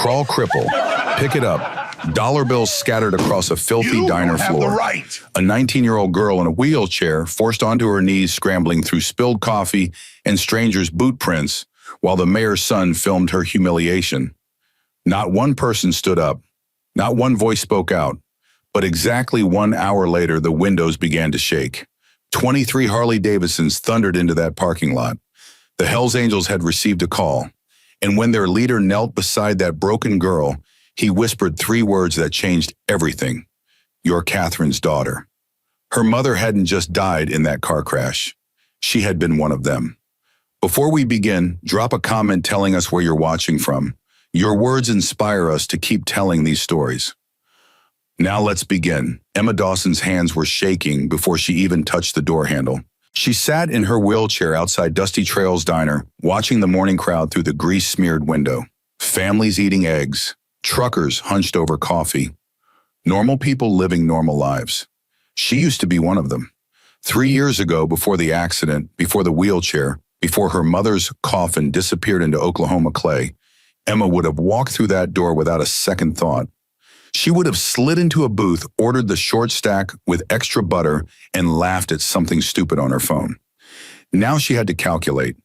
Crawl cripple. Pick it up. Dollar bills scattered across a filthy diner floor. Right. A 19-year-old girl in a wheelchair forced onto her knees, scrambling through spilled coffee and strangers' boot prints, while the mayor's son filmed her humiliation. Not one person stood up. Not one voice spoke out. But exactly 1 hour later, the windows began to shake. 23 Harley Davidsons thundered into that parking lot. The Hells Angels had received a call, and when their leader knelt beside that broken girl, he whispered 3 words that changed everything. You're Catherine's daughter. Her mother hadn't just died in that car crash. She had been one of them. Before we begin, drop a comment telling us where you're watching from. Your words inspire us to keep telling these stories. Now let's begin. Emma Dawson's hands were shaking before she even touched the door handle. She sat in her wheelchair outside Dusty Trail's diner, watching the morning crowd through the grease-smeared window. Families eating eggs. Truckers hunched over coffee. Normal people living normal lives. She used to be one of them. 3 years ago, before the accident, before the wheelchair, before her mother's coffin disappeared into Oklahoma clay, Emma would have walked through that door without a second thought. She would have slid into a booth, ordered the short stack with extra butter, and laughed at something stupid on her phone. Now she had to calculate.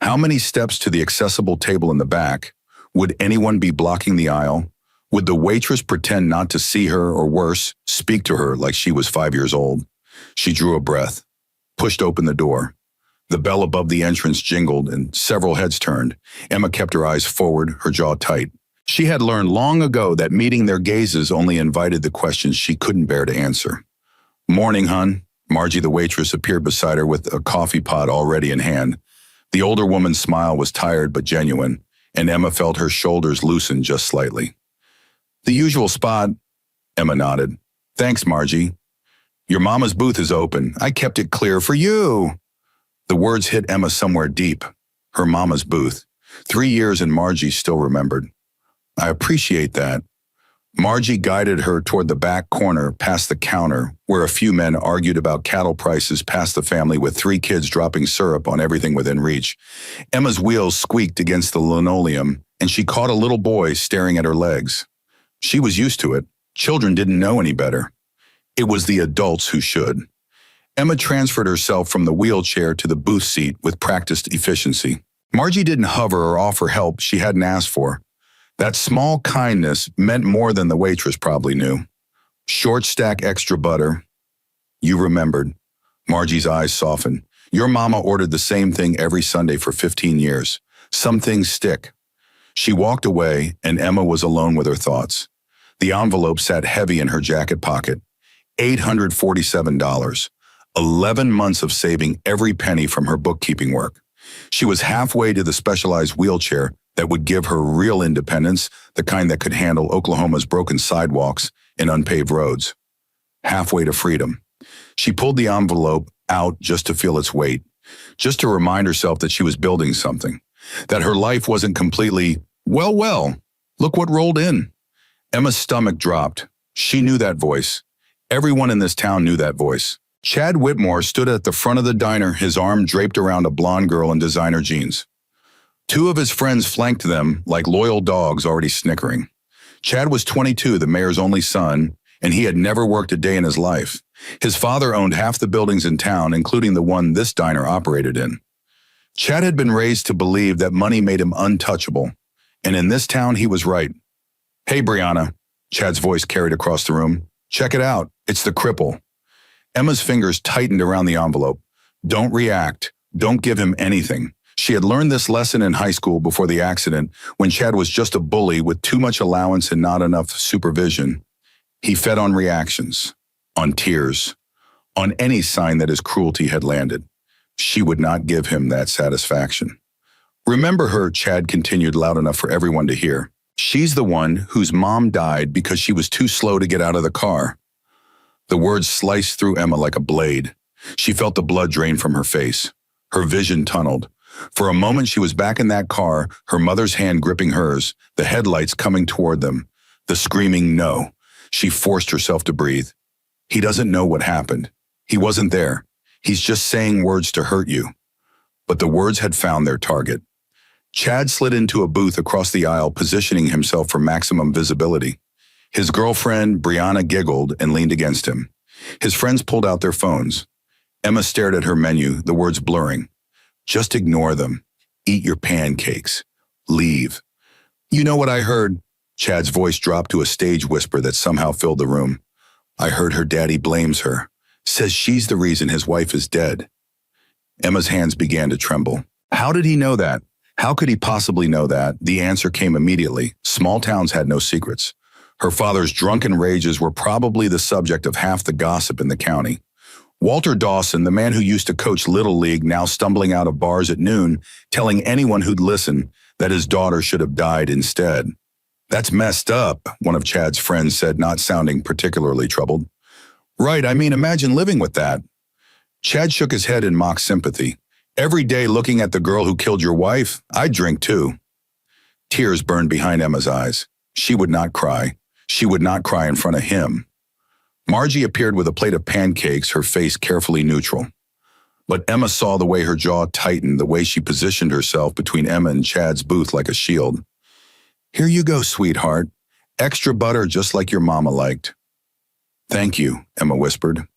How many steps to the accessible table in the back? Would anyone be blocking the aisle? Would the waitress pretend not to see her, or worse, speak to her like she was 5 years old? She drew a breath, pushed open the door. The bell above the entrance jingled and several heads turned. Emma kept her eyes forward, her jaw tight. She had learned long ago that meeting their gazes only invited the questions she couldn't bear to answer. Morning, hun. Margie, the waitress, appeared beside her with a coffee pot already in hand. The older woman's smile was tired but genuine, and Emma felt her shoulders loosen just slightly. The usual spot, Emma nodded. Thanks, Margie. Your mama's booth is open. I kept it clear for you. The words hit Emma somewhere deep. Her mama's booth. 3 years and Margie still remembered. I appreciate that. Margie guided her toward the back corner past the counter, where a few men argued about cattle prices past the family with 3 kids dropping syrup on everything within reach. Emma's wheels squeaked against the linoleum, and she caught a little boy staring at her legs. She was used to it. Children didn't know any better. It was the adults who should. Emma transferred herself from the wheelchair to the booth seat with practiced efficiency. Margie didn't hover or offer help she hadn't asked for. That small kindness meant more than the waitress probably knew. Short stack extra butter. You remembered. Margie's eyes softened. Your mama ordered the same thing every Sunday for 15 years. Some things stick. She walked away, and Emma was alone with her thoughts. The envelope sat heavy in her jacket pocket. $847. 11 months of saving every penny from her bookkeeping work. She was halfway to the specialized wheelchair that would give her real independence, the kind that could handle Oklahoma's broken sidewalks and unpaved roads. Halfway to freedom. She pulled the envelope out just to feel its weight, just to remind herself that she was building something, that her life wasn't completely, well, look what rolled in. Emma's stomach dropped. She knew that voice. Everyone in this town knew that voice. Chad Whitmore stood at the front of the diner, his arm draped around a blonde girl in designer jeans. 2 of his friends flanked them like loyal dogs already snickering. Chad was 22, the mayor's only son, and he had never worked a day in his life. His father owned half the buildings in town, including the one this diner operated in. Chad had been raised to believe that money made him untouchable, and in this town he was right. Hey, Brianna, Chad's voice carried across the room. Check it out. It's the cripple. Emma's fingers tightened around the envelope. Don't react. Don't give him anything. She had learned this lesson in high school before the accident, when Chad was just a bully with too much allowance and not enough supervision. He fed on reactions, on tears, on any sign that his cruelty had landed. She would not give him that satisfaction. Remember her, Chad continued loud enough for everyone to hear. She's the one whose mom died because she was too slow to get out of the car. The words sliced through Emma like a blade. She felt the blood drain from her face. Her vision tunneled. For a moment, she was back in that car, her mother's hand gripping hers, the headlights coming toward them, the screaming no. She forced herself to breathe. He doesn't know what happened. He wasn't there. He's just saying words to hurt you. But the words had found their target. Chad slid into a booth across the aisle, positioning himself for maximum visibility. His girlfriend, Brianna, giggled and leaned against him. His friends pulled out their phones. Emma stared at her menu, the words blurring. Just ignore them. Eat your pancakes. Leave. You know what I heard? Chad's voice dropped to a stage whisper that somehow filled the room. I heard her daddy blames her. Says she's the reason his wife is dead. Emma's hands began to tremble. How did he know that? How could he possibly know that? The answer came immediately. Small towns had no secrets. Her father's drunken rages were probably the subject of half the gossip in the county. Walter Dawson, the man who used to coach Little League, now stumbling out of bars at noon, telling anyone who'd listen that his daughter should have died instead. That's messed up, one of Chad's friends said, not sounding particularly troubled. Right, I mean, imagine living with that. Chad shook his head in mock sympathy. Every day looking at the girl who killed your wife, I'd drink too. Tears burned behind Emma's eyes. She would not cry. She would not cry in front of him. Margie appeared with a plate of pancakes, her face carefully neutral. But Emma saw the way her jaw tightened, the way she positioned herself between Emma and Chad's booth like a shield. Here you go, sweetheart. Extra butter just like your mama liked. Thank you, Emma whispered.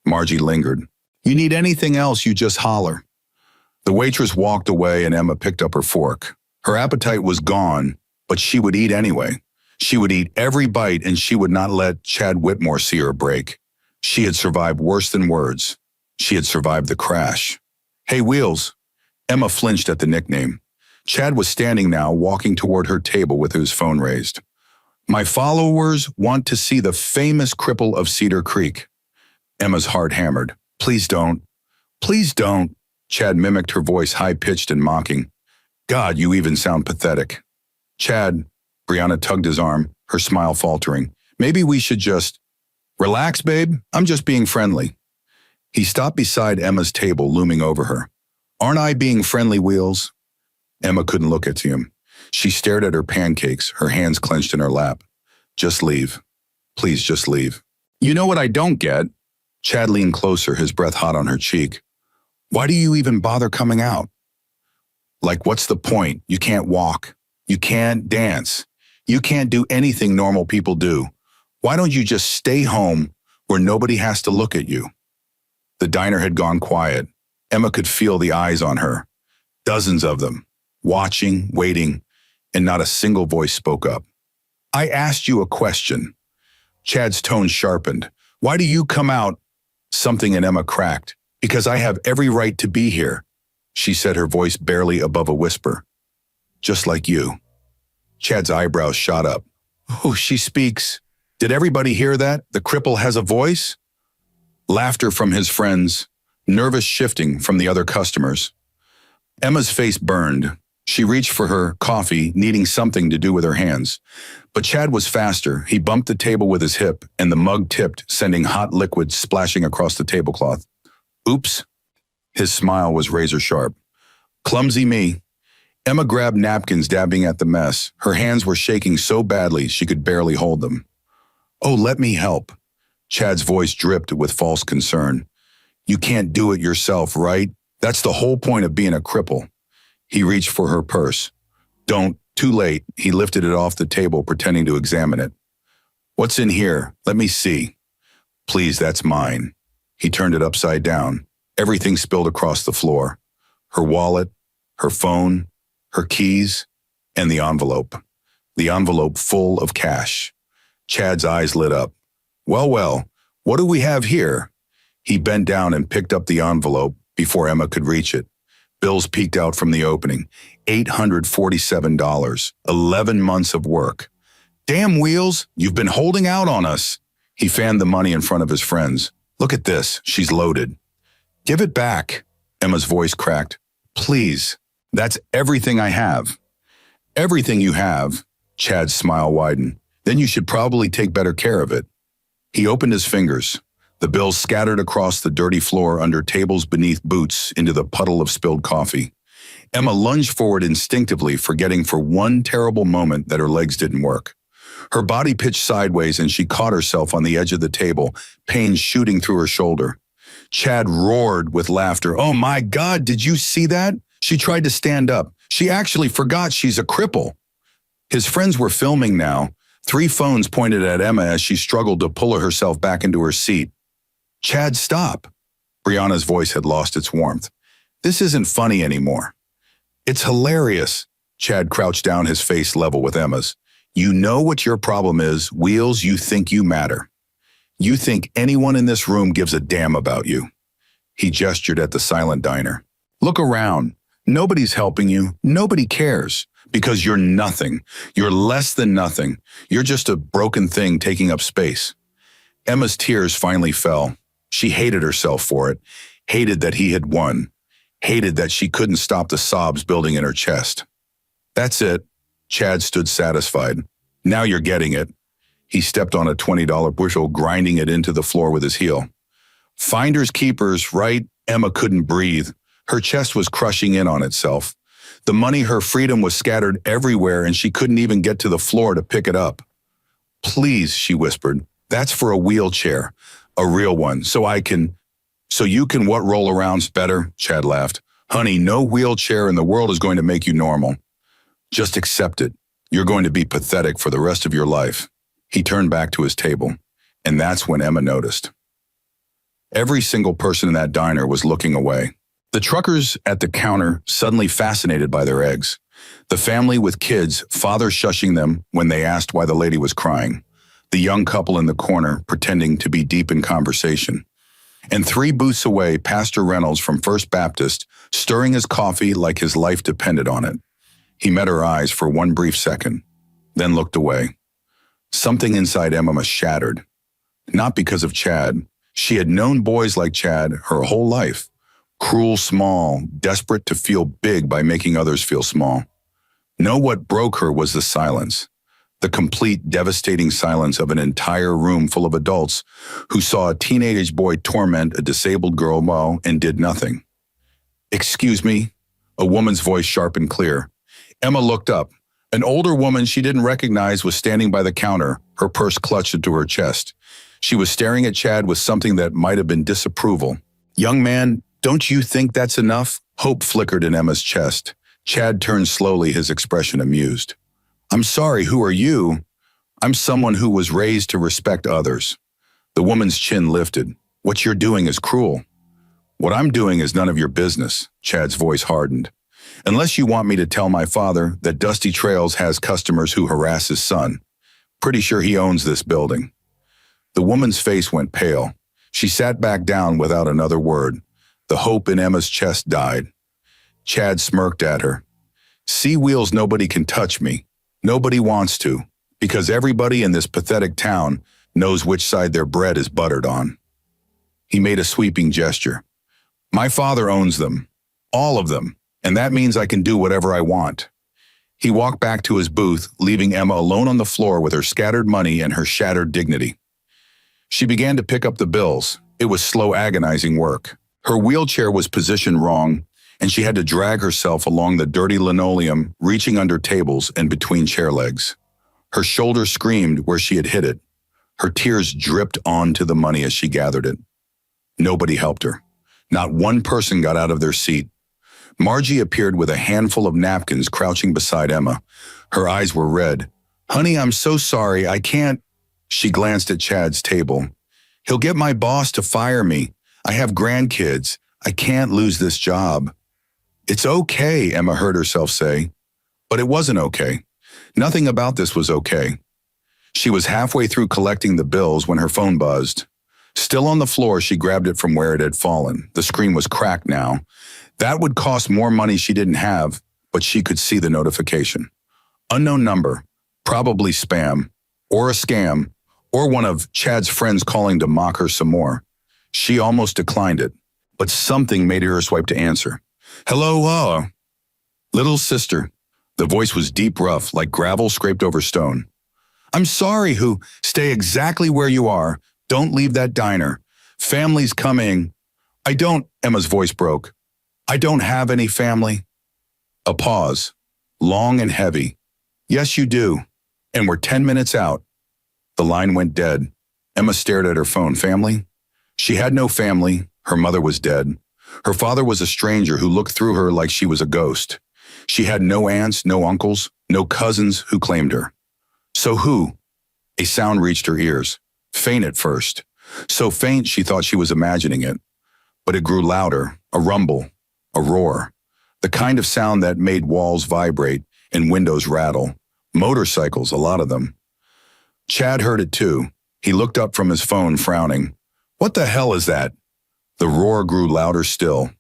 Margie lingered. You need anything else, you just holler. The waitress walked away and Emma picked up her fork. Her appetite was gone, but she would eat anyway. She would eat every bite and she would not let Chad Whitmore see her break. She had survived worse than words. She had survived the crash. Hey, Wheels. Emma flinched at the nickname. Chad was standing now, walking toward her table with his phone raised. My followers want to see the famous cripple of Cedar Creek. Emma's heart hammered. Please don't. Please don't. Chad mimicked her voice, high-pitched and mocking. God, you even sound pathetic. Chad, Brianna tugged his arm, her smile faltering. Maybe we should just… Relax, babe. I'm just being friendly. He stopped beside Emma's table, looming over her. Aren't I being friendly, Wheels? Emma couldn't look at him. She stared at her pancakes, her hands clenched in her lap. Just leave. Please just leave. You know what I don't get? Chad leaned closer, his breath hot on her cheek. Why do you even bother coming out? Like, what's the point? You can't walk. You can't dance. You can't do anything normal people do. Why don't you just stay home where nobody has to look at you? The diner had gone quiet. Emma could feel the eyes on her. Dozens of them, watching, waiting, and not a single voice spoke up. I asked you a question. Chad's tone sharpened. Why do you come out? Something in Emma cracked. Because I have every right to be here, she said, her voice barely above a whisper. Just like you. Chad's eyebrows shot up. Oh, she speaks. Did everybody hear that? The cripple has a voice? Laughter from his friends, nervous shifting from the other customers. Emma's face burned. She reached for her coffee, needing something to do with her hands. But Chad was faster. He bumped the table with his hip, and the mug tipped, sending hot liquid splashing across the tablecloth. Oops. His smile was razor sharp. Clumsy me. Emma grabbed napkins, dabbing at the mess. Her hands were shaking so badly she could barely hold them. Oh, let me help. Chad's voice dripped with false concern. You can't do it yourself, right? That's the whole point of being a cripple. He reached for her purse. Don't. Too late. He lifted it off the table, pretending to examine it. What's in here? Let me see. Please, that's mine. He turned it upside down. Everything spilled across the floor. Her wallet, her phone, her keys, and the envelope. The envelope full of cash. Chad's eyes lit up. Well, what do we have here? He bent down and picked up the envelope before Emma could reach it. Bills peeked out from the opening. $847. 11 months of work. Damn, Wheels, you've been holding out on us. He fanned the money in front of his friends. Look at this. She's loaded. Give it back. Emma's voice cracked. Please. That's everything I have. Everything you have. Chad's smile widened. Then you should probably take better care of it. He opened his fingers. The bills scattered across the dirty floor under tables beneath boots into the puddle of spilled coffee. Emma lunged forward instinctively, forgetting for one terrible moment that her legs didn't work. Her body pitched sideways and she caught herself on the edge of the table, pain shooting through her shoulder. Chad roared with laughter. Oh my God, did you see that? She tried to stand up. She actually forgot she's a cripple. His friends were filming now. 3 phones pointed at Emma as she struggled to pull herself back into her seat. Chad, stop. Brianna's voice had lost its warmth. This isn't funny anymore. It's hilarious. Chad crouched down, his face level with Emma's. You know what your problem is, Wheels. You think you matter. You think anyone in this room gives a damn about you. He gestured at the silent diner. Look around. Nobody's helping you. Nobody cares. Because you're nothing. You're less than nothing. You're just a broken thing taking up space. Emma's tears finally fell. She hated herself for it. Hated that he had won. Hated that she couldn't stop the sobs building in her chest. That's it. Chad stood satisfied. Now you're getting it. He stepped on a $20 bushel, grinding it into the floor with his heel. Finders keepers, right? Emma couldn't breathe. Her chest was crushing in on itself. The money, her freedom, was scattered everywhere, and she couldn't even get to the floor to pick it up. Please, she whispered. That's for a wheelchair. A real one. So you can what, roll around better? Chad laughed. Honey, no wheelchair in the world is going to make you normal. Just accept it. You're going to be pathetic for the rest of your life. He turned back to his table, and that's when Emma noticed. Every single person in that diner was looking away. The truckers at the counter, suddenly fascinated by their eggs. The family with kids, father shushing them when they asked why the lady was crying. The young couple in the corner, pretending to be deep in conversation. And 3 booths away, Pastor Reynolds from First Baptist, stirring his coffee like his life depended on it. He met her eyes for one brief second, then looked away. Something inside Emma shattered. Not because of Chad. She had known boys like Chad her whole life. Cruel, small, desperate to feel big by making others feel small. No, what broke her was the silence. The complete, devastating silence of an entire room full of adults who saw a teenage boy torment a disabled girl and did nothing. Excuse me? A woman's voice, sharp and clear. Emma looked up. An older woman she didn't recognize was standing by the counter, her purse clutched into her chest. She was staring at Chad with something that might have been disapproval. Young man, don't you think that's enough? Hope flickered in Emma's chest. Chad turned slowly, his expression amused. I'm sorry, who are you? I'm someone who was raised to respect others. The woman's chin lifted. What you're doing is cruel. What I'm doing is none of your business. Chad's voice hardened. Unless you want me to tell my father that Dusty Trails has customers who harass his son. Pretty sure he owns this building. The woman's face went pale. She sat back down without another word. The hope in Emma's chest died. Chad smirked at her. See, Wheels, nobody can touch me. Nobody wants to, because everybody in this pathetic town knows which side their bread is buttered on. He made a sweeping gesture. My father owns them. All of them. And that means I can do whatever I want. He walked back to his booth, leaving Emma alone on the floor with her scattered money and her shattered dignity. She began to pick up the bills. It was slow, agonizing work. Her wheelchair was positioned wrong, and she had to drag herself along the dirty linoleum, reaching under tables and between chair legs. Her shoulder screamed where she had hit it. Her tears dripped onto the money as she gathered it. Nobody helped her. Not one person got out of their seat. Margie appeared with a handful of napkins crouching beside Emma. Her eyes were red. Honey, I'm so sorry, I can't. She glanced at Chad's table. He'll get my boss to fire me. I have grandkids. I can't lose this job. It's okay, Emma heard herself say. But it wasn't okay. Nothing about this was okay. She was halfway through collecting the bills when her phone buzzed. Still on the floor, she grabbed it from where it had fallen. The screen was cracked now. That would cost more money she didn't have, but she could see the notification. Unknown number, probably spam, or a scam, or one of Chad's friends calling to mock her some more. She almost declined it, but something made her swipe to answer. Hello, little sister. The voice was deep, rough, like gravel scraped over stone. I'm sorry, stay exactly where you are. Don't leave that diner. Family's coming. Emma's voice broke. I don't have any family. A pause, long and heavy. Yes, you do. And we're 10 minutes out. The line went dead. Emma stared at her phone. Family? She had no family. Her mother was dead. Her father was a stranger who looked through her like she was a ghost. She had no aunts, no uncles, no cousins who claimed her. So who? A sound reached her ears, faint at first. So faint she thought she was imagining it. But it grew louder, a rumble, a roar. The kind of sound that made walls vibrate and windows rattle. Motorcycles, a lot of them. Chad heard it too. He looked up from his phone, frowning. What the hell is that? The roar grew louder still,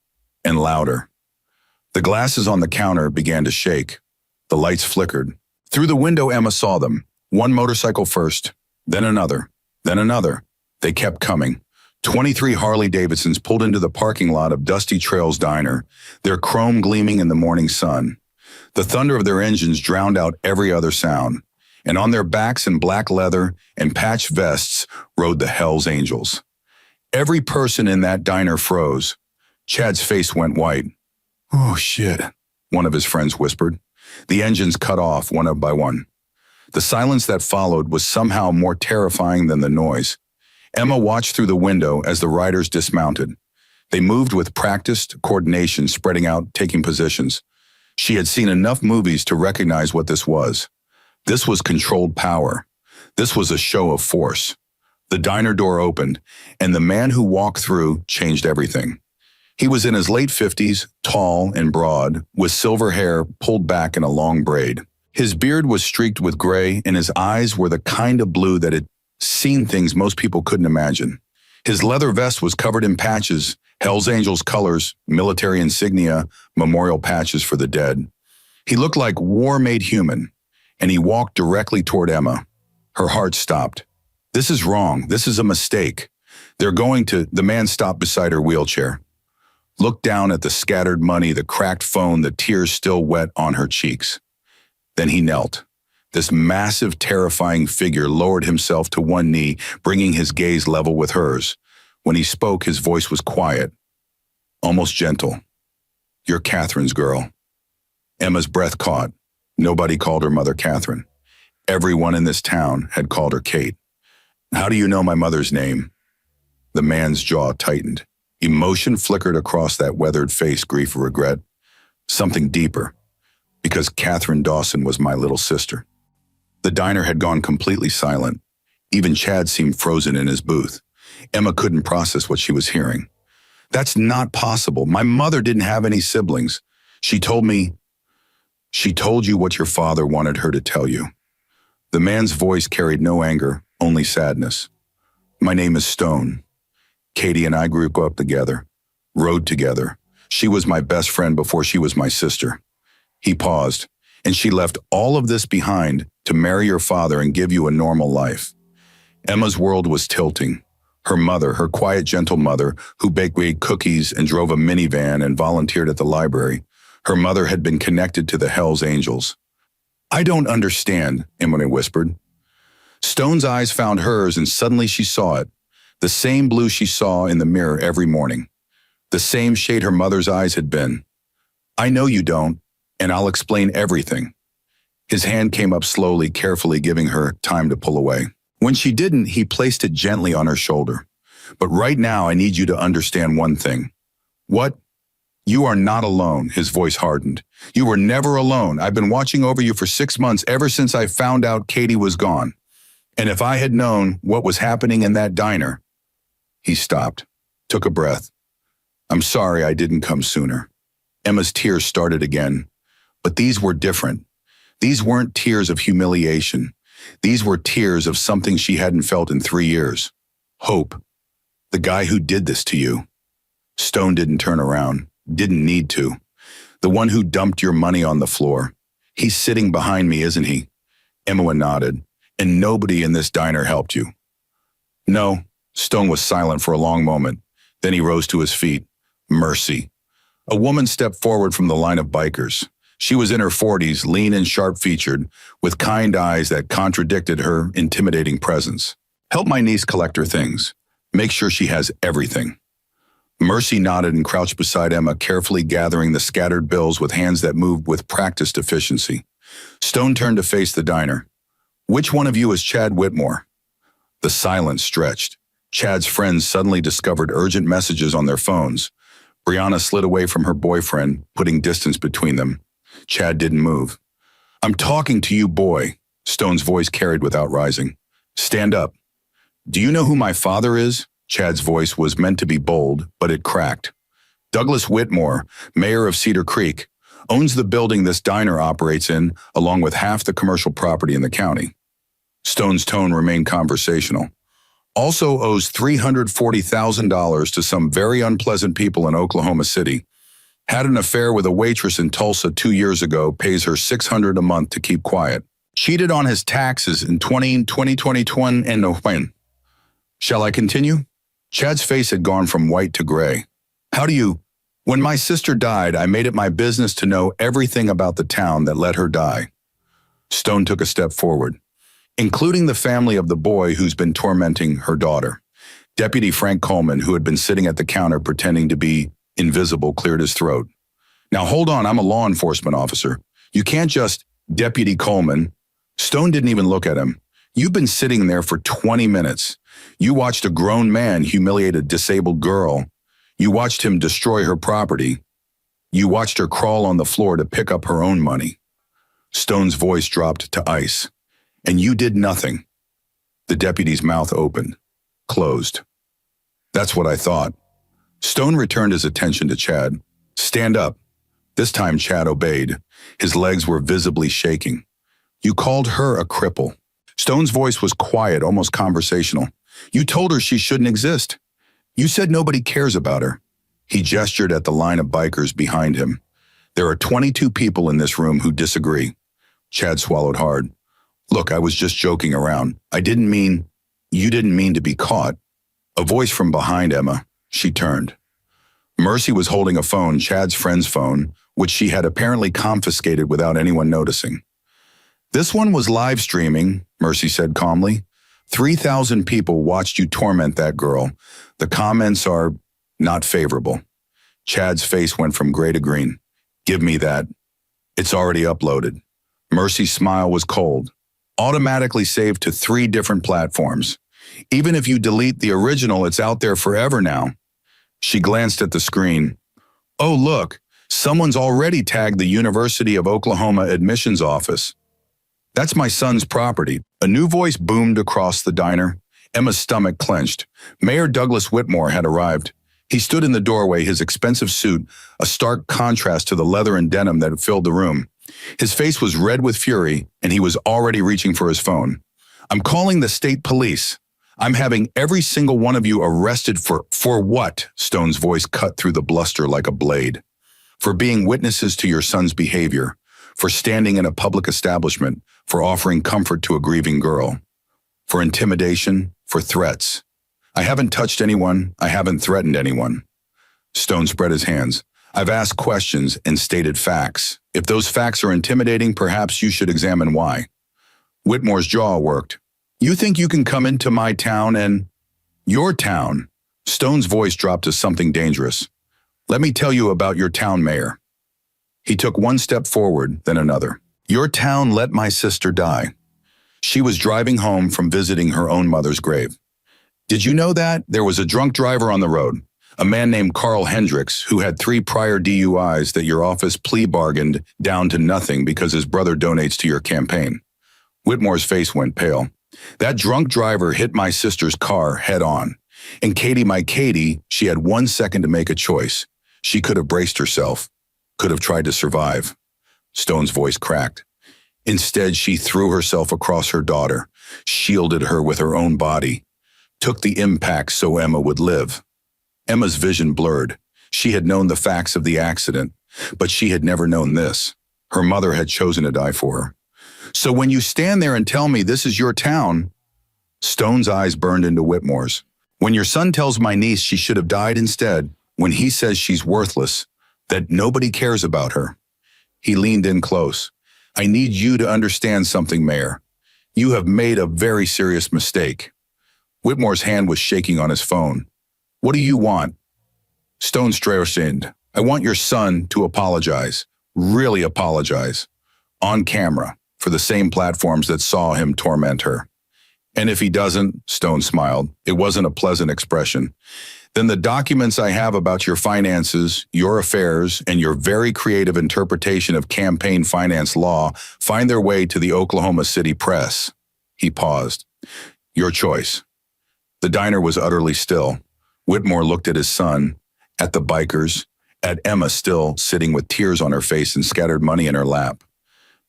and louder. The glasses on the counter began to shake. The lights flickered. Through the window, Emma saw them. One motorcycle first, then another, then another. They kept coming. 23 Harley-Davidsons pulled into the parking lot of Dusty Trails Diner, their chrome gleaming in the morning sun. The thunder of their engines drowned out every other sound, and on their backs in black leather and patched vests rode the Hells Angels. Every person in that diner froze. Chad's face went white. "Oh, shit," one of his friends whispered. The engines cut off one by one. The silence that followed was somehow more terrifying than the noise. Emma watched through the window as the riders dismounted. They moved with practiced coordination, spreading out, taking positions. She had seen enough movies to recognize what this was. This was controlled power. This was a show of force. The diner door opened, and the man who walked through changed everything. He was in his late 50s, tall and broad, with silver hair pulled back in a long braid. His beard was streaked with gray, and his eyes were the kind of blue that had seen things most people couldn't imagine. His leather vest was covered in patches, Hells Angels colors, military insignia, memorial patches for the dead. He looked like war made human, and he walked directly toward Emma. Her heart stopped. This is wrong. This is a mistake. The man stopped beside her wheelchair. Looked down at the scattered money, the cracked phone, the tears still wet on her cheeks. Then he knelt. This massive, terrifying figure lowered himself to one knee, bringing his gaze level with hers. When he spoke, his voice was quiet, almost gentle. "You're Catherine's girl." Emma's breath caught. Nobody called her mother Catherine. Everyone in this town had called her Kate. "How do you know my mother's name?" The man's jaw tightened. Emotion flickered across that weathered face, grief or regret. Something deeper. Because Catherine Dawson was my little sister. The diner had gone completely silent. Even Chad seemed frozen in his booth. Emma couldn't process what she was hearing. "That's not possible. My mother didn't have any siblings. She told you what your father wanted her to tell you." The man's voice carried no anger, only sadness. "My name is Stone. Katie and I grew up together, rode together. She was my best friend before she was my sister." He paused. "And she left all of this behind to marry your father and give you a normal life." Emma's world was tilting. Her mother, her quiet, gentle mother, who baked cookies and drove a minivan and volunteered at the library. Her mother had been connected to the Hells Angels. "I don't understand," Emma whispered. Stone's eyes found hers, and suddenly she saw it. The same blue she saw in the mirror every morning. The same shade her mother's eyes had been. "I know you don't, and I'll explain everything." His hand came up slowly, carefully, giving her time to pull away. When she didn't, he placed it gently on her shoulder. "But right now, I need you to understand one thing." "What?" "You are not alone," his voice hardened. "You were never alone. I've been watching over you for 6 months, ever since I found out Katie was gone. And if I had known what was happening in that diner..." He stopped, took a breath. "I'm sorry I didn't come sooner." Emma's tears started again. But these were different. These weren't tears of humiliation. These were tears of something she hadn't felt in 3 years. Hope. "The guy who did this to you." Stone didn't turn around. Didn't need to. "The one who dumped your money on the floor. He's sitting behind me, isn't he?" Emma nodded. "And nobody in this diner helped you?" "No." Stone was silent for a long moment. Then he rose to his feet. "Mercy." A woman stepped forward from the line of bikers. She was in her 40s, lean and sharp-featured, with kind eyes that contradicted her intimidating presence. "Help my niece collect her things. Make sure she has everything." Mercy nodded and crouched beside Emma, carefully gathering the scattered bills with hands that moved with practiced efficiency. Stone turned to face the diner. "Which one of you is Chad Whitmore?" The silence stretched. Chad's friends suddenly discovered urgent messages on their phones. Brianna slid away from her boyfriend, putting distance between them. Chad didn't move. I'm talking to you, boy, Stone's voice carried without rising. Stand up. Do you know who my father is? Chad's voice was meant to be bold, but it cracked. Douglas Whitmore, mayor of Cedar Creek, owns the building this diner operates in, along with half the commercial property in the county. Stone's tone remained conversational. Also owes $340,000 to some very unpleasant people in Oklahoma City. Had an affair with a waitress in Tulsa 2 years ago, pays her $600 a month to keep quiet. Cheated on his taxes in 2021 and no when. Shall I continue? Chad's face had gone from white to gray. When my sister died, I made it my business to know everything about the town that let her die. Stone took a step forward, including the family of the boy who's been tormenting her daughter. Deputy Frank Coleman, who had been sitting at the counter pretending to be invisible, cleared his throat. Now hold on, I'm a law enforcement officer. You can't just, Deputy Coleman. Stone didn't even look at him. You've been sitting there for 20 minutes. You watched a grown man humiliate a disabled girl. You watched him destroy her property. You watched her crawl on the floor to pick up her own money. Stone's voice dropped to ice. And you did nothing. The deputy's mouth opened, closed. That's what I thought. Stone returned his attention to Chad. Stand up. This time Chad obeyed. His legs were visibly shaking. You called her a cripple. Stone's voice was quiet, almost conversational. You told her she shouldn't exist. You said nobody cares about her. He gestured at the line of bikers behind him. There are 22 people in this room who disagree. Chad swallowed hard. Look, I was just joking around. You didn't mean to be caught. A voice from behind Emma. She turned. Mercy was holding a phone, Chad's friend's phone, which she had apparently confiscated without anyone noticing. This one was live streaming, Mercy said calmly. 3,000 people watched you torment that girl. The comments are not favorable. Chad's face went from gray to green. Give me that. It's already uploaded. Mercy's smile was cold. Automatically saved to 3 different platforms. Even if you delete the original, it's out there forever now. She glanced at the screen. Oh, look, someone's already tagged the University of Oklahoma admissions office. That's my son's property. A new voice boomed across the diner. Emma's stomach clenched. Mayor Douglas Whitmore had arrived. He stood in the doorway, his expensive suit, a stark contrast to the leather and denim that filled the room. His face was red with fury, and he was already reaching for his phone. I'm calling the state police. I'm having every single one of you arrested for what? Stone's voice cut through the bluster like a blade. For being witnesses to your son's behavior, for standing in a public establishment, for offering comfort to a grieving girl, for intimidation, for threats. I haven't touched anyone. I haven't threatened anyone. Stone spread his hands. I've asked questions and stated facts. If those facts are intimidating, perhaps you should examine why. Whitmore's jaw worked. You think you can come into my town and... Your town? Stone's voice dropped to something dangerous. Let me tell you about your town, Mayor. He took one step forward, then another. Your town let my sister die. She was driving home from visiting her own mother's grave. Did you know that? There was a drunk driver on the road, a man named Carl Hendricks, who had 3 prior DUIs that your office plea bargained down to nothing because his brother donates to your campaign. Whitmore's face went pale. That drunk driver hit my sister's car head on. And Katie, she had 1 second to make a choice. She could have braced herself, could have tried to survive. Stone's voice cracked. Instead, she threw herself across her daughter, shielded her with her own body, took the impact so Emma would live. Emma's vision blurred. She had known the facts of the accident, but she had never known this. Her mother had chosen to die for her. So when you stand there and tell me this is your town, Stone's eyes burned into Whitmore's. When your son tells my niece she should have died instead, when he says she's worthless, that nobody cares about her. He leaned in close. I need you to understand something, Mayor. You have made a very serious mistake. Whitmore's hand was shaking on his phone. What do you want? Stone straightened. I want your son to apologize. Really apologize. On camera, for the same platforms that saw him torment her. And if he doesn't, Stone smiled. It wasn't a pleasant expression. Then the documents I have about your finances, your affairs, and your very creative interpretation of campaign finance law find their way to the Oklahoma City press. He paused. Your choice. The diner was utterly still. Whitmore looked at his son, at the bikers, at Emma still sitting with tears on her face and scattered money in her lap.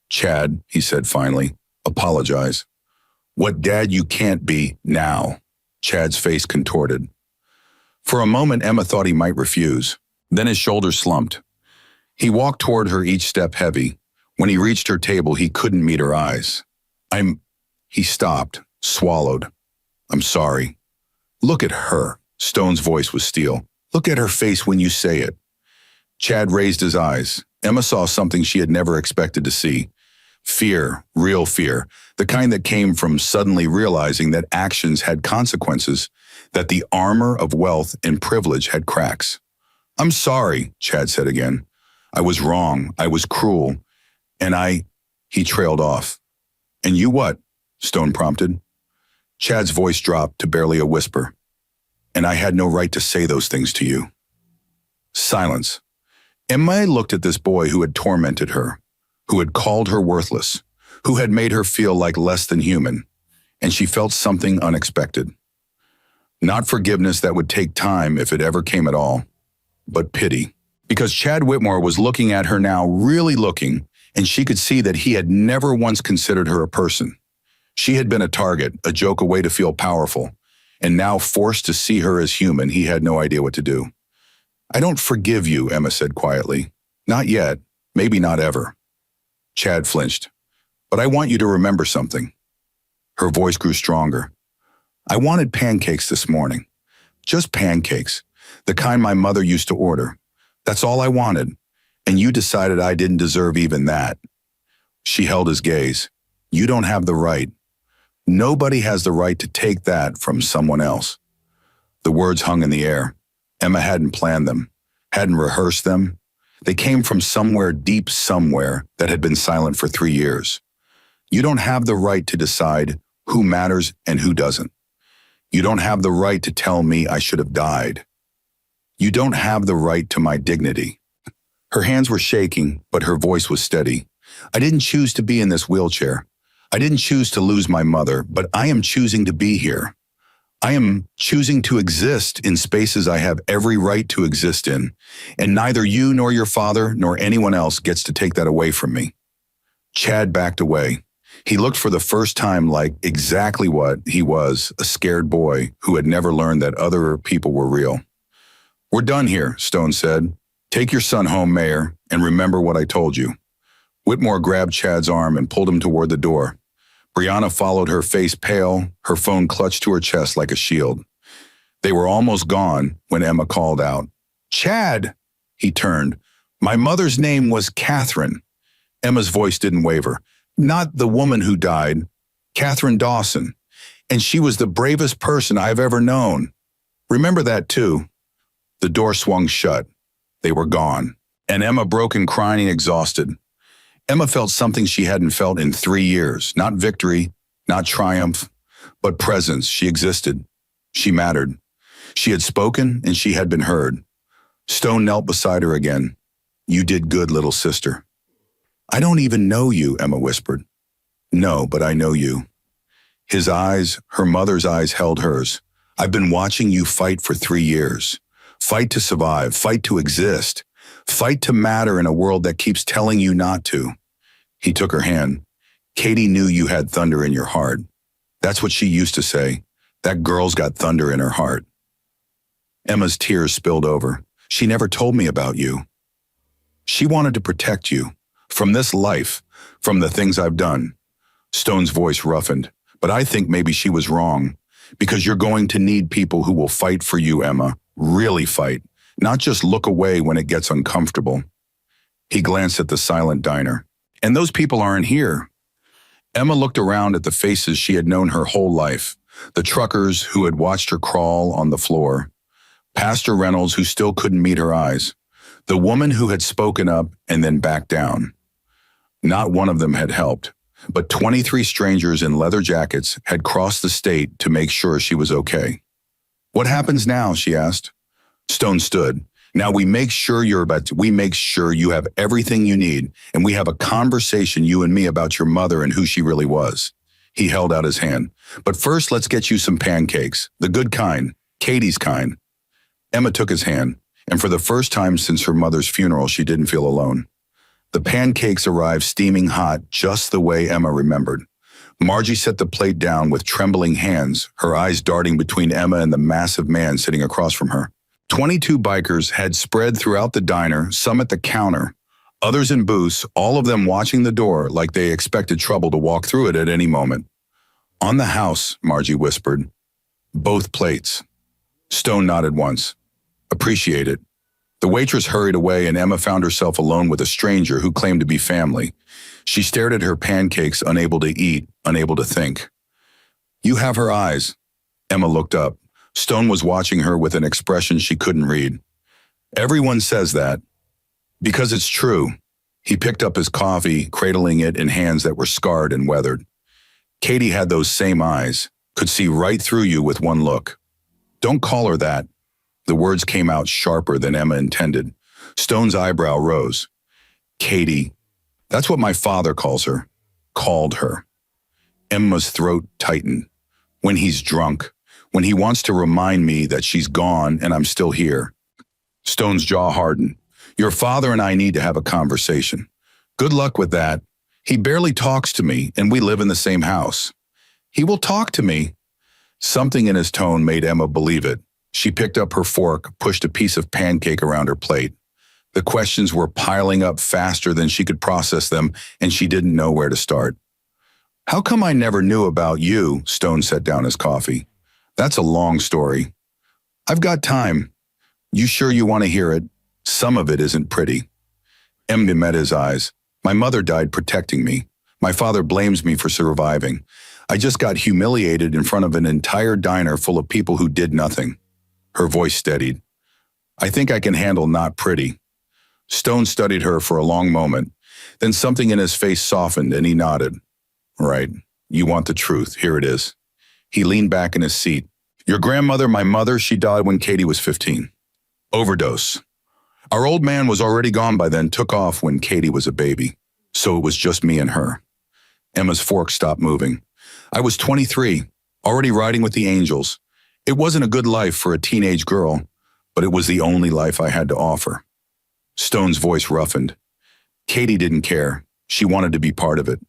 Chad, he said finally, apologize. What dad you can't be now. Chad's face contorted. For a moment, Emma thought he might refuse. Then his shoulders slumped. He walked toward her, each step heavy. When he reached her table, he couldn't meet her eyes. He stopped, swallowed. I'm sorry. Look at her. Stone's voice was steel. Look at her face when you say it. Chad raised his eyes. Emma saw something she had never expected to see. Fear, real fear, the kind that came from suddenly realizing that actions had consequences, that the armor of wealth and privilege had cracks. I'm sorry, Chad said again. I was wrong. I was cruel. And he trailed off. And you what? Stone prompted. Chad's voice dropped to barely a whisper. And I had no right to say those things to you. Silence. Emma looked at this boy who had tormented her, who had called her worthless, who had made her feel like less than human, and she felt something unexpected. Not forgiveness that would take time if it ever came at all, but pity. Because Chad Whitmore was looking at her now, really looking, and she could see that he had never once considered her a person. She had been a target, a joke, a way to feel powerful, and now forced to see her as human, he had no idea what to do. I don't forgive you, Emma said quietly. Not yet, maybe not ever. Chad flinched. But I want you to remember something. Her voice grew stronger. I wanted pancakes this morning. Just pancakes, the kind my mother used to order. That's all I wanted, and you decided I didn't deserve even that. She held his gaze. You don't have the right. Nobody has the right to take that from someone else. The words hung in the air. Emma hadn't planned them, hadn't rehearsed them. They came from somewhere deep somewhere that had been silent for 3 years. You don't have the right to decide who matters and who doesn't. You don't have the right to tell me I should have died. You don't have the right to my dignity. Her hands were shaking, but her voice was steady. I didn't choose to be in this wheelchair. I didn't choose to lose my mother, but I am choosing to be here. I am choosing to exist in spaces I have every right to exist in, and neither you nor your father nor anyone else gets to take that away from me. Chad backed away. He looked for the first time like exactly what he was, a scared boy who had never learned that other people were real. We're done here, Stone said. Take your son home, Mayor, and remember what I told you. Whitmore grabbed Chad's arm and pulled him toward the door. Brianna followed, her face pale, her phone clutched to her chest like a shield. They were almost gone when Emma called out. Chad! He turned. My mother's name was Catherine. Emma's voice didn't waver. Not the woman who died, Catherine Dawson. And she was the bravest person I've ever known. Remember that too. The door swung shut. They were gone. And Emma broke in crying, exhausted. Emma felt something she hadn't felt in 3 years. Not victory, not triumph, but presence. She existed. She mattered. She had spoken and she had been heard. Stone knelt beside her again. You did good, little sister. I don't even know you, Emma whispered. No, but I know you. His eyes, her mother's eyes, held hers. I've been watching you fight for 3 years. Fight to survive, fight to exist. Fight to matter in a world that keeps telling you not to. He took her hand. Katie knew you had thunder in your heart. That's what she used to say. That girl's got thunder in her heart. Emma's tears spilled over. She never told me about you. She wanted to protect you. From this life, from the things I've done. Stone's voice roughened. But I think maybe she was wrong. Because you're going to need people who will fight for you, Emma. Really fight. Not just look away when it gets uncomfortable. He glanced at the silent diner. And those people aren't here. Emma looked around at the faces she had known her whole life. The truckers who had watched her crawl on the floor. Pastor Reynolds who still couldn't meet her eyes. The woman who had spoken up and then backed down. Not one of them had helped, but 23 strangers in leather jackets had crossed the state to make sure she was okay. What happens now, she asked. Stone stood. Now we make sure you have everything you need, and we have a conversation, you and me, about your mother and who she really was. He held out his hand. But first, let's get you some pancakes. The good kind. Katie's kind. Emma took his hand, and for the first time since her mother's funeral, she didn't feel alone. The pancakes arrived steaming hot, just the way Emma remembered. Margie set the plate down with trembling hands, her eyes darting between Emma and the massive man sitting across from her. 22 bikers had spread throughout the diner, some at the counter, others in booths, all of them watching the door like they expected trouble to walk through it at any moment. "On the house," Margie whispered. "Both plates." Stone nodded once. "Appreciate it." The waitress hurried away, and Emma found herself alone with a stranger who claimed to be family. She stared at her pancakes, unable to eat, unable to think. "You have her eyes." Emma looked up. Stone was watching her with an expression she couldn't read. "Everyone says that." "Because it's true." He picked up his coffee, cradling it in hands that were scarred and weathered. "Katie had those same eyes, could see right through you with one look." "Don't call her that." The words came out sharper than Emma intended. Stone's eyebrow rose. "Katie, that's what my father calls her." Called her. Emma's throat tightened. "When he's drunk. When he wants to remind me that she's gone and I'm still here." Stone's jaw hardened. "Your father and I need to have a conversation." "Good luck with that. He barely talks to me, and we live in the same house." "He will talk to me." Something in his tone made Emma believe it. She picked up her fork, pushed a piece of pancake around her plate. The questions were piling up faster than she could process them, and she didn't know where to start. "How come I never knew about you?" Stone set down his coffee. "That's a long story." "I've got time." "You sure you want to hear it? Some of it isn't pretty." Emma met his eyes. "My mother died protecting me. My father blames me for surviving. I just got humiliated in front of an entire diner full of people who did nothing." Her voice steadied. "I think I can handle not pretty." Stone studied her for a long moment. Then something in his face softened and he nodded. "Right. You want the truth. Here it is." He leaned back in his seat. "Your grandmother, my mother, she died when Katie was 15. Overdose. Our old man was already gone by then, took off when Katie was a baby. So it was just me and her." Emma's fork stopped moving. "I was 23, already riding with the angels. It wasn't a good life for a teenage girl, but it was the only life I had to offer." Stone's voice roughened. Katie didn't care. She wanted to be part of it.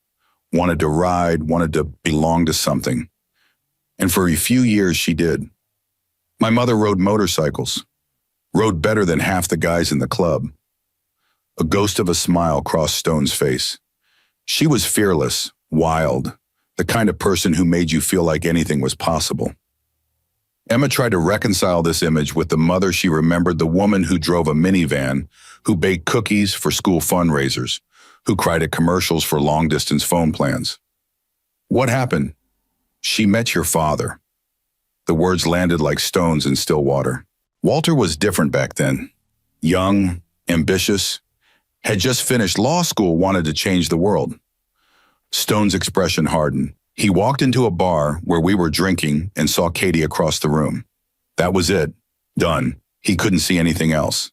Wanted to ride, wanted to belong to something. And for a few years she did. My mother rode motorcycles. Rode better than half the guys in the club. A ghost of a smile crossed Stone's face. She was fearless, wild, the kind of person who made you feel like anything was possible. Emma tried to reconcile this image with the mother she remembered, the woman who drove a minivan, who baked cookies for school fundraisers, who cried at commercials for long-distance phone plans. "What happened?" "She met your father." The words landed like stones in still water. Walter was different back then. Young, ambitious, had just finished law school, wanted to change the world. Stone's expression hardened. He walked into a bar where we were drinking and saw Katie across the room. That was it. Done. He couldn't see anything else.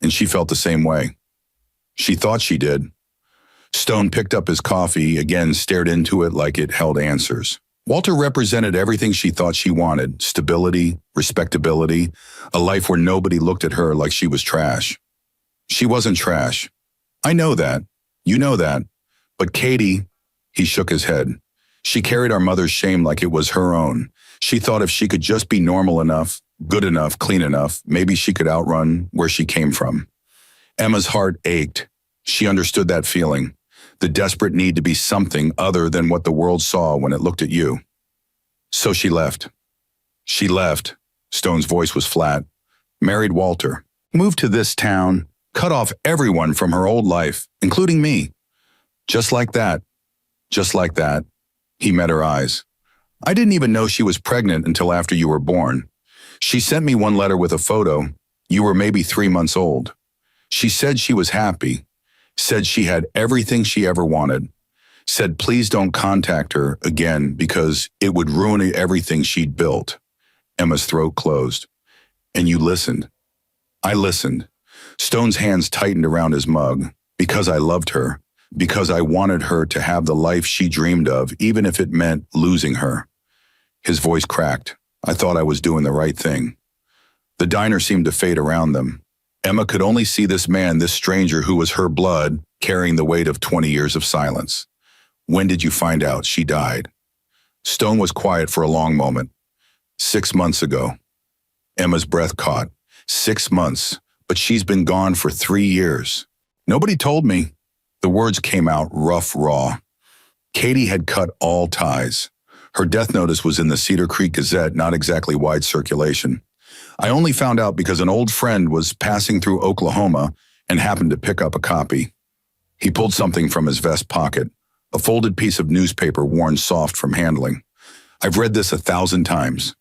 And she felt the same way. She thought she did. Stone picked up his coffee, again stared into it like it held answers. Walter represented everything she thought she wanted: stability, respectability, a life where nobody looked at her like she was trash. She wasn't trash. I know that. You know that. But Katie, he shook his head. She carried our mother's shame like it was her own. She thought if she could just be normal enough, good enough, clean enough, maybe she could outrun where she came from. Emma's heart ached. She understood that feeling, the desperate need to be something other than what the world saw when it looked at you. So she left. She left. Stone's voice was flat. Married Walter. Moved to this town. Cut off everyone from her old life, including me. Just like that. Just like that. He met her eyes. I didn't even know she was pregnant until after you were born. She sent me one letter with a photo. You were maybe 3 months old. She said she was happy. Said she had everything she ever wanted. Said please don't contact her again because it would ruin everything she'd built. Emma's throat closed. And you listened. I listened. Stone's hands tightened around his mug. Because I loved her. Because I wanted her to have the life she dreamed of, even if it meant losing her. His voice cracked. I thought I was doing the right thing. The diner seemed to fade around them. Emma could only see this man, this stranger who was her blood, carrying the weight of 20 years of silence. When did you find out she died? Stone was quiet for a long moment. 6 months ago. Emma's breath caught. 6 months, but she's been gone for 3 years. Nobody told me. The words came out rough, raw. Katie had cut all ties. Her death notice was in the Cedar Creek Gazette, not exactly wide circulation. I only found out because an old friend was passing through Oklahoma and happened to pick up a copy. He pulled something from his vest pocket, a folded piece of newspaper worn soft from handling. I've read this 1,000 times.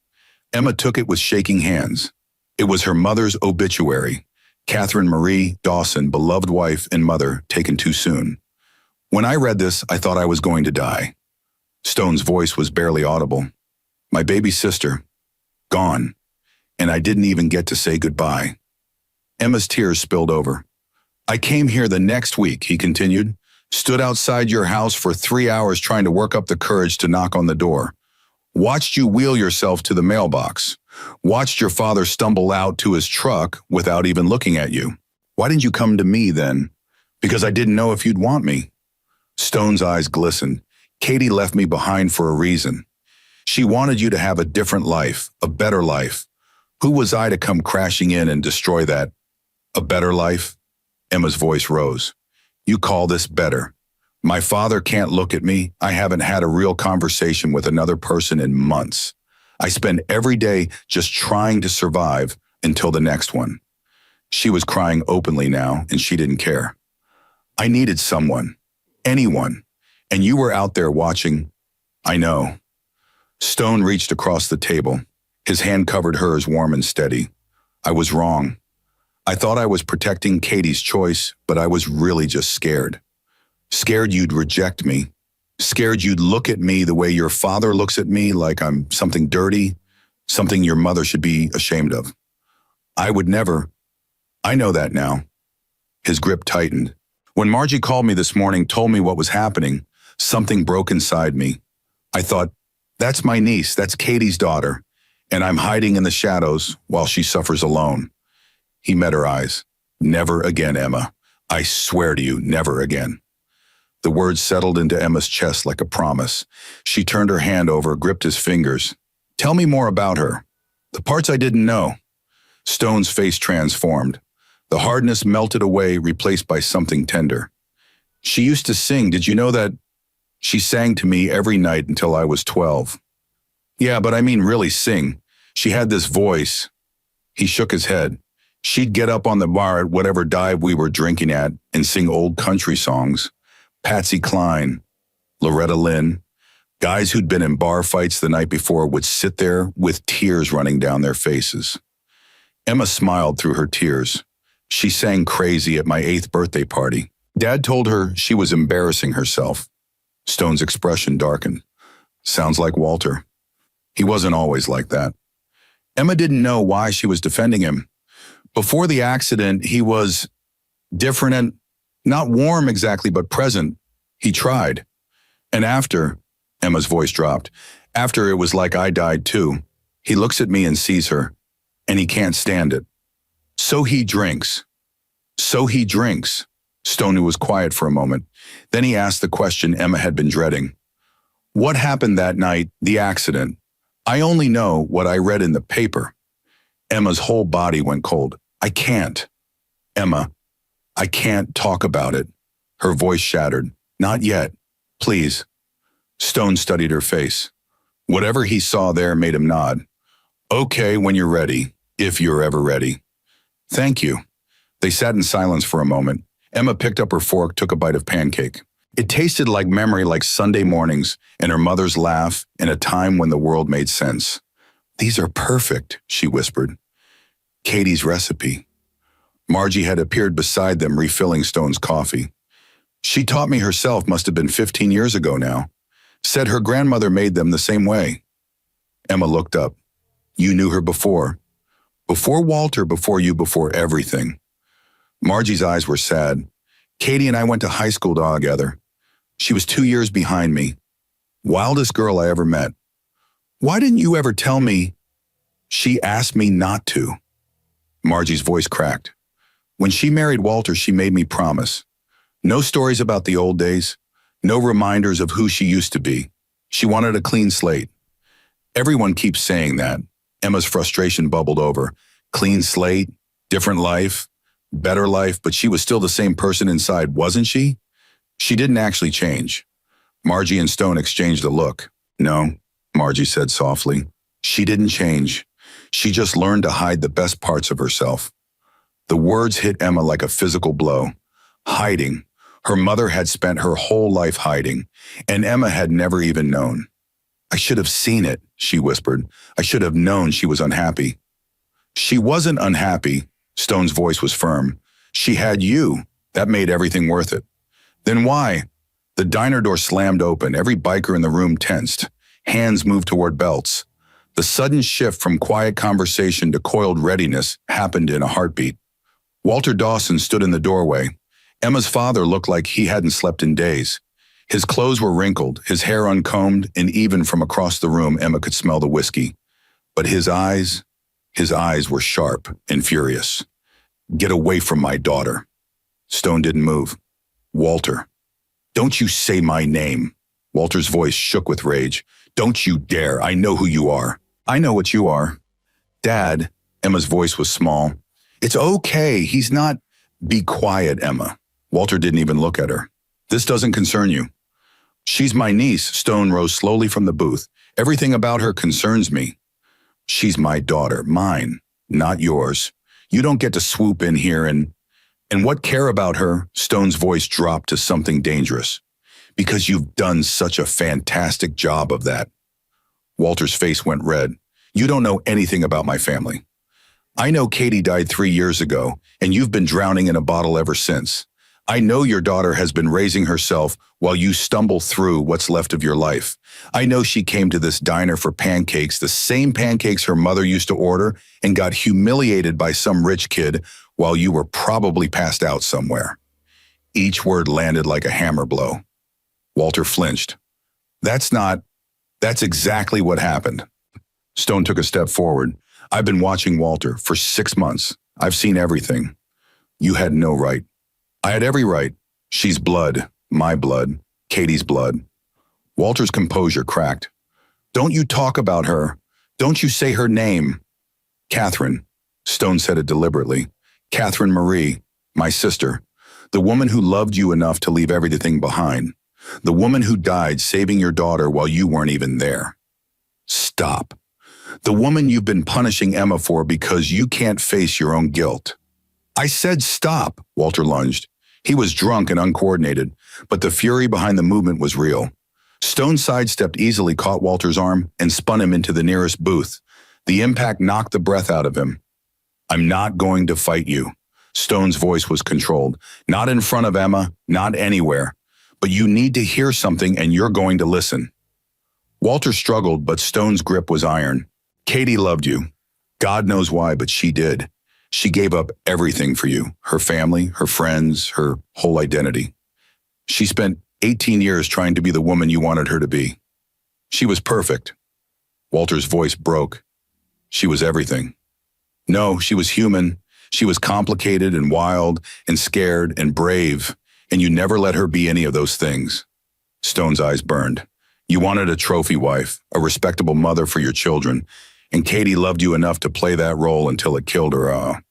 Emma took it with shaking hands. It was her mother's obituary. Catherine Marie Dawson, beloved wife and mother, taken too soon. When I read this, I thought I was going to die. Stone's voice was barely audible. My baby sister, gone, and I didn't even get to say goodbye. Emma's tears spilled over. I came here the next week, he continued, stood outside your house for 3 hours trying to work up the courage to knock on the door. Watched you wheel yourself to the mailbox. Watched your father stumble out to his truck without even looking at you. Why didn't you come to me then? Because I didn't know if you'd want me. Stone's eyes glistened. Katie left me behind for a reason. She wanted you to have a different life, a better life. Who was I to come crashing in and destroy that? A better life? Emma's voice rose. You call this better? My father can't look at me. I haven't had a real conversation with another person in months. I spend every day just trying to survive until the next one. She was crying openly now, and she didn't care. I needed someone, anyone, and you were out there watching. I know. Stone reached across the table. His hand covered hers, warm and steady. I was wrong. I thought I was protecting Katie's choice, but I was really just scared. Scared you'd reject me. Scared you'd look at me the way your father looks at me, like I'm something dirty, something your mother should be ashamed of. I would never. I know that now. His grip tightened. When Margie called me this morning, told me what was happening, something broke inside me. I thought, that's my niece, that's Katie's daughter, and I'm hiding in the shadows while she suffers alone. He met her eyes. Never again, Emma. I swear to you, never again. The words settled into Emma's chest like a promise. She turned her hand over, gripped his fingers. Tell me more about her. The parts I didn't know. Stone's face transformed. The hardness melted away, replaced by something tender. She used to sing. Did you know that? She sang to me every night until I was 12. Yeah, but I mean really sing. She had this voice. He shook his head. She'd get up on the bar at whatever dive we were drinking at and sing old country songs. Patsy Cline, Loretta Lynn, guys who'd been in bar fights the night before would sit there with tears running down their faces. Emma smiled through her tears. She sang crazy at my 8th birthday party. Dad told her she was embarrassing herself. Stone's expression darkened. Sounds like Walter. He wasn't always like that. Emma didn't know why she was defending him. Before the accident, he was different and not warm exactly, but present. He tried. And after, Emma's voice dropped, after it was like I died too. He looks at me and sees her, and he can't stand it. So he drinks. So he drinks. Stone was quiet for a moment. Then he asked the question Emma had been dreading. What happened that night, the accident? I only know what I read in the paper. Emma's whole body went cold. I can't. Emma, I can't talk about it. Her voice shattered. Not yet. Please. Stone studied her face. Whatever he saw there made him nod. Okay, when you're ready, if you're ever ready. Thank you. They sat in silence for a moment. Emma picked up her fork, took a bite of pancake. It tasted like memory, like Sunday mornings and her mother's laugh in a time when the world made sense. These are perfect, she whispered. Katie's recipe. Margie had appeared beside them, refilling Stone's coffee. She taught me herself, must have been 15 years ago now. Said her grandmother made them the same way. Emma looked up. You knew her before. Before Walter, before you, before everything. Margie's eyes were sad. Katie and I went to high school together. She was 2 years behind me. Wildest girl I ever met. Why didn't you ever tell me? She asked me not to. Margie's voice cracked. When she married Walter, she made me promise. No stories about the old days. No reminders of who she used to be. She wanted a clean slate. Everyone keeps saying that. Emma's frustration bubbled over. Clean slate, different life, better life, but she was still the same person inside, wasn't she? She didn't actually change. Margie and Stone exchanged a look. No, Margie said softly. She didn't change. She just learned to hide the best parts of herself. The words hit Emma like a physical blow. Hiding. Her mother had spent her whole life hiding, and Emma had never even known. I should have seen it, she whispered. I should have known she was unhappy. She wasn't unhappy. Stone's voice was firm. She had you. That made everything worth it. Then why? The diner door slammed open. Every biker in the room tensed. Hands moved toward belts. The sudden shift from quiet conversation to coiled readiness happened in a heartbeat. Walter Dawson stood in the doorway. Emma's father looked like he hadn't slept in days. His clothes were wrinkled, his hair uncombed, and even from across the room, Emma could smell the whiskey. But his eyes were sharp and furious. Get away from my daughter. Stone didn't move. Walter. Don't you say my name. Walter's voice shook with rage. Don't you dare. I know who you are. I know what you are. Dad. Emma's voice was small. It's okay. He's not. Be quiet, Emma. Walter didn't even look at her. This doesn't concern you. She's my niece. Stone rose slowly from the booth. Everything about her concerns me. She's my daughter, mine, not yours. You don't get to swoop in here and what care about her? Stone's voice dropped to something dangerous. Because you've done such a fantastic job of that. Walter's face went red. You don't know anything about my family. I know Katie died 3 years ago, and you've been drowning in a bottle ever since. I know your daughter has been raising herself while you stumble through what's left of your life. I know she came to this diner for pancakes, the same pancakes her mother used to order, and got humiliated by some rich kid while you were probably passed out somewhere. Each word landed like a hammer blow. Walter flinched. That's exactly what happened. Stone took a step forward. I've been watching Walter for 6 months. I've seen everything. You had no right. I had every right. She's blood, my blood, Katie's blood. Walter's composure cracked. Don't you talk about her. Don't you say her name. Catherine. Stone said it deliberately. Catherine Marie, my sister. The woman who loved you enough to leave everything behind. The woman who died saving your daughter while you weren't even there. Stop. The woman you've been punishing Emma for because you can't face your own guilt. I said stop, Walter lunged. He was drunk and uncoordinated, but the fury behind the movement was real. Stone sidestepped easily, caught Walter's arm, and spun him into the nearest booth. The impact knocked the breath out of him. I'm not going to fight you. Stone's voice was controlled. Not in front of Emma, not anywhere. But you need to hear something and you're going to listen. Walter struggled, but Stone's grip was iron. Katie loved you. God knows why, but she did. She gave up everything for you, her family, her friends, her whole identity. She spent 18 years trying to be the woman you wanted her to be. She was perfect. Walter's voice broke. She was everything. No, she was human. She was complicated and wild and scared and brave, and you never let her be any of those things. Stone's eyes burned. You wanted a trophy wife, a respectable mother for your children, and Katie loved you enough to play that role until it killed her.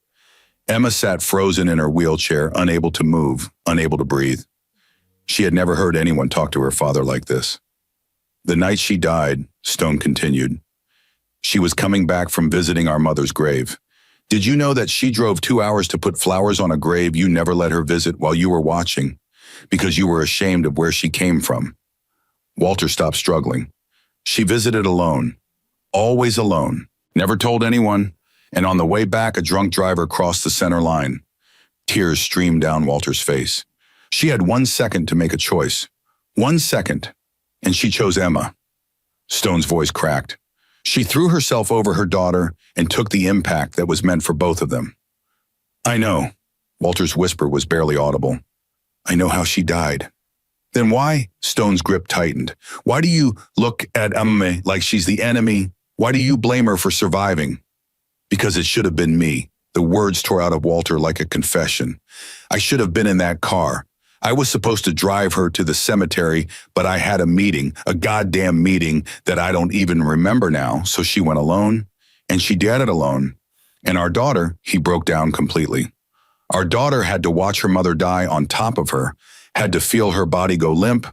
Emma sat frozen in her wheelchair, unable to move, unable to breathe. She had never heard anyone talk to her father like this. The night she died, Stone continued, she was coming back from visiting our mother's grave. Did you know that she drove 2 hours to put flowers on a grave you never let her visit while you were watching, because you were ashamed of where she came from? Walter stopped struggling. She visited alone, always alone, never told anyone, and on the way back a drunk driver crossed the center line. Tears streamed down Walter's face. She had 1 second to make a choice. 1 second, and she chose Emma. Stone's voice cracked. She threw herself over her daughter and took the impact that was meant for both of them. I know. Walter's whisper was barely audible. I know how she died. Then why? Stone's grip tightened. Why do you look at Emma like she's the enemy? Why do you blame her for surviving? Because it should have been me. The words tore out of Walter like a confession. I should have been in that car. I was supposed to drive her to the cemetery, but I had a meeting, a goddamn meeting that I don't even remember now, so she went alone, and she did it alone. And our daughter, he broke down completely. Our daughter had to watch her mother die on top of her, had to feel her body go limp,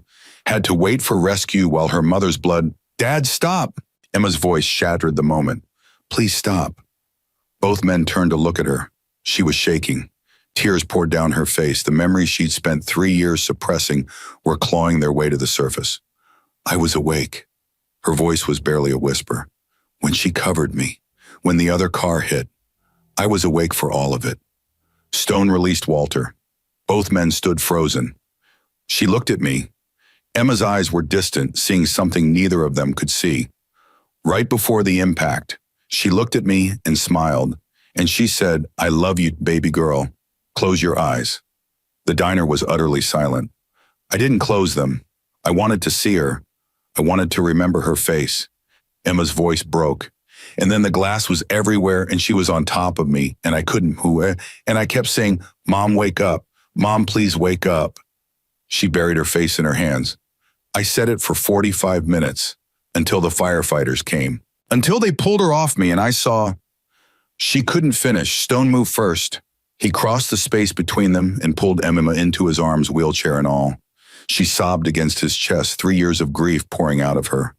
had to wait for rescue while her mother's blood. Dad, stop! Emma's voice shattered the moment. Please stop. Both men turned to look at her. She was shaking. Tears poured down her face. The memories she'd spent 3 years suppressing were clawing their way to the surface. I was awake. Her voice was barely a whisper. When she covered me, when the other car hit, I was awake for all of it. Stone released Walter. Both men stood frozen. She looked at me. Emma's eyes were distant, seeing something neither of them could see. Right before the impact, she looked at me and smiled, and she said, I love you, baby girl. Close your eyes. The diner was utterly silent. I didn't close them. I wanted to see her. I wanted to remember her face. Emma's voice broke. And then the glass was everywhere, and she was on top of me, and I couldn't move. And I kept saying, Mom, wake up. Mom, please wake up. She buried her face in her hands. I said it for 45 minutes, until the firefighters came. Until they pulled her off me, and I saw. She couldn't finish. Stone moved first. He crossed the space between them and pulled Emma into his arms, wheelchair and all. She sobbed against his chest, 3 years of grief pouring out of her.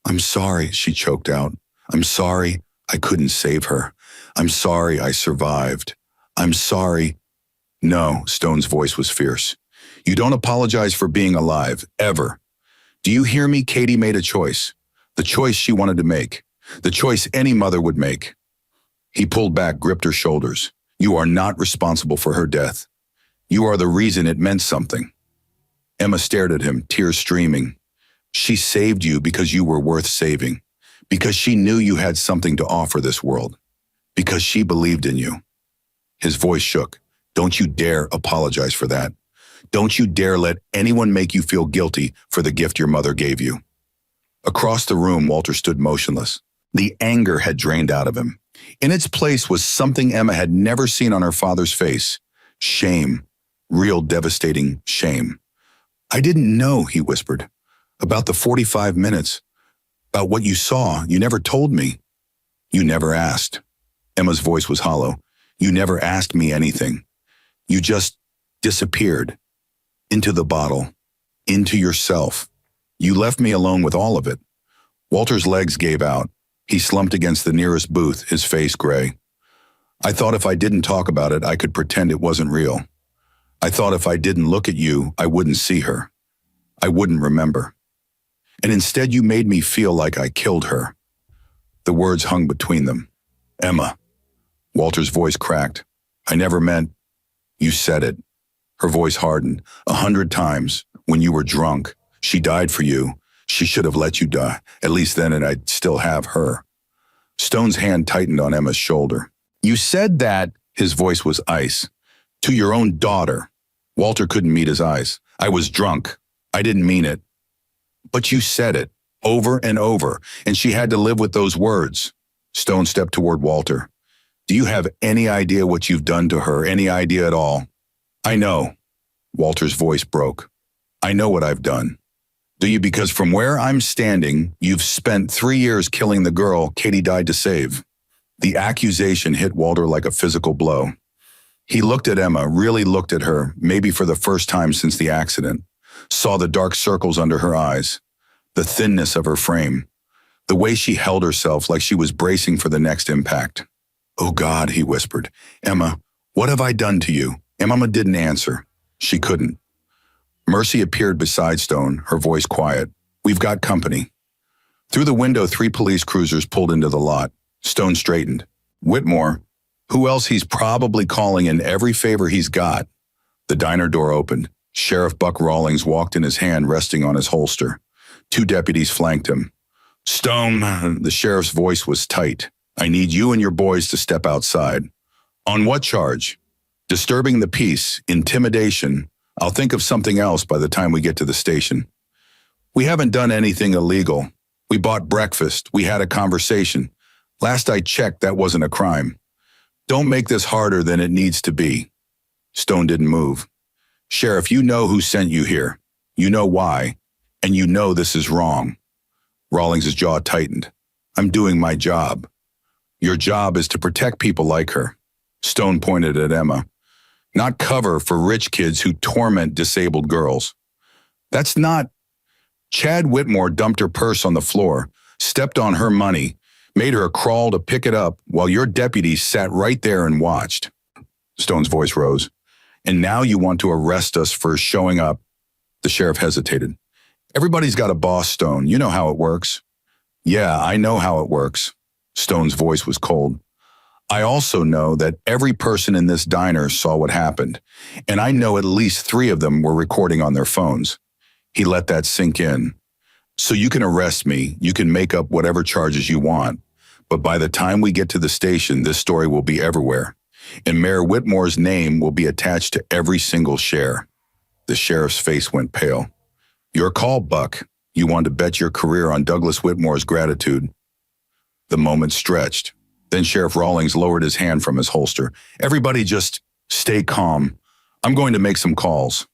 I'm sorry, she choked out. I'm sorry I couldn't save her. I'm sorry I survived. I'm sorry. No, Stone's voice was fierce. You don't apologize for being alive, ever. Do you hear me? Katie made a choice. The choice she wanted to make. The choice any mother would make. He pulled back, gripped her shoulders. You are not responsible for her death. You are the reason it meant something. Emma stared at him, tears streaming. She saved you because you were worth saving. Because she knew you had something to offer this world. Because she believed in you. His voice shook. Don't you dare apologize for that. Don't you dare let anyone make you feel guilty for the gift your mother gave you. Across the room, Walter stood motionless. The anger had drained out of him. In its place was something Emma had never seen on her father's face. Shame. Real devastating shame. I didn't know, he whispered. About the 45 minutes. About what you saw. You never told me. You never asked. Emma's voice was hollow. You never asked me anything. You just disappeared. Into the bottle. Into yourself. You left me alone with all of it. Walter's legs gave out. He slumped against the nearest booth, his face gray. I thought if I didn't talk about it, I could pretend it wasn't real. I thought if I didn't look at you, I wouldn't see her. I wouldn't remember. And instead you made me feel like I killed her. The words hung between them. Emma. Walter's voice cracked. I never meant. You said it. Her voice hardened. 100 times. When you were drunk. She died for you. She should have let you die. At least then I'd still have her. Stone's hand tightened on Emma's shoulder. You said that, his voice was ice, to your own daughter. Walter couldn't meet his eyes. I was drunk. I didn't mean it. But you said it, over and over, and she had to live with those words. Stone stepped toward Walter. Do you have any idea what you've done to her? Any idea at all? I know. Walter's voice broke. I know what I've done. Do you? Because from where I'm standing, you've spent 3 years killing the girl Katie died to save. The accusation hit Walter like a physical blow. He looked at Emma, really looked at her, maybe for the first time since the accident, saw the dark circles under her eyes, the thinness of her frame, the way she held herself like she was bracing for the next impact. Oh God, he whispered. Emma, what have I done to you? Emma didn't answer. She couldn't. Mercy appeared beside Stone, her voice quiet. We've got company. Through the window, 3 police cruisers pulled into the lot. Stone straightened. Whitmore. Who else? He's probably calling in every favor he's got. The diner door opened. Sheriff Buck Rawlings walked in, his hand resting on his holster. 2 deputies flanked him. Stone, the sheriff's voice was tight. I need you and your boys to step outside. On what charge? Disturbing the peace, intimidation. I'll think of something else by the time we get to the station. We haven't done anything illegal. We bought breakfast. We had a conversation. Last I checked, that wasn't a crime. Don't make this harder than it needs to be. Stone didn't move. Sheriff, you know who sent you here. You know why. And you know this is wrong. Rawlings' jaw tightened. I'm doing my job. Your job is to protect people like her. Stone pointed at Emma. Not cover for rich kids who torment disabled girls. That's not... Chad Whitmore dumped her purse on the floor, stepped on her money, made her crawl to pick it up while your deputies sat right there and watched. Stone's voice rose. And now you want to arrest us for showing up. The sheriff hesitated. Everybody's got a boss, Stone. You know how it works. Yeah, I know how it works. Stone's voice was cold. I also know that every person in this diner saw what happened, and I know at least 3 of them were recording on their phones. He let that sink in. So you can arrest me, you can make up whatever charges you want, but by the time we get to the station, this story will be everywhere, and Mayor Whitmore's name will be attached to every single share. The sheriff's face went pale. Your call, Buck. You want to bet your career on Douglas Whitmore's gratitude. The moment stretched. Then Sheriff Rawlings lowered his hand from his holster. Everybody just stay calm. I'm going to make some calls.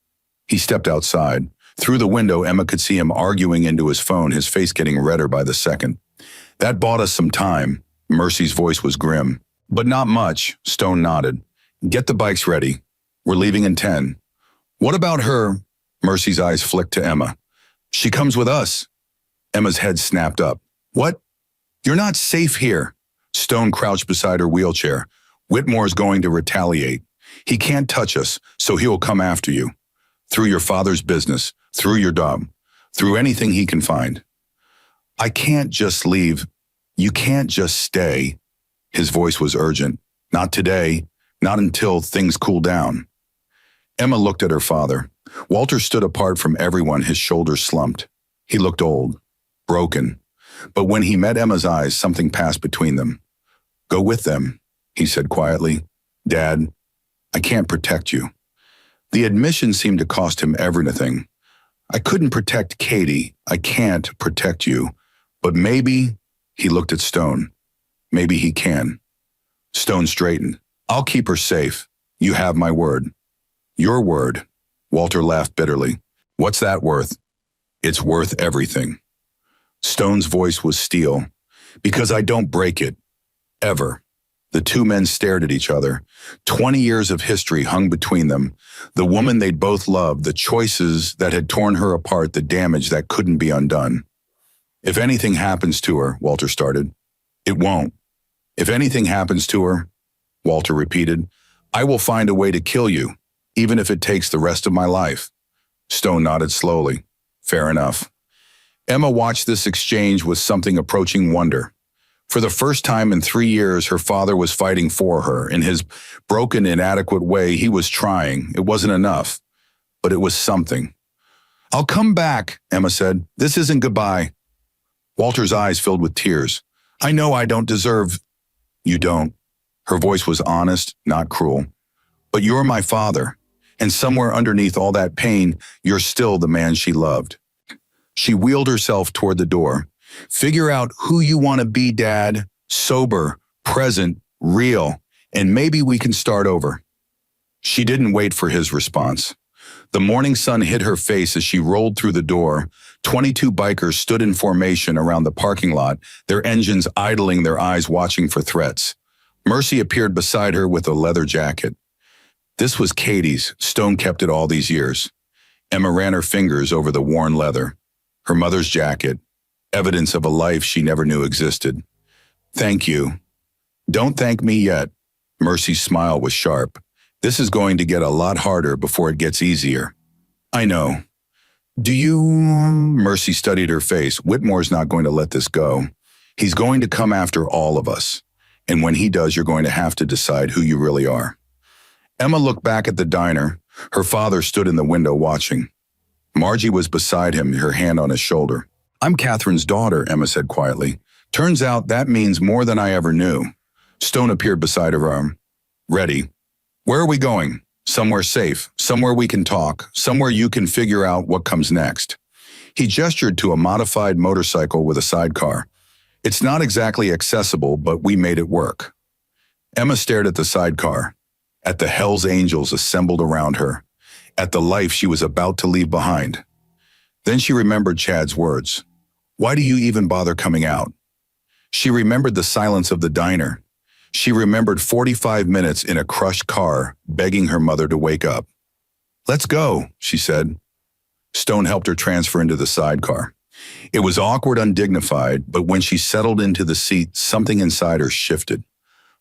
He stepped outside. Through the window, Emma could see him arguing into his phone, his face getting redder by the second. That bought us some time. Mercy's voice was grim. But not much, Stone nodded. Get the bikes ready. We're leaving in 10. What about her? Mercy's eyes flicked to Emma. She comes with us. Emma's head snapped up. What? You're not safe here. Stone crouched beside her wheelchair. Whitmore's going to retaliate. He can't touch us, so he'll come after you. Through your father's business, through your job, through anything he can find. I can't just leave. You can't just stay. His voice was urgent. Not today. Not until things cool down. Emma looked at her father. Walter stood apart from everyone, his shoulders slumped. He looked old, broken. But when he met Emma's eyes, something passed between them. Go with them, he said quietly. Dad, I can't protect you. The admission seemed to cost him everything. I couldn't protect Katie. I can't protect you. But maybe, he looked at Stone. Maybe he can. Stone straightened. I'll keep her safe. You have my word. Your word. Walter laughed bitterly. What's that worth? It's worth everything. Stone's voice was steel. Because I don't break it. Ever. The 2 men stared at each other. 20 years of history hung between them. The woman they'd both loved, the choices that had torn her apart, the damage that couldn't be undone. If anything happens to her, Walter started. It won't. If anything happens to her, Walter repeated, I will find a way to kill you, even if it takes the rest of my life. Stone nodded slowly. Fair enough. Emma watched this exchange with something approaching wonder. For the first time in 3 years, her father was fighting for her. In his broken, inadequate way, he was trying. It wasn't enough, but it was something. I'll come back, Emma said. This isn't goodbye. Walter's eyes filled with tears. I know I don't deserve... You don't. Her voice was honest, not cruel. But you're my father, and somewhere underneath all that pain, you're still the man she loved. She wheeled herself toward the door. Figure out who you want to be, Dad. Sober, present, real, and maybe we can start over. She didn't wait for his response. The morning sun hit her face as she rolled through the door. 22 bikers stood in formation around the parking lot, their engines idling, their eyes watching for threats. Mercy appeared beside her with a leather jacket. This was Katie's. Stone kept it all these years. Emma ran her fingers over the worn leather. Her mother's jacket, evidence of a life she never knew existed. Thank you. Don't thank me yet. Mercy's smile was sharp. This is going to get a lot harder before it gets easier. I know. Do you... Mercy studied her face. Whitmore's not going to let this go. He's going to come after all of us. And when he does, you're going to have to decide who you really are. Emma looked back at the diner. Her father stood in the window watching. Margie was beside him, her hand on his shoulder. I'm Catherine's daughter, Emma said quietly. Turns out that means more than I ever knew. Stone appeared beside her arm. Ready. Where are we going? Somewhere safe, somewhere we can talk, somewhere you can figure out what comes next. He gestured to a modified motorcycle with a sidecar. It's not exactly accessible, but we made it work. Emma stared at the sidecar, at the Hell's Angels assembled around her, at the life she was about to leave behind. Then she remembered Chad's words. Why do you even bother coming out? She remembered the silence of the diner. She remembered 45 minutes in a crushed car, begging her mother to wake up. Let's go, she said. Stone helped her transfer into the sidecar. It was awkward, undignified, but when she settled into the seat, something inside her shifted.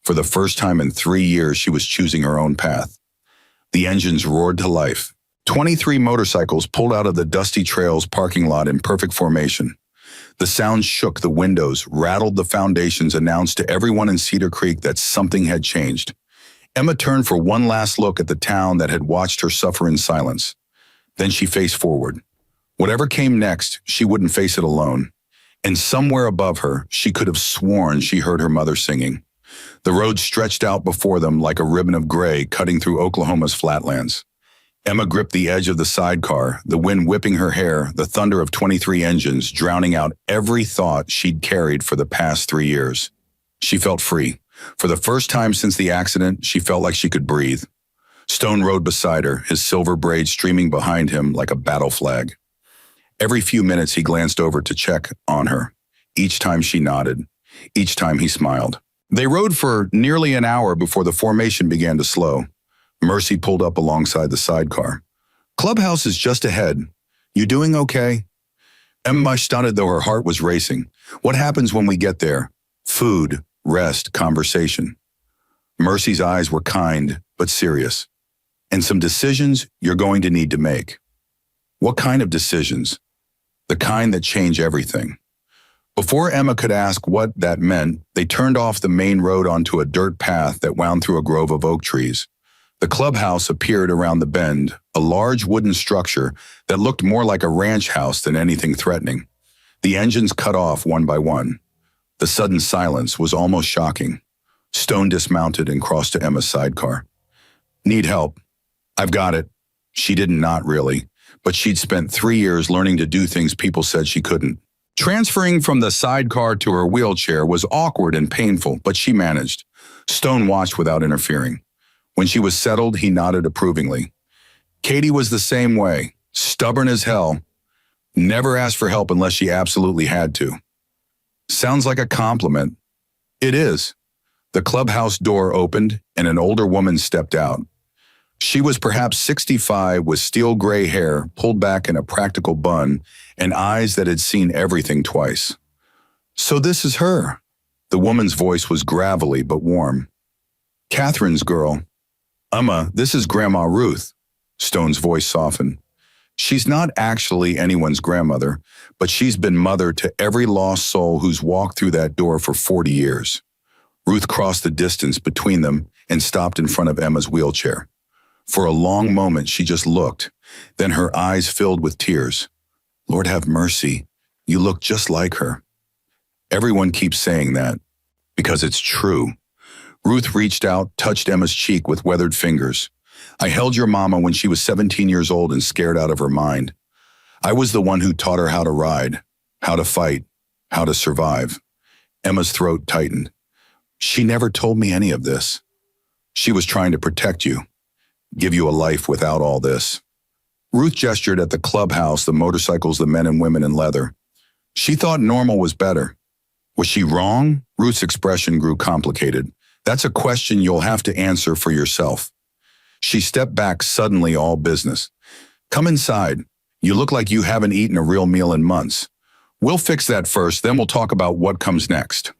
For the first time in 3 years, she was choosing her own path. The engines roared to life. 23 motorcycles pulled out of the dusty trail's parking lot in perfect formation. The sound shook the windows, rattled the foundations, announced to everyone in Cedar Creek that something had changed. Emma turned for one last look at the town that had watched her suffer in silence. Then she faced forward. Whatever came next, she wouldn't face it alone. And somewhere above her, she could have sworn she heard her mother singing. The road stretched out before them like a ribbon of gray cutting through Oklahoma's flatlands. Emma gripped the edge of the sidecar, the wind whipping her hair, the thunder of 23 engines drowning out every thought she'd carried for the past 3 years. She felt free. For the first time since the accident, she felt like she could breathe. Stone rode beside her, his silver braid streaming behind him like a battle flag. Every few minutes he glanced over to check on her. Each time she nodded. Each time he smiled. They rode for nearly an hour before the formation began to slow. Mercy pulled up alongside the sidecar. Clubhouse is just ahead. You doing okay? Emma nodded though her heart was racing. What happens when we get there? Food, rest, conversation. Mercy's eyes were kind, but serious. And some decisions you're going to need to make. What kind of decisions? The kind that change everything. Before Emma could ask what that meant, they turned off the main road onto a dirt path that wound through a grove of oak trees. The clubhouse appeared around the bend, a large wooden structure that looked more like a ranch house than anything threatening. The engines cut off one by one. The sudden silence was almost shocking. Stone dismounted and crossed to Emma's sidecar. Need help. I've got it. She didn't, not really, but she'd spent 3 years learning to do things people said she couldn't. Transferring from the sidecar to her wheelchair was awkward and painful, but she managed. Stone watched without interfering. When she was settled, he nodded approvingly. Katie was the same way, stubborn as hell. Never asked for help unless she absolutely had to. Sounds like a compliment. It is. The clubhouse door opened and an older woman stepped out. She was perhaps 65 with steel gray hair pulled back in a practical bun and eyes that had seen everything twice. So this is her. The woman's voice was gravelly but warm. Catherine's girl. Emma, this is Grandma Ruth. Stone's voice softened. She's not actually anyone's grandmother, but she's been mother to every lost soul who's walked through that door for 40 years. Ruth crossed the distance between them and stopped in front of Emma's wheelchair. For a long moment, she just looked. Then her eyes filled with tears. Lord have mercy. You look just like her. Everyone keeps saying that because it's true. Ruth reached out, touched Emma's cheek with weathered fingers. I held your mama when she was 17 years old and scared out of her mind. I was the one who taught her how to ride, how to fight, how to survive. Emma's throat tightened. She never told me any of this. She was trying to protect you, give you a life without all this. Ruth gestured at the clubhouse, the motorcycles, the men and women in leather. She thought normal was better. Was she wrong? Ruth's expression grew complicated. That's a question you'll have to answer for yourself. She stepped back, suddenly all business. Come inside. You look like you haven't eaten a real meal in months. We'll fix that first, then we'll talk about what comes next.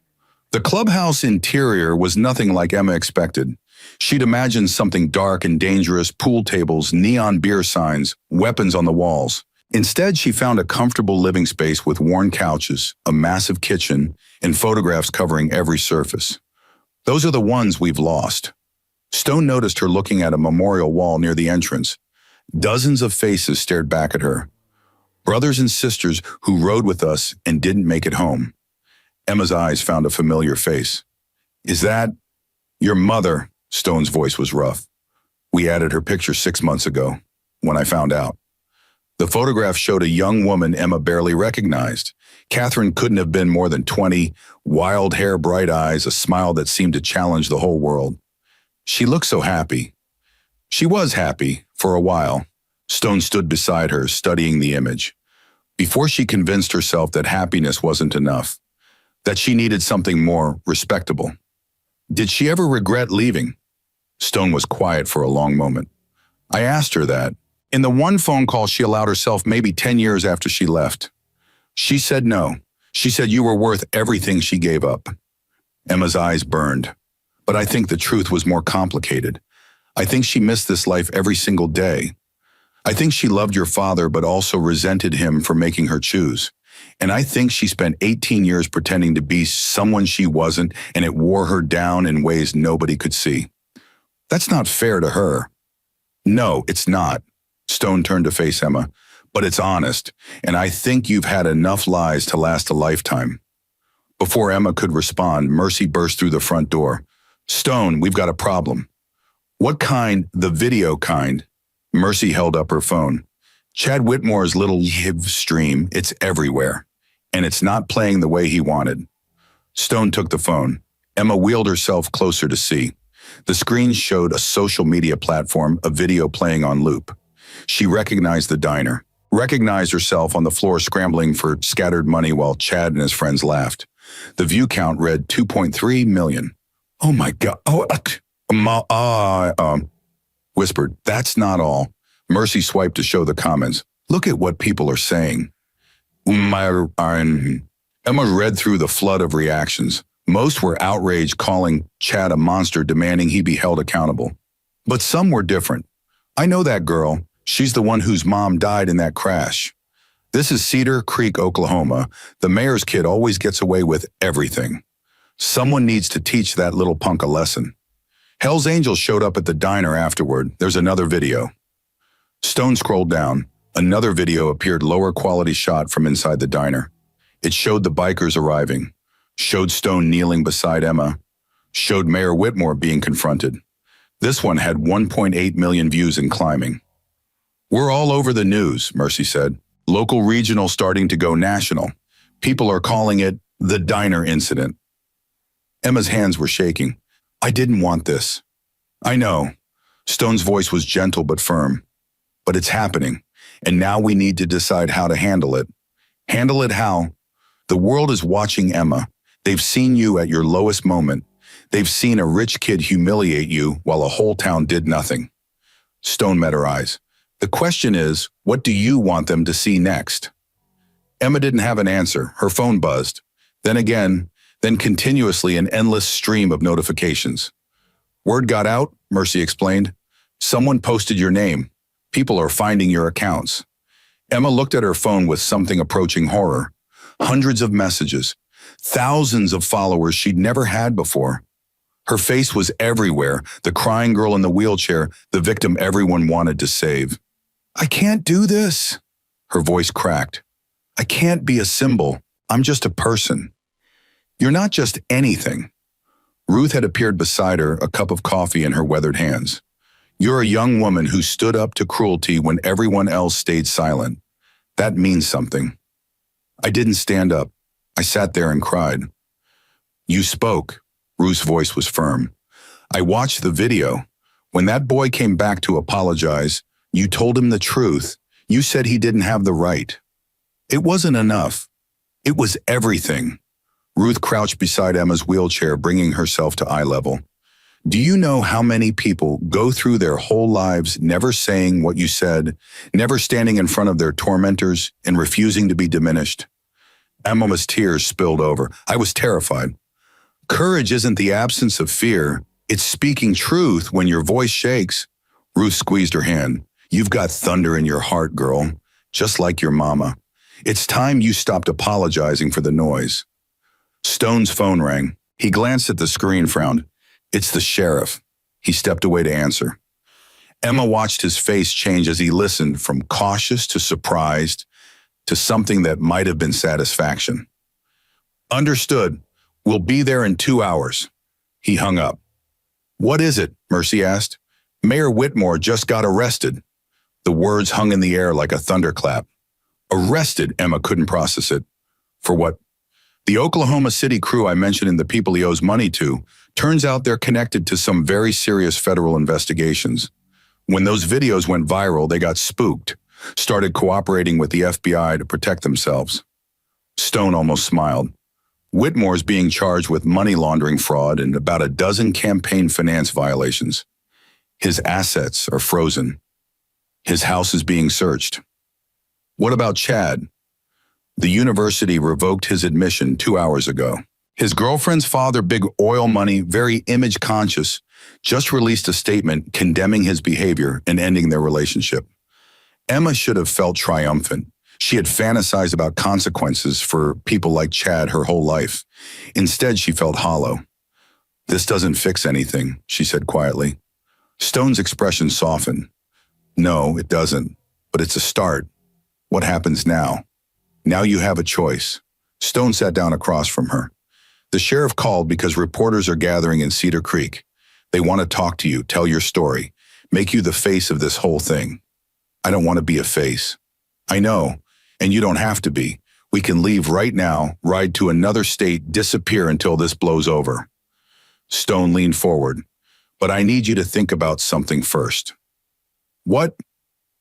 The clubhouse interior was nothing like Emma expected. She'd imagined something dark and dangerous, pool tables, neon beer signs, weapons on the walls. Instead, she found a comfortable living space with worn couches, a massive kitchen, and photographs covering every surface. Those are the ones we've lost. Stone noticed her looking at a memorial wall near the entrance. Dozens of faces stared back at her. Brothers and sisters who rode with us and didn't make it home. Emma's eyes found a familiar face. Is that your mother? Stone's voice was rough. We added her picture 6 months ago, when I found out. The photograph showed a young woman Emma barely recognized. Catherine couldn't have been more than 20, wild hair, bright eyes, a smile that seemed to challenge the whole world. She looked so happy. She was happy, for a while. Stone stood beside her, studying the image. Before she convinced herself that happiness wasn't enough, that she needed something more respectable. Did she ever regret leaving? Stone was quiet for a long moment. I asked her that. In the one phone call she allowed herself maybe 10 years after she left. She said no. She said you were worth everything she gave up. Emma's eyes burned. But I think the truth was more complicated. I think she missed this life every single day. I think she loved your father but also resented him for making her choose. And I think she spent 18 years pretending to be someone she wasn't, and it wore her down in ways nobody could see. That's not fair to her. No, it's not. Stone turned to face Emma. But it's honest, and I think you've had enough lies to last a lifetime. Before Emma could respond, Mercy burst through the front door. Stone, we've got a problem. What kind? The video kind. Mercy held up her phone. Chad Whitmore's little live stream, it's everywhere. And it's not playing the way he wanted. Stone took the phone. Emma wheeled herself closer to see. The screen showed a social media platform, a video playing on loop. She recognized the diner, recognized herself on the floor scrambling for scattered money while Chad and his friends laughed. The view count read 2.3 million. Oh my God. Whispered, that's not all. Mercy swiped to show the comments. Look at what people are saying. Emma read through the flood of reactions. Most were outraged, calling Chad a monster, demanding he be held accountable. But some were different. I know that girl. She's the one whose mom died in that crash. This is Cedar Creek, Oklahoma. The mayor's kid always gets away with everything. Someone needs to teach that little punk a lesson. Hell's Angels showed up at the diner afterward. There's another video. Stone scrolled down. Another video appeared, lower quality shot from inside the diner. It showed the bikers arriving, showed Stone kneeling beside Emma, showed Mayor Whitmore being confronted. This one had 1.8 million views and climbing. We're all over the news, Mercy said. Local, regional, starting to go national. People are calling it the diner incident. Emma's hands were shaking. I didn't want this. I know. Stone's voice was gentle but firm. But it's happening, and now we need to decide how to handle it. Handle it how? The world is watching Emma. They've seen you at your lowest moment. They've seen a rich kid humiliate you while a whole town did nothing. Stone met her eyes. The question is, what do you want them to see next? Emma didn't have an answer. Her phone buzzed. Then again, then continuously an endless stream of notifications. Word got out, Mercy explained. Someone posted your name. People are finding your accounts. Emma looked at her phone with something approaching horror. Hundreds of messages. Thousands of followers she'd never had before. Her face was everywhere, the crying girl in the wheelchair, the victim everyone wanted to save. I can't do this. Her voice cracked. I can't be a symbol. I'm just a person. You're not just anything. Ruth had appeared beside her, a cup of coffee in her weathered hands. You're a young woman who stood up to cruelty when everyone else stayed silent. That means something. I didn't stand up. I sat there and cried. You spoke. Ruth's voice was firm. I watched the video. When that boy came back to apologize, you told him the truth. You said he didn't have the right. It wasn't enough. It was everything. Ruth crouched beside Emma's wheelchair, bringing herself to eye level. Do you know how many people go through their whole lives never saying what you said, never standing in front of their tormentors and refusing to be diminished? Emma's tears spilled over. I was terrified. Courage isn't the absence of fear. It's speaking truth when your voice shakes. Ruth squeezed her hand. You've got thunder in your heart, girl, just like your mama. It's time you stopped apologizing for the noise. Stone's phone rang. He glanced at the screen, frowned. It's the sheriff. He stepped away to answer. Emma watched his face change as he listened, from cautious to surprised. to something that might have been satisfaction. Understood. We'll be there in 2 hours. He hung up. What is it? Mercy asked. Mayor Whitmore just got arrested. The words hung in the air like a thunderclap. Arrested? Emma couldn't process it. For what? The Oklahoma City crew I mentioned in The People He Owes Money To, turns out they're connected to some very serious federal investigations. When those videos went viral, they got spooked, started cooperating with the FBI to protect themselves. Stone almost smiled. Whitmore's being charged with money laundering fraud and about a dozen campaign finance violations. His assets are frozen. His house is being searched. What about Chad? The university revoked his admission 2 hours ago. His girlfriend's father, big oil money, very image conscious, just released a statement condemning his behavior and ending their relationship. Emma should have felt triumphant. She had fantasized about consequences for people like Chad her whole life. Instead, she felt hollow. This doesn't fix anything, she said quietly. Stone's expression softened. No, it doesn't, but it's a start. What happens now? Now you have a choice. Stone sat down across from her. The sheriff called because reporters are gathering in Cedar Creek. They want to talk to you, tell your story, make you the face of this whole thing. I don't want to be a face. I know, and you don't have to be. We can leave right now, ride to another state, disappear until this blows over. Stone leaned forward. But I need you to think about something first. What?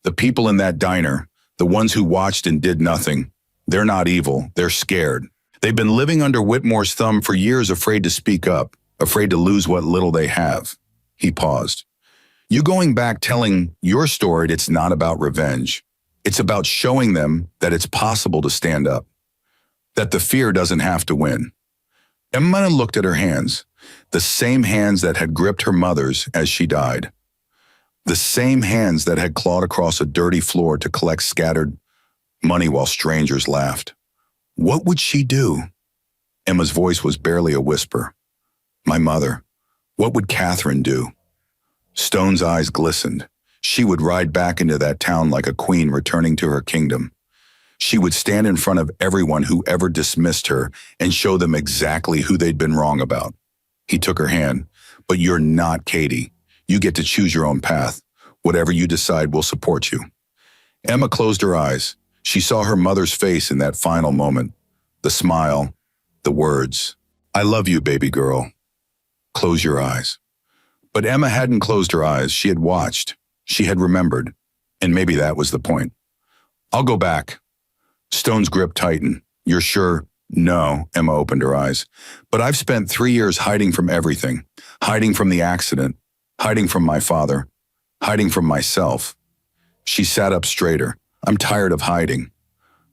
The people in that diner, the ones who watched and did nothing, they're not evil, they're scared. They've been living under Whitmore's thumb for years, afraid to speak up, afraid to lose what little they have. He paused. You going back telling your story, it's not about revenge. It's about showing them that it's possible to stand up, that the fear doesn't have to win. Emma looked at her hands, the same hands that had gripped her mother's as she died. The same hands that had clawed across a dirty floor to collect scattered money while strangers laughed. What would she do? Emma's voice was barely a whisper. My mother. What would Catherine do? Stone's eyes glistened. She would ride back into that town like a queen returning to her kingdom. She would stand in front of everyone who ever dismissed her and show them exactly who they'd been wrong about. He took her hand. But you're not Katie. You get to choose your own path. Whatever you decide will support you. Emma closed her eyes. She saw her mother's face in that final moment. The smile, the words, I love you, baby girl. Close your eyes. But Emma hadn't closed her eyes. She had watched. She had remembered. And maybe that was the point. I'll go back. Stone's grip tightened. You're sure? No, Emma opened her eyes. But I've spent 3 years hiding from everything. Hiding from the accident. Hiding from my father. Hiding from myself. She sat up straighter. I'm tired of hiding.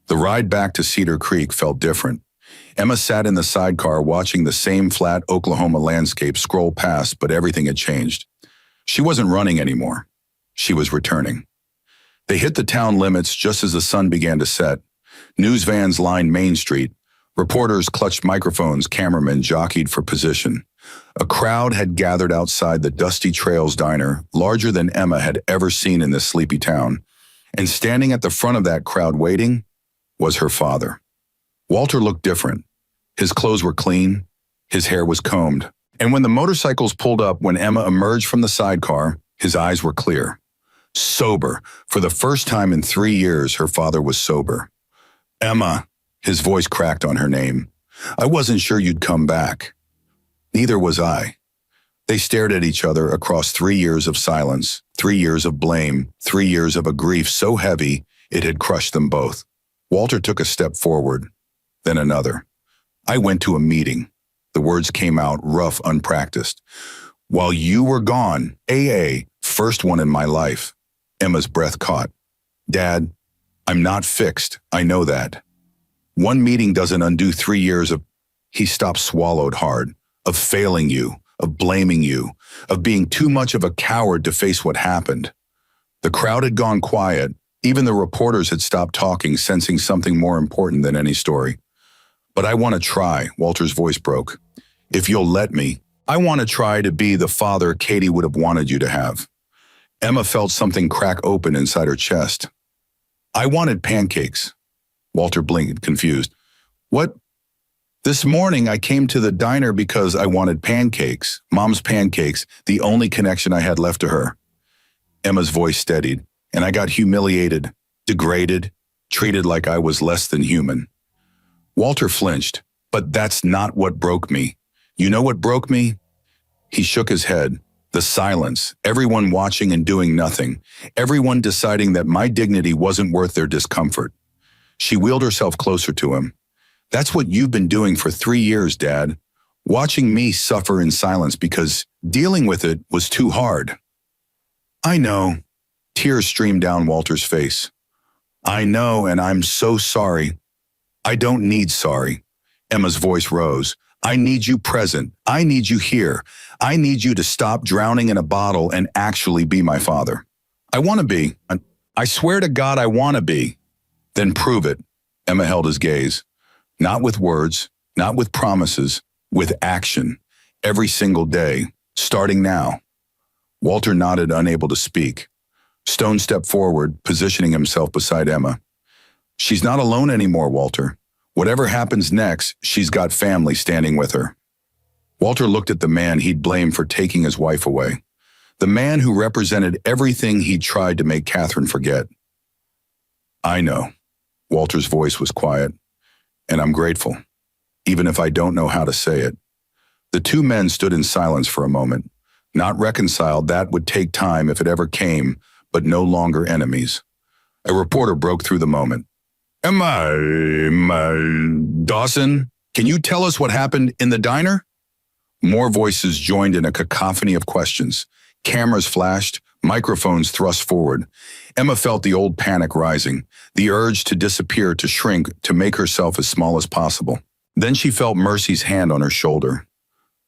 The ride back to Cedar Creek felt different. Emma sat in the sidecar watching the same flat Oklahoma landscape scroll past, but everything had changed. She wasn't running anymore. She was returning. They hit the town limits just as the sun began to set. News vans lined Main Street. Reporters clutched microphones, cameramen jockeyed for position. A crowd had gathered outside the Dusty Trails diner, larger than Emma had ever seen in this sleepy town. And standing at the front of that crowd waiting was her father. Walter looked different. His clothes were clean. His hair was combed. And when the motorcycles pulled up, when Emma emerged from the sidecar, his eyes were clear. Sober. For the first time in 3 years, her father was sober. Emma, his voice cracked on her name. I wasn't sure you'd come back. Neither was I. They stared at each other across 3 years of silence, 3 years of blame, 3 years of a grief so heavy it had crushed them both. Walter took a step forward, then another. I went to a meeting. The words came out rough, unpracticed. While you were gone, AA, first one in my life. Emma's breath caught. Dad, I'm not fixed. I know that. One meeting doesn't undo 3 years of... He stopped, swallowed hard. Of failing you, of blaming you, of being too much of a coward to face what happened. The crowd had gone quiet. Even the reporters had stopped talking, sensing something more important than any story. But I want to try, Walter's voice broke. If you'll let me, I want to try to be the father Katie would have wanted you to have. Emma felt something crack open inside her chest. I wanted pancakes. Walter blinked, confused. What? This morning I came to the diner because I wanted pancakes, Mom's pancakes, the only connection I had left to her. Emma's voice steadied, and I got humiliated, degraded, treated like I was less than human. Walter flinched, but that's not what broke me. You know what broke me? He shook his head. The silence, everyone watching and doing nothing, everyone deciding that my dignity wasn't worth their discomfort. She wheeled herself closer to him. That's what you've been doing for 3 years, Dad. Watching me suffer in silence because dealing with it was too hard. I know. Tears streamed down Walter's face. I know, and I'm so sorry. I don't need sorry. Emma's voice rose. I need you present. I need you here. I need you to stop drowning in a bottle and actually be my father. I want to be. I swear to God I want to be. Then prove it. Emma held his gaze. Not with words, not with promises, with action. Every single day, starting now. Walter nodded, unable to speak. Stone stepped forward, positioning himself beside Emma. She's not alone anymore, Walter. Whatever happens next, she's got family standing with her. Walter looked at the man he'd blamed for taking his wife away. The man who represented everything he'd tried to make Catherine forget. I know. Walter's voice was quiet. And I'm grateful, even if I don't know how to say it. The two men stood in silence for a moment. Not reconciled, that would take time if it ever came, but no longer enemies. A reporter broke through the moment. Emma Dawson, can you tell us what happened in the diner? More voices joined in a cacophony of questions. Cameras flashed, microphones thrust forward. Emma felt the old panic rising, the urge to disappear, to shrink, to make herself as small as possible. Then she felt Mercy's hand on her shoulder.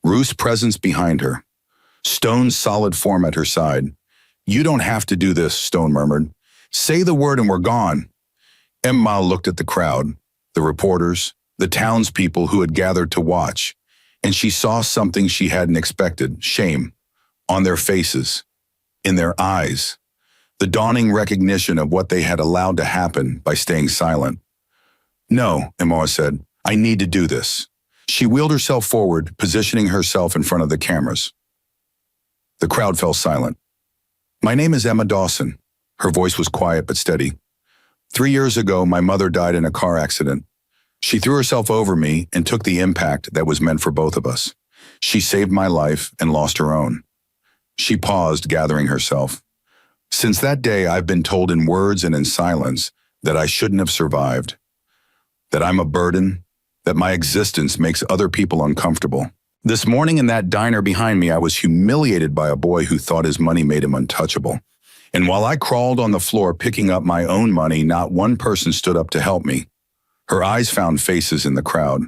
Ruth's presence behind her. Stone's solid form at her side. You don't have to do this, Stone murmured. Say the word and we're gone. Emma looked at the crowd, the reporters, the townspeople who had gathered to watch, and she saw something she hadn't expected, shame, on their faces, in their eyes, the dawning recognition of what they had allowed to happen by staying silent. No, Emma said, I need to do this. She wheeled herself forward, positioning herself in front of the cameras. The crowd fell silent. My name is Emma Dawson. Her voice was quiet but steady. 3 years ago, my mother died in a car accident. She threw herself over me and took the impact that was meant for both of us. She saved my life and lost her own. She paused, gathering herself. Since that day, I've been told in words and in silence that I shouldn't have survived, that I'm a burden, that my existence makes other people uncomfortable. This morning in that diner behind me, I was humiliated by a boy who thought his money made him untouchable. And while I crawled on the floor picking up my own money, not one person stood up to help me. Her eyes found faces in the crowd.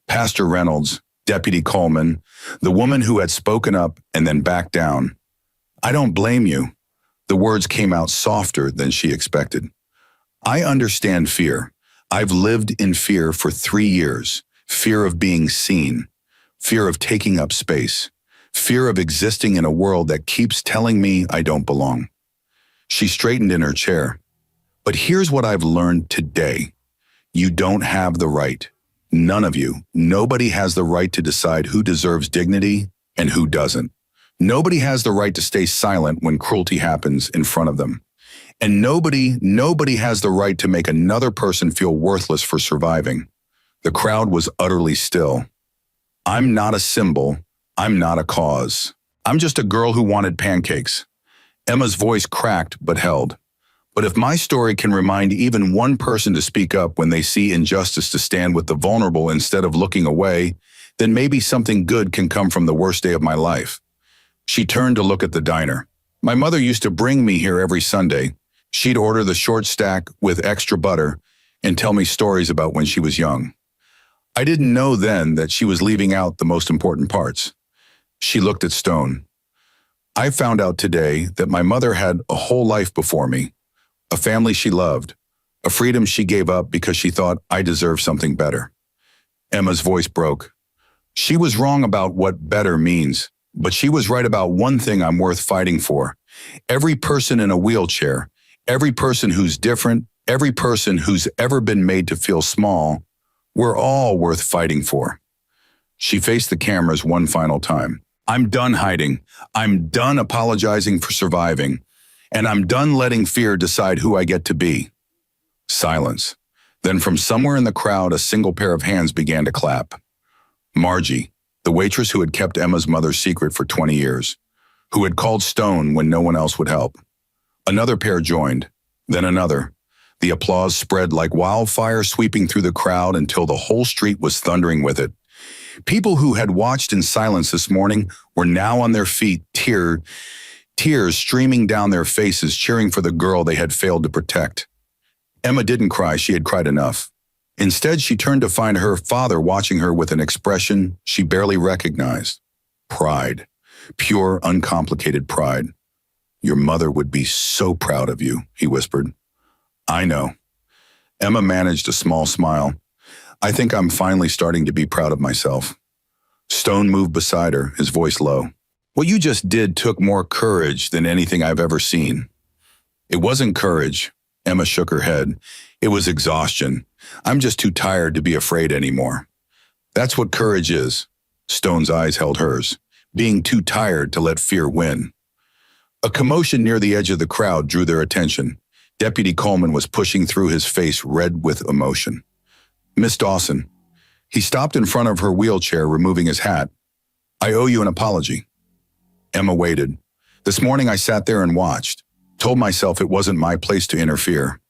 Pastor Reynolds, Deputy Coleman, the woman who had spoken up and then backed down. I don't blame you. The words came out softer than she expected. I understand fear. I've lived in fear for 3 years. Fear of being seen. Fear of taking up space. Fear of existing in a world that keeps telling me I don't belong. She straightened in her chair. But here's what I've learned today. You don't have the right. None of you. Nobody has the right to decide who deserves dignity and who doesn't. Nobody has the right to stay silent when cruelty happens in front of them. And nobody has the right to make another person feel worthless for surviving. The crowd was utterly still. I'm not a symbol. I'm not a cause. I'm just a girl who wanted pancakes. Emma's voice cracked but held. But if my story can remind even one person to speak up when they see injustice, to stand with the vulnerable instead of looking away, then maybe something good can come from the worst day of my life. She turned to look at the diner. My mother used to bring me here every Sunday. She'd order the short stack with extra butter and tell me stories about when she was young. I didn't know then that she was leaving out the most important parts. She looked at Stone. I found out today that my mother had a whole life before me, a family she loved, a freedom she gave up because she thought I deserved something better. Emma's voice broke. She was wrong about what better means, but she was right about one thing I'm worth fighting for. Every person in a wheelchair, every person who's different, Every person who's ever been made to feel small, we're all worth fighting for. She faced the cameras one final time. I'm done hiding. I'm done apologizing for surviving. And I'm done letting fear decide who I get to be. Silence. Then from somewhere in the crowd, a single pair of hands began to clap. Margie, the waitress who had kept Emma's mother's secret for 20 years, who had called Stone when no one else would help. Another pair joined, then another. The applause spread like wildfire, sweeping through the crowd until the whole street was thundering with it. People who had watched in silence this morning were now on their feet, tears streaming down their faces, cheering for the girl they had failed to protect. Emma didn't cry. She had cried enough. Instead, she turned to find her father watching her with an expression she barely recognized. Pride. Pure, uncomplicated pride. Your mother would be so proud of you, he whispered. I know. Emma managed a small smile. I think I'm finally starting to be proud of myself. Stone moved beside her, his voice low. What you just did took more courage than anything I've ever seen. It wasn't courage. Emma shook her head. It was exhaustion. I'm just too tired to be afraid anymore. That's what courage is. Stone's eyes held hers, being too tired to let fear win. A commotion near the edge of the crowd drew their attention. Deputy Coleman was pushing through, his face red with emotion. Miss Dawson. He stopped in front of her wheelchair, removing his hat. I owe you an apology. Emma waited. This morning I sat there and watched, told myself it wasn't my place to interfere.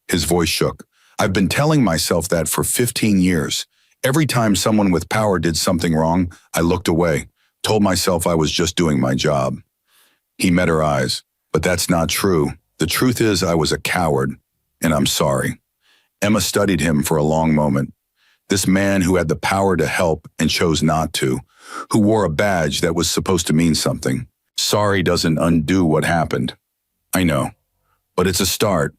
His voice shook. I've been telling myself that for 15 years. Every time someone with power did something wrong, I looked away, told myself I was just doing my job. He met her eyes. But that's not true. The truth is I was a coward, and I'm sorry. Emma studied him for a long moment. This man who had the power to help and chose not to, who wore a badge that was supposed to mean something. Sorry doesn't undo what happened. I know, but it's a start.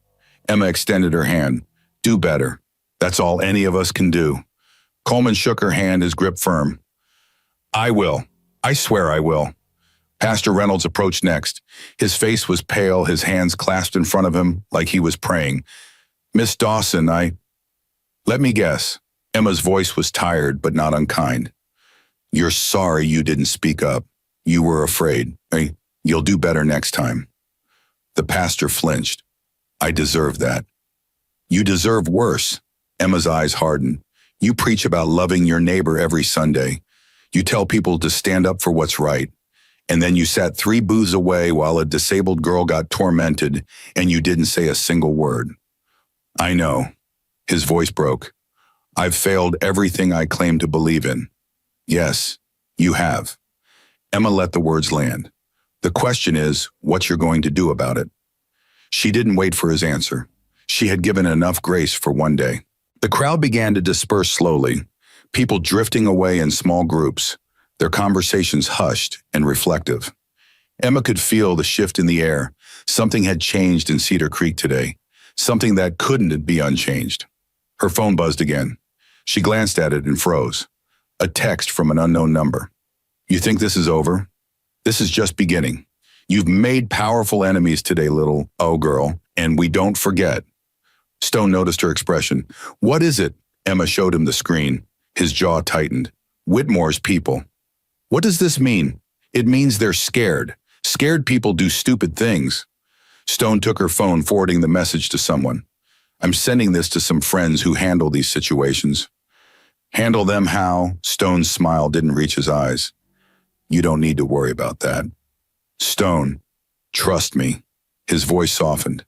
Emma extended her hand. Do better. That's all any of us can do. Coleman shook her hand, his grip firm. I will. I swear I will. Pastor Reynolds approached next. His face was pale, his hands clasped in front of him like he was praying. Miss Dawson, Let me guess. Emma's voice was tired but not unkind. You're sorry you didn't speak up. You were afraid. You'll do better next time. The pastor flinched. I deserve that. You deserve worse. Emma's eyes hardened. You preach about loving your neighbor every Sunday. You tell people to stand up for what's right. And then you sat 3 booths away while a disabled girl got tormented, and you didn't say a single word. I know. His voice broke. I've failed everything I claim to believe in. Yes, you have. Emma let the words land. The question is what you're going to do about it. She didn't wait for his answer. She had given enough grace for one day. The crowd began to disperse slowly, people drifting away in small groups, their conversations hushed and reflective. Emma could feel the shift in the air. Something had changed in Cedar Creek today, something that couldn't be unchanged. Her phone buzzed again. She glanced at it and froze. A text from an unknown number. You think this is over? This is just beginning. You've made powerful enemies today, little girl, and we don't forget. Stone noticed her expression. What is it? Emma showed him the screen. His jaw tightened. Whitmore's people. What does this mean? It means they're scared. Scared people do stupid things. Stone took her phone, forwarding the message to someone. I'm sending this to some friends who handle these situations. Handle them how? Stone's smile didn't reach his eyes. You don't need to worry about that. Stone, trust me. His voice softened.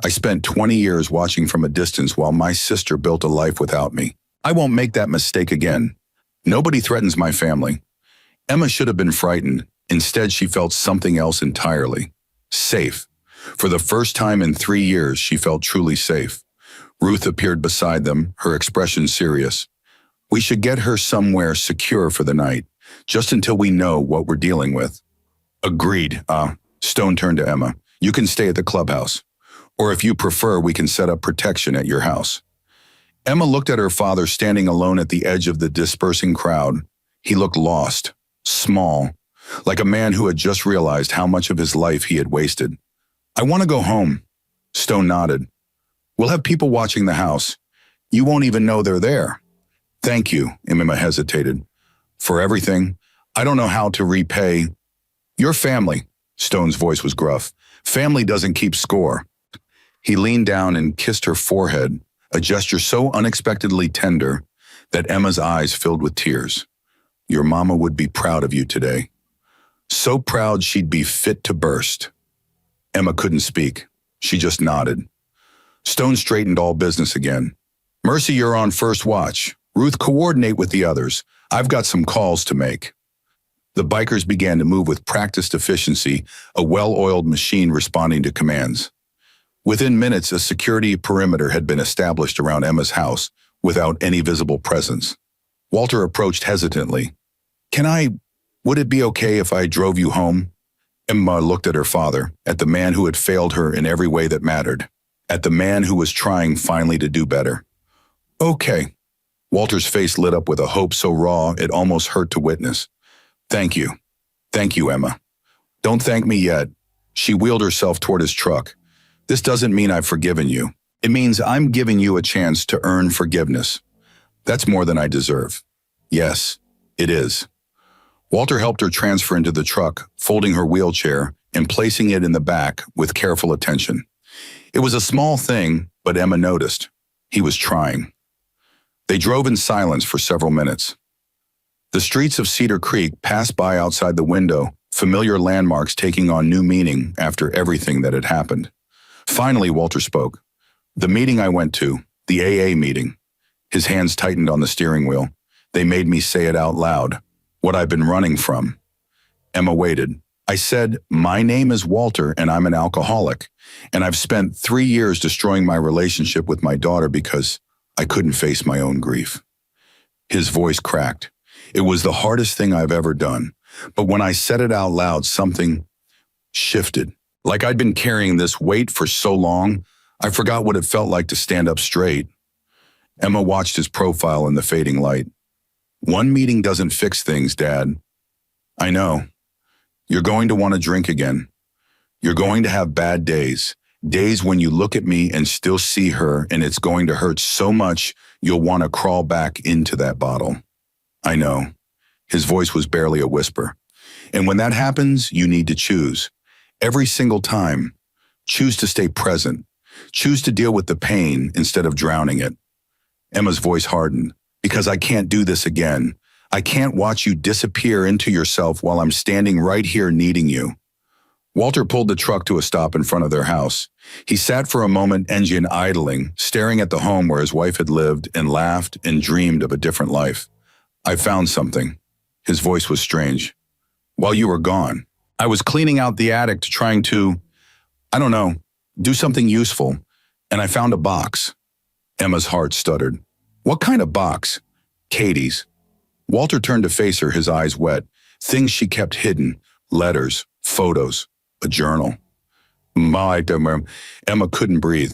I spent 20 years watching from a distance while my sister built a life without me. I won't make that mistake again. Nobody threatens my family. Emma should have been frightened. Instead, she felt something else entirely. Safe. For the first time in 3 years, she felt truly safe. Ruth appeared beside them, her expression serious. We should get her somewhere secure for the night, just until we know what we're dealing with. Agreed. Stone turned to Emma. You can stay at the clubhouse. Or if you prefer, we can set up protection at your house. Emma looked at her father standing alone at the edge of the dispersing crowd. He looked lost, small, like a man who had just realized how much of his life he had wasted. I want to go home. Stone nodded. We'll have people watching the house. You won't even know they're there. Thank you, Emma hesitated. For everything. I don't know how to repay. Your family, Stone's voice was gruff. Family doesn't keep score. He leaned down and kissed her forehead, a gesture so unexpectedly tender that Emma's eyes filled with tears. Your mama would be proud of you today. So proud she'd be fit to burst. Emma couldn't speak. She just nodded. Stone straightened all business again. Mercy, you're on first watch. Ruth, coordinate with the others. I've got some calls to make. The bikers began to move with practiced efficiency, a well-oiled machine responding to commands. Within minutes, a security perimeter had been established around Emma's house without any visible presence. Walter approached hesitantly. Would it be okay if I drove you home? Emma looked at her father, at the man who had failed her in every way that mattered, at the man who was trying finally to do better. Okay. Walter's face lit up with a hope so raw it almost hurt to witness. Thank you. Thank you, Emma. Don't thank me yet. She wheeled herself toward his truck. This doesn't mean I've forgiven you. It means I'm giving you a chance to earn forgiveness. That's more than I deserve. Yes, it is. Walter helped her transfer into the truck, folding her wheelchair and placing it in the back with careful attention. It was a small thing, but Emma noticed. He was trying. They drove in silence for several minutes. The streets of Cedar Creek passed by outside the window, familiar landmarks taking on new meaning after everything that had happened. Finally, Walter spoke. The meeting I went to, the AA meeting. His hands tightened on the steering wheel. They made me say it out loud. What I've been running from. Emma waited. I said, my name is Walter and I'm an alcoholic, and I've spent 3 years destroying my relationship with my daughter because I couldn't face my own grief. His voice cracked. It was the hardest thing I've ever done, but when I said it out loud, something shifted. Like I'd been carrying this weight for so long, I forgot what it felt like to stand up straight. Emma watched his profile in the fading light. One meeting doesn't fix things, Dad. I know. You're going to want to drink again. You're going to have bad days. Days when you look at me and still see her and it's going to hurt so much you'll want to crawl back into that bottle. I know. His voice was barely a whisper. And when that happens, you need to choose. Every single time. Choose to stay present. Choose to deal with the pain instead of drowning it. Emma's voice hardened. Because I can't do this again. I can't watch you disappear into yourself while I'm standing right here needing you. Walter pulled the truck to a stop in front of their house. He sat for a moment, engine idling, staring at the home where his wife had lived and laughed and dreamed of a different life. I found something. His voice was strange. While you were gone, I was cleaning out the attic trying to, do something useful, and I found a box. Emma's heart stuttered. What kind of box? Katie's. Walter turned to face her, his eyes wet. Things she kept hidden. Letters, photos, a journal. Emma couldn't breathe.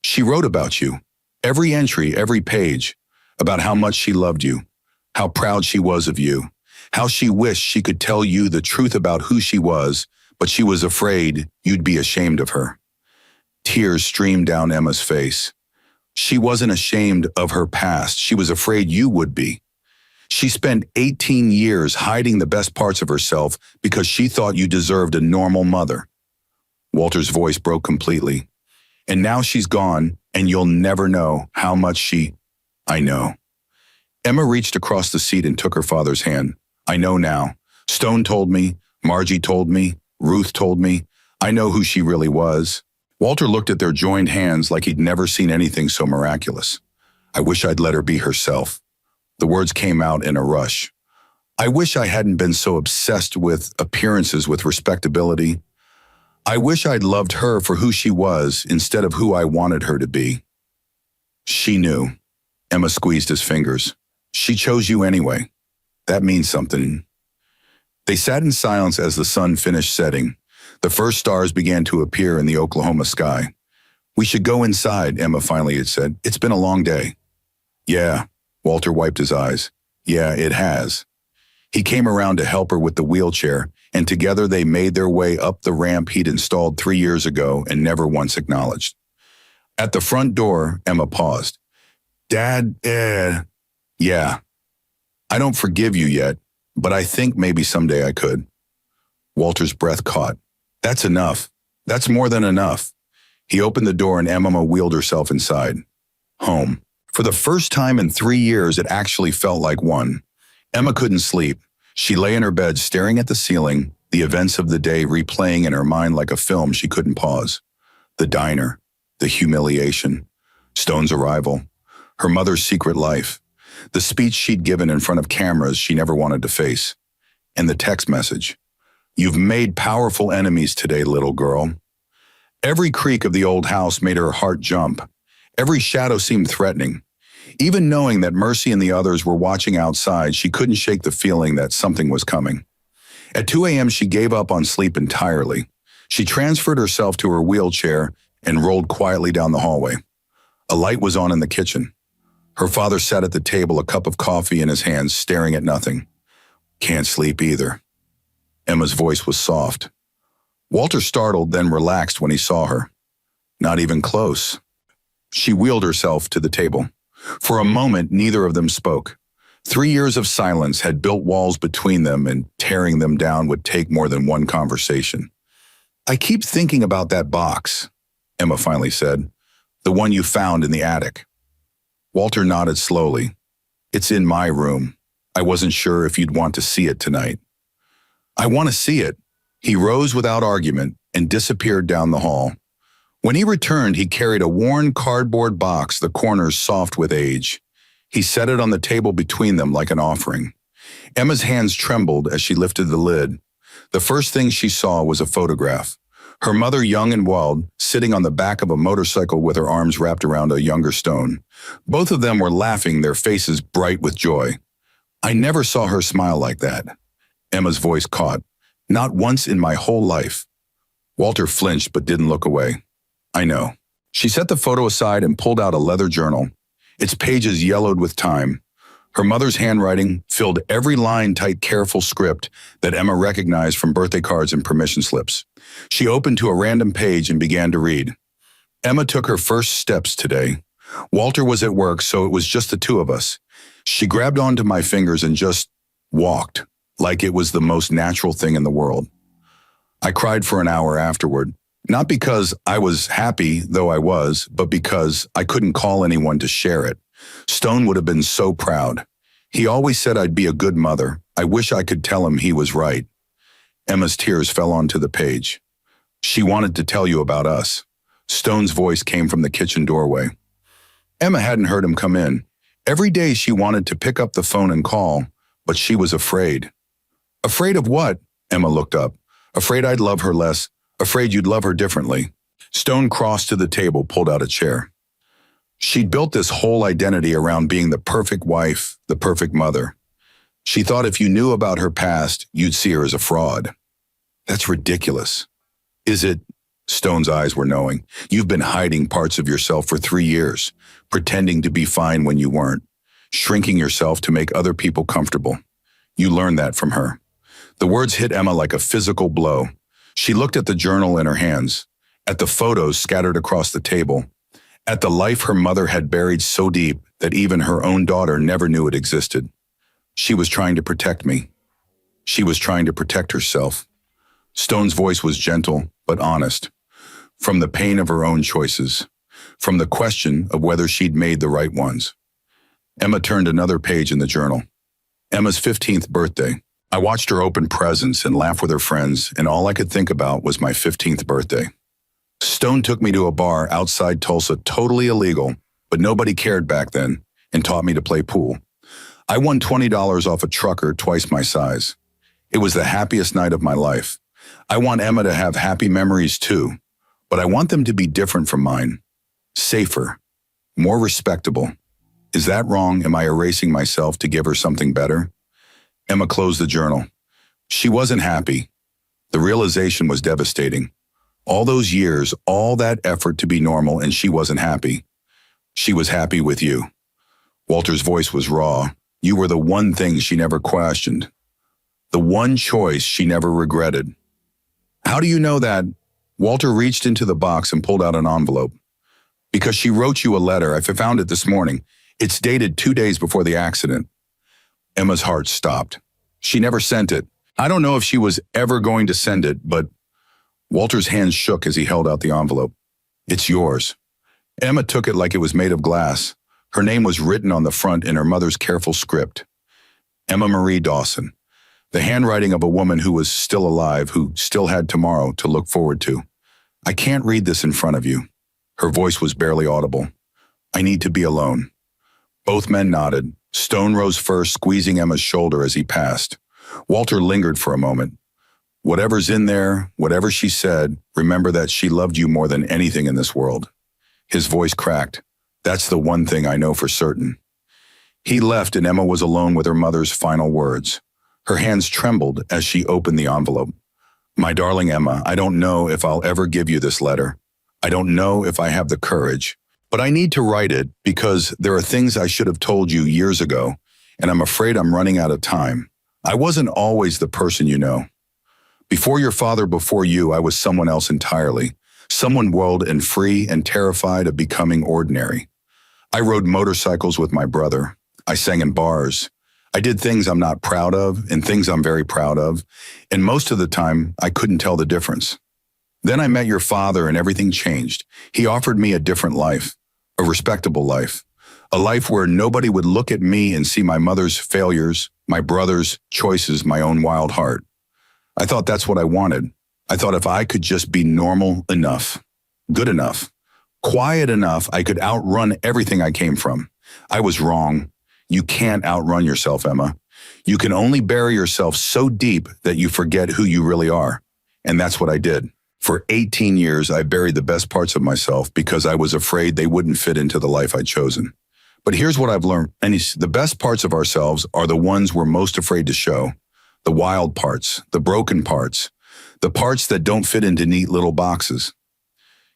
She wrote about you. Every entry, every page. About how much she loved you. How proud she was of you. How she wished she could tell you the truth about who she was, but she was afraid you'd be ashamed of her. Tears streamed down Emma's face. She wasn't ashamed of her past. She was afraid you would be. She spent 18 years hiding the best parts of herself because she thought you deserved a normal mother. Walter's voice broke completely. And now she's gone, and you'll never know how much I know. Emma reached across the seat and took her father's hand. I know now. Stone told me, Margie told me, Ruth told me. I know who she really was. Walter looked at their joined hands like he'd never seen anything so miraculous. I wish I'd let her be herself. The words came out in a rush. I wish I hadn't been so obsessed with appearances, with respectability. I wish I'd loved her for who she was instead of who I wanted her to be. She knew. Emma squeezed his fingers. She chose you anyway. That means something. They sat in silence as the sun finished setting. The first stars began to appear in the Oklahoma sky. We should go inside, Emma finally had said. It's been a long day. Yeah, Walter wiped his eyes. Yeah, it has. He came around to help her with the wheelchair, and together they made their way up the ramp he'd installed 3 years ago and never once acknowledged. At the front door, Emma paused. Dad, yeah. I don't forgive you yet, but I think maybe someday I could. Walter's breath caught. That's enough. That's more than enough. He opened the door and Emma wheeled herself inside. Home. For the first time in 3 years, it actually felt like one. Emma couldn't sleep. She lay in her bed staring at the ceiling, the events of the day replaying in her mind like a film she couldn't pause. The diner, the humiliation, Stone's arrival, her mother's secret life, the speech she'd given in front of cameras she never wanted to face, and the text message. You've made powerful enemies today, little girl. Every creak of the old house made her heart jump. Every shadow seemed threatening. Even knowing that Mercy and the others were watching outside, she couldn't shake the feeling that something was coming. At 2 a.m., she gave up on sleep entirely. She transferred herself to her wheelchair and rolled quietly down the hallway. A light was on in the kitchen. Her father sat at the table, a cup of coffee in his hands, staring at nothing. Can't sleep either. Emma's voice was soft. Walter startled, then relaxed when he saw her. Not even close. She wheeled herself to the table. For a moment, neither of them spoke. 3 years of silence had built walls between them, and tearing them down would take more than one conversation. I keep thinking about that box, Emma finally said. The one you found in the attic. Walter nodded slowly. It's in my room. I wasn't sure if you'd want to see it tonight. I want to see it. He rose without argument and disappeared down the hall. When he returned, he carried a worn cardboard box, the corners soft with age. He set it on the table between them like an offering. Emma's hands trembled as she lifted the lid. The first thing she saw was a photograph. Her mother, young and wild, sitting on the back of a motorcycle with her arms wrapped around a younger Stone. Both of them were laughing, their faces bright with joy. I never saw her smile like that. Emma's voice caught. Not once in my whole life. Walter flinched but didn't look away. I know. She set the photo aside and pulled out a leather journal. Its pages yellowed with time. Her mother's handwriting filled every line tight, careful script that Emma recognized from birthday cards and permission slips. She opened to a random page and began to read. Emma took her first steps today. Walter was at work, so it was just the two of us. She grabbed onto my fingers and just walked, like it was the most natural thing in the world. I cried for an hour afterward, not because I was happy, though I was, but because I couldn't call anyone to share it. Stone would have been so proud. He always said I'd be a good mother. I wish I could tell him he was right. Emma's tears fell onto the page. She wanted to tell you about us. Stone's voice came from the kitchen doorway. Emma hadn't heard him come in. Every day she wanted to pick up the phone and call, but she was afraid. Afraid of what? Emma looked up. Afraid I'd love her less. Afraid you'd love her differently. Stone crossed to the table, pulled out a chair. She'd built this whole identity around being the perfect wife, the perfect mother. She thought if you knew about her past, you'd see her as a fraud. That's ridiculous. Is it? Stone's eyes were knowing. You've been hiding parts of yourself for 3 years, pretending to be fine when you weren't, shrinking yourself to make other people comfortable. You learned that from her. The words hit Emma like a physical blow. She looked at the journal in her hands, at the photos scattered across the table, at the life her mother had buried so deep that even her own daughter never knew it existed. She was trying to protect me. She was trying to protect herself. Stone's voice was gentle but honest, from the pain of her own choices, from the question of whether she'd made the right ones. Emma turned another page in the journal. Emma's 15th birthday. I watched her open presents and laugh with her friends, and all I could think about was my 15th birthday. Stone took me to a bar outside Tulsa, totally illegal, but nobody cared back then, and taught me to play pool. I won $20 off a trucker twice my size. It was the happiest night of my life. I want Emma to have happy memories too, but I want them to be different from mine. Safer, more respectable. Is that wrong? Am I erasing myself to give her something better? Emma closed the journal. She wasn't happy. The realization was devastating. All those years, all that effort to be normal, and she wasn't happy. She was happy with you. Walter's voice was raw. You were the one thing she never questioned. The one choice she never regretted. How do you know that? Walter reached into the box and pulled out an envelope. Because she wrote you a letter. I found it this morning. It's dated 2 days before the accident. Emma's heart stopped. She never sent it. I don't know if she was ever going to send it, but Walter's hands shook as he held out the envelope. It's yours. Emma took it like it was made of glass. Her name was written on the front in her mother's careful script. Emma Marie Dawson. The handwriting of a woman who was still alive, who still had tomorrow to look forward to. I can't read this in front of you. Her voice was barely audible. I need to be alone. Both men nodded. Stone rose first, squeezing Emma's shoulder as he passed. Walter lingered for a moment. Whatever's in there, whatever she said, remember that she loved you more than anything in this world. His voice cracked. That's the one thing I know for certain. He left and Emma was alone with her mother's final words. Her hands trembled as she opened the envelope. My darling Emma, I don't know if I'll ever give you this letter. I don't know if I have the courage. But I need to write it because there are things I should have told you years ago, and I'm afraid I'm running out of time. I wasn't always the person you know. Before your father, before you, I was someone else entirely. Someone wild and free and terrified of becoming ordinary. I rode motorcycles with my brother. I sang in bars. I did things I'm not proud of and things I'm very proud of, and most of the time, I couldn't tell the difference. Then I met your father and everything changed. He offered me a different life, a respectable life, a life where nobody would look at me and see my mother's failures, my brother's choices, my own wild heart. I thought that's what I wanted. I thought if I could just be normal enough, good enough, quiet enough, I could outrun everything I came from. I was wrong. You can't outrun yourself, Emma. You can only bury yourself so deep that you forget who you really are. And that's what I did. For 18 years, I buried the best parts of myself because I was afraid they wouldn't fit into the life I'd chosen. But here's what I've learned. The best parts of ourselves are the ones we're most afraid to show. The wild parts, the broken parts, the parts that don't fit into neat little boxes.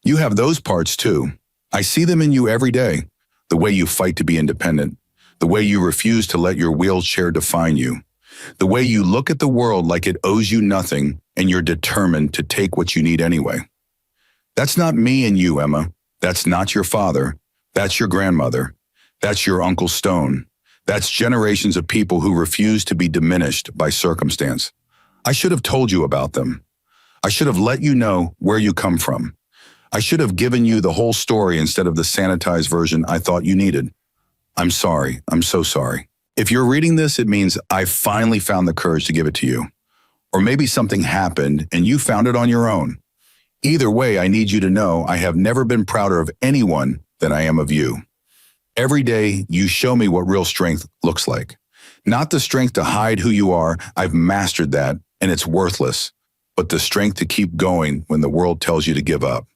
You have those parts too. I see them in you every day. The way you fight to be independent. The way you refuse to let your wheelchair define you. The way you look at the world like it owes you nothing and you're determined to take what you need anyway. That's not me and you, Emma. That's not your father. That's your grandmother. That's your Uncle Stone. That's generations of people who refuse to be diminished by circumstance. I should have told you about them. I should have let you know where you come from. I should have given you the whole story instead of the sanitized version I thought you needed. I'm sorry. I'm so sorry. If you're reading this, it means I finally found the courage to give it to you. Or maybe something happened and you found it on your own. Either way, I need you to know I have never been prouder of anyone than I am of you. Every day, you show me what real strength looks like. Not the strength to hide who you are, I've mastered that, and it's worthless, but the strength to keep going when the world tells you to give up.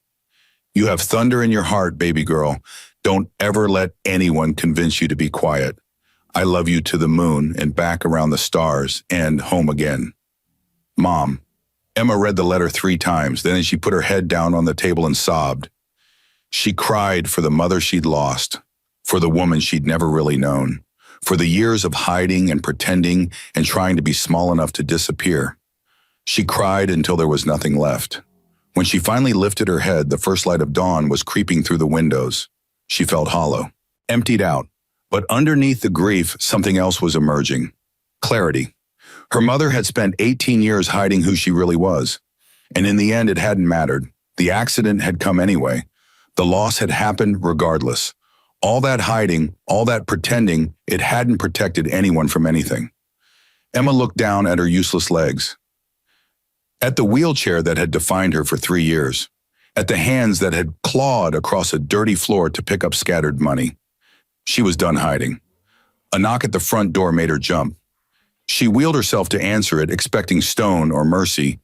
You have thunder in your heart, baby girl. Don't ever let anyone convince you to be quiet. I love you to the moon and back around the stars and home again. Mom. Emma read the letter 3 times, then she put her head down on the table and sobbed. She cried for the mother she'd lost, for the woman she'd never really known, for the years of hiding and pretending and trying to be small enough to disappear. She cried until there was nothing left. When she finally lifted her head, the first light of dawn was creeping through the windows. She felt hollow, emptied out. But underneath the grief, something else was emerging. Clarity. Her mother had spent 18 years hiding who she really was. And in the end, it hadn't mattered. The accident had come anyway. The loss had happened regardless. All that hiding, all that pretending, it hadn't protected anyone from anything. Emma looked down at her useless legs. At the wheelchair that had defined her for 3 years. At the hands that had clawed across a dirty floor to pick up scattered money. She was done hiding. A knock at the front door made her jump. She wheeled herself to answer it, expecting Stone or mercy.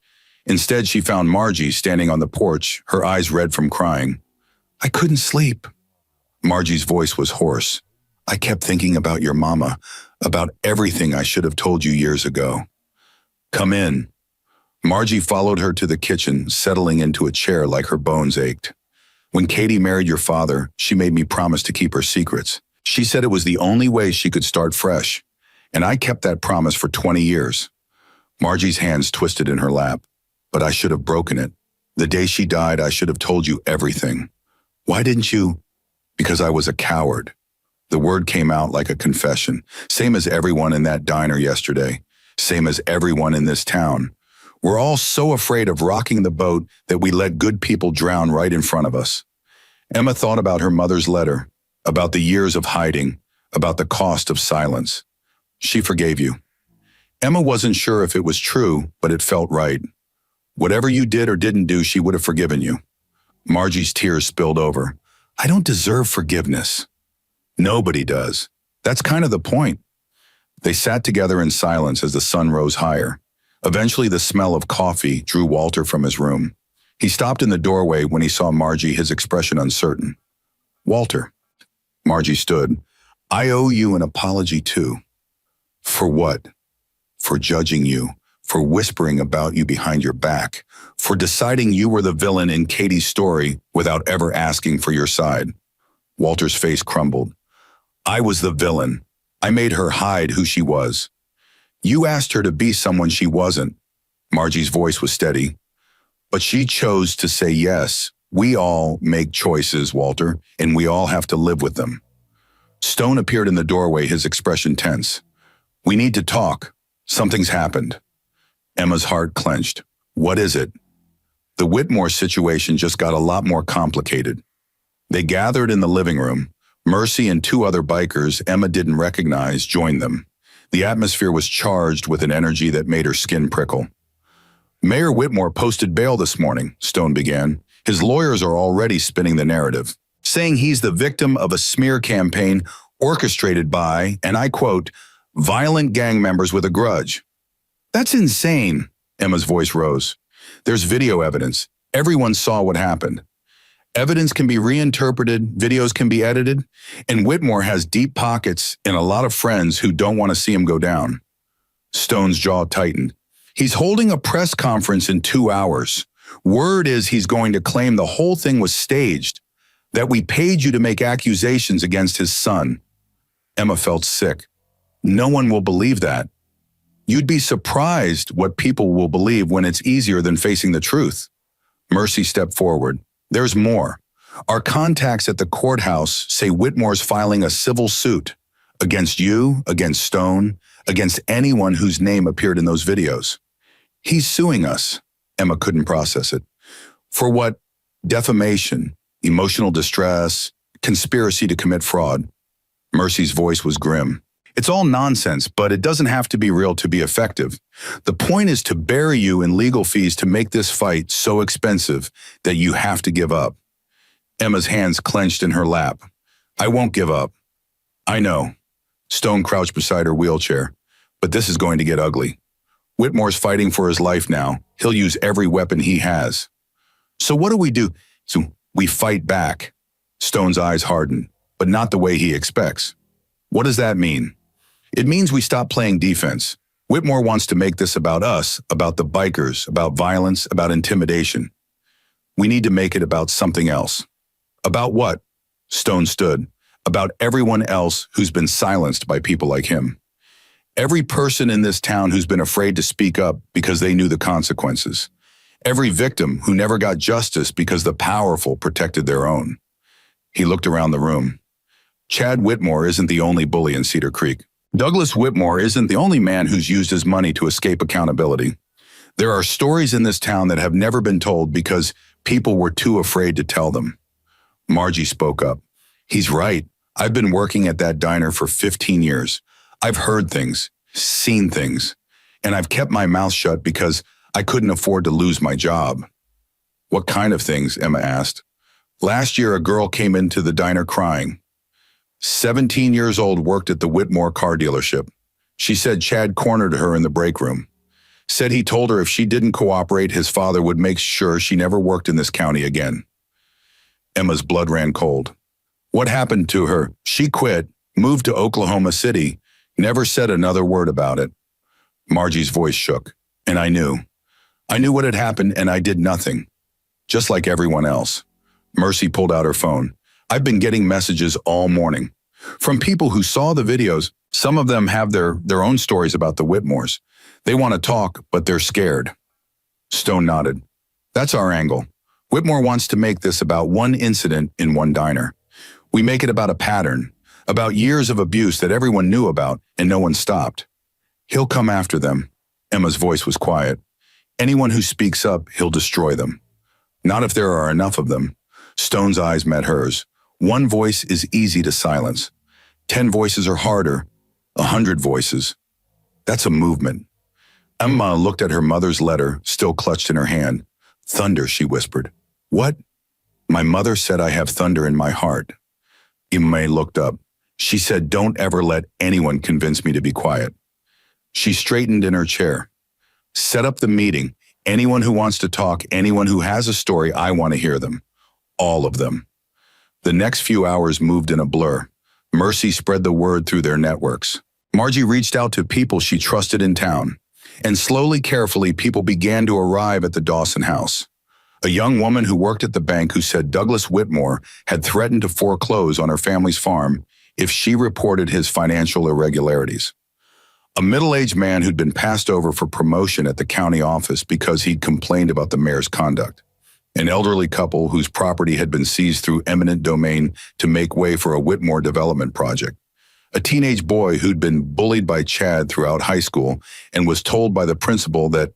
Instead, she found Margie standing on the porch, her eyes red from crying. I couldn't sleep. Margie's voice was hoarse. I kept thinking about your mama, about everything I should have told you years ago. Come in. Margie followed her to the kitchen, settling into a chair like her bones ached. When Katie married your father, she made me promise to keep her secrets. She said it was the only way she could start fresh. And I kept that promise for 20 years. Margie's hands twisted in her lap. But I should have broken it. The day she died, I should have told you everything. Why didn't you? Because I was a coward. The word came out like a confession, same as everyone in that diner yesterday, same as everyone in this town. We're all so afraid of rocking the boat that we let good people drown right in front of us. Emma thought about her mother's letter, about the years of hiding, about the cost of silence. She forgave you. Emma wasn't sure if it was true, but it felt right. Whatever you did or didn't do, she would have forgiven you. Margie's tears spilled over. I don't deserve forgiveness. Nobody does. That's kind of the point. They sat together in silence as the sun rose higher. Eventually, the smell of coffee drew Walter from his room. He stopped in the doorway when he saw Margie, his expression uncertain. Walter. Margie stood. I owe you an apology too. For what? For judging you, for whispering about you behind your back, for deciding you were the villain in Katie's story without ever asking for your side. Walter's face crumbled. I was the villain. I made her hide who she was. You asked her to be someone she wasn't. Margie's voice was steady. But she chose to say yes. We all make choices, Walter, and we all have to live with them. Stone appeared in the doorway, his expression tense. We need to talk. Something's happened. Emma's heart clenched. What is it? The Whitmore situation just got a lot more complicated. They gathered in the living room. Mercy and two other bikers Emma didn't recognize joined them. The atmosphere was charged with an energy that made her skin prickle. Mayor Whitmore posted bail this morning, Stone began. His lawyers are already spinning the narrative, saying he's the victim of a smear campaign orchestrated by, and I quote, violent gang members with a grudge. That's insane, Emma's voice rose. There's video evidence. Everyone saw what happened. Evidence can be reinterpreted, videos can be edited, and Whitmore has deep pockets and a lot of friends who don't want to see him go down. Stone's jaw tightened. He's holding a press conference in 2 hours. Word is he's going to claim the whole thing was staged, that we paid you to make accusations against his son. Emma felt sick. No one will believe that. You'd be surprised what people will believe when it's easier than facing the truth. Mercy stepped forward. There's more. Our contacts at the courthouse say Whitmore's filing a civil suit against you, against Stone, against anyone whose name appeared in those videos. He's suing us. Emma couldn't process it. For what? Defamation, emotional distress, conspiracy to commit fraud. Mercy's voice was grim. It's all nonsense, but it doesn't have to be real to be effective. The point is to bury you in legal fees to make this fight so expensive that you have to give up. Emma's hands clenched in her lap. I won't give up. I know. Stone crouched beside her wheelchair. But this is going to get ugly. Whitmore's fighting for his life now. He'll use every weapon he has. So what do? So we fight back. Stone's eyes hardened, but not the way he expects. What does that mean? It means we stop playing defense. Whitmore wants to make this about us, about the bikers, about violence, about intimidation. We need to make it about something else. About what? Stone stood. About everyone else who's been silenced by people like him. Every person in this town who's been afraid to speak up because they knew the consequences. Every victim who never got justice because the powerful protected their own. He looked around the room. Chad Whitmore isn't the only bully in Cedar Creek. Douglas Whitmore isn't the only man who's used his money to escape accountability. There are stories in this town that have never been told because people were too afraid to tell them. Margie spoke up. He's right. I've been working at that diner for 15 years. I've heard things, seen things, and I've kept my mouth shut because I couldn't afford to lose my job. What kind of things? Emma asked. Last year, a girl came into the diner crying. 17 years old, worked at the Whitmore car dealership. She said Chad cornered her in the break room. Said he told her if she didn't cooperate, his father would make sure she never worked in this county again. Emma's blood ran cold. What happened to her? She quit, moved to Oklahoma City, never said another word about it. Margie's voice shook, and I knew. I knew what had happened, and I did nothing. Just like everyone else. Mercy pulled out her phone. I've been getting messages all morning from people who saw the videos. Some of them have their own stories about the Whitmores. They want to talk, but they're scared. Stone nodded. That's our angle. Whitmore wants to make this about one incident in one diner. We make it about a pattern, about years of abuse that everyone knew about and no one stopped. He'll come after them. Emma's voice was quiet. Anyone who speaks up, he'll destroy them. Not if there are enough of them. Stone's eyes met hers. One voice is easy to silence. 10 voices are harder. 100 voices. That's a movement. Emma looked at her mother's letter, still clutched in her hand. Thunder, she whispered. What? My mother said I have thunder in my heart. Emma looked up. She said, don't ever let anyone convince me to be quiet. She straightened in her chair. Set up the meeting. Anyone who wants to talk, anyone who has a story, I want to hear them. All of them. The next few hours moved in a blur. Mercy spread the word through their networks. Margie reached out to people she trusted in town. And slowly, carefully, people began to arrive at the Dawson house. A young woman who worked at the bank who said Douglas Whitmore had threatened to foreclose on her family's farm if she reported his financial irregularities. A middle-aged man who'd been passed over for promotion at the county office because he'd complained about the mayor's conduct. An elderly couple whose property had been seized through eminent domain to make way for a Whitmore development project. A teenage boy who'd been bullied by Chad throughout high school and was told by the principal that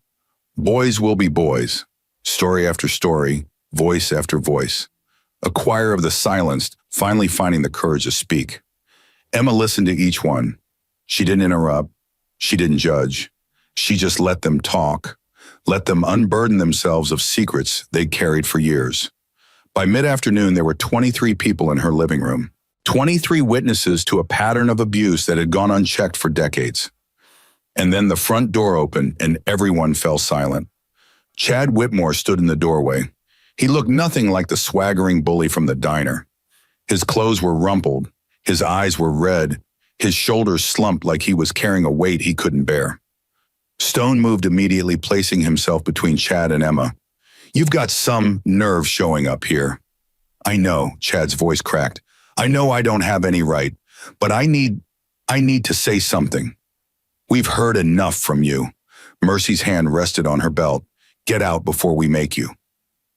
boys will be boys. Story after story, voice after voice. A choir of the silenced, finally finding the courage to speak. Emma listened to each one. She didn't interrupt. She didn't judge. She just let them talk, let them unburden themselves of secrets they'd carried for years. By mid-afternoon, there were 23 people in her living room. 23 witnesses to a pattern of abuse that had gone unchecked for decades. And then the front door opened and everyone fell silent. Chad Whitmore stood in the doorway. He looked nothing like the swaggering bully from the diner. His clothes were rumpled. His eyes were red. His shoulders slumped like he was carrying a weight he couldn't bear. Stone moved immediately, placing himself between Chad and Emma. You've got some nerve showing up here. I know, Chad's voice cracked. I know I don't have any right, but I need to say something. We've heard enough from you. Mercy's hand rested on her belt. Get out before we make you.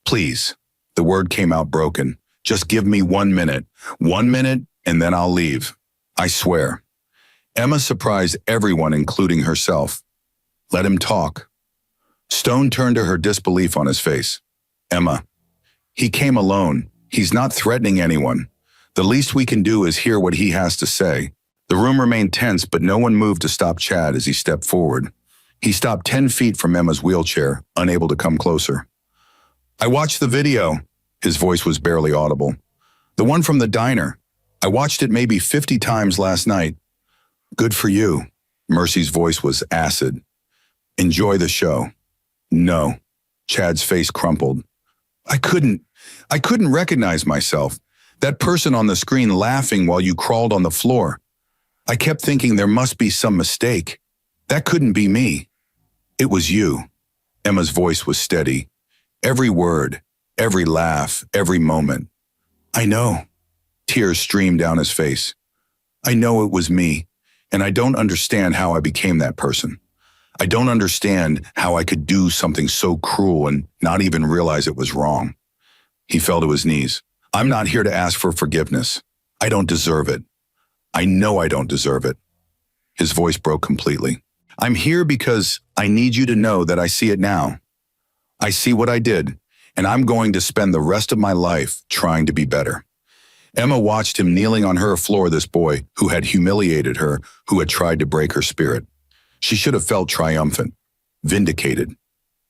Please. The word came out broken. Just give me 1 minute. 1 minute, and then I'll leave. I swear. Emma surprised everyone, including herself. Let him talk. Stone turned to her, disbelief on his face. Emma, he came alone. He's not threatening anyone. The least we can do is hear what he has to say. The room remained tense, but no one moved to stop Chad as he stepped forward. He stopped 10 feet from Emma's wheelchair, unable to come closer. I watched the video. His voice was barely audible. The one from the diner. I watched it maybe 50 times last night. Good for you. Mercy's voice was acid. Enjoy the show. No. Chad's face crumpled. I couldn't recognize myself. That person on the screen laughing while you crawled on the floor. I kept thinking there must be some mistake. That couldn't be me. It was you. Emma's voice was steady. Every word, every laugh, every moment. I know. Tears streamed down his face. I know it was me, and I don't understand how I became that person. I don't understand how I could do something so cruel and not even realize it was wrong. He fell to his knees. I'm not here to ask for forgiveness. I don't deserve it. I know I don't deserve it. His voice broke completely. I'm here because I need you to know that I see it now. I see what I did, and I'm going to spend the rest of my life trying to be better. Emma watched him kneeling on her floor, this boy who had humiliated her, who had tried to break her spirit. She should have felt triumphant, vindicated.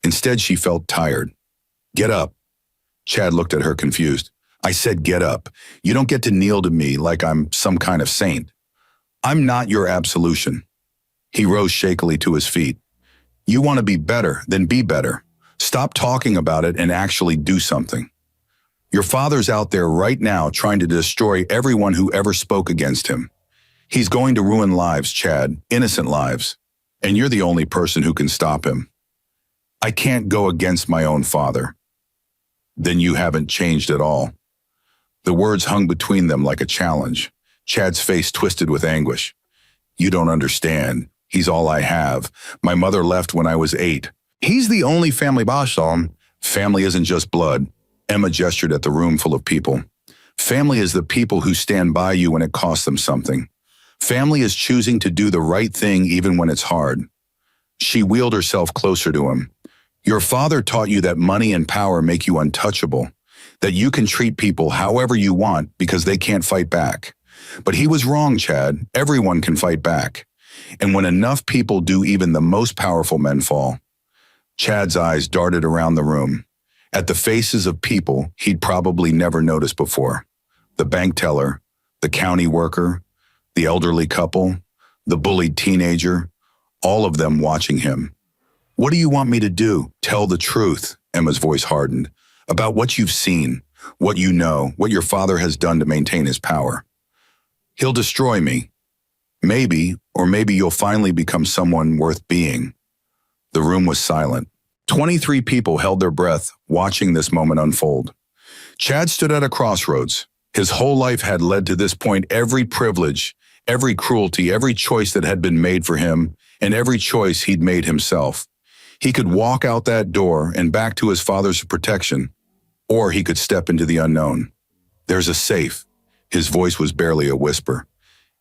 Instead, she felt tired. Get up. Chad looked at her confused. I said get up. You don't get to kneel to me like I'm some kind of saint. I'm not your absolution. He rose shakily to his feet. You want to be better, then be better. Stop talking about it and actually do something. Your father's out there right now trying to destroy everyone who ever spoke against him. He's going to ruin lives, Chad, innocent lives. And you're the only person who can stop him. I can't go against my own father. Then you haven't changed at all. The words hung between them like a challenge. Chad's face twisted with anguish. You don't understand. He's all I have. My mother left when I was 8. He's the only family boss on. Family isn't just blood. Emma gestured at the room full of people. Family is the people who stand by you when it costs them something. Family is choosing to do the right thing even when it's hard. She wheeled herself closer to him. Your father taught you that money and power make you untouchable, that you can treat people however you want because they can't fight back. But he was wrong, Chad. Everyone can fight back. And when enough people do, even the most powerful men fall. Chad's eyes darted around the room, at the faces of people he'd probably never noticed before. The bank teller, the county worker, the elderly couple, the bullied teenager, all of them watching him. What do you want me to do? Tell the truth, Emma's voice hardened, about what you've seen, what you know, what your father has done to maintain his power. He'll destroy me. Maybe, or maybe you'll finally become someone worth being. The room was silent. 23 people held their breath, watching this moment unfold. Chad stood at a crossroads. His whole life had led to this point. Every privilege, every cruelty, every choice that had been made for him, and every choice he'd made himself. He could walk out that door and back to his father's protection, or he could step into the unknown. There's a safe. His voice was barely a whisper.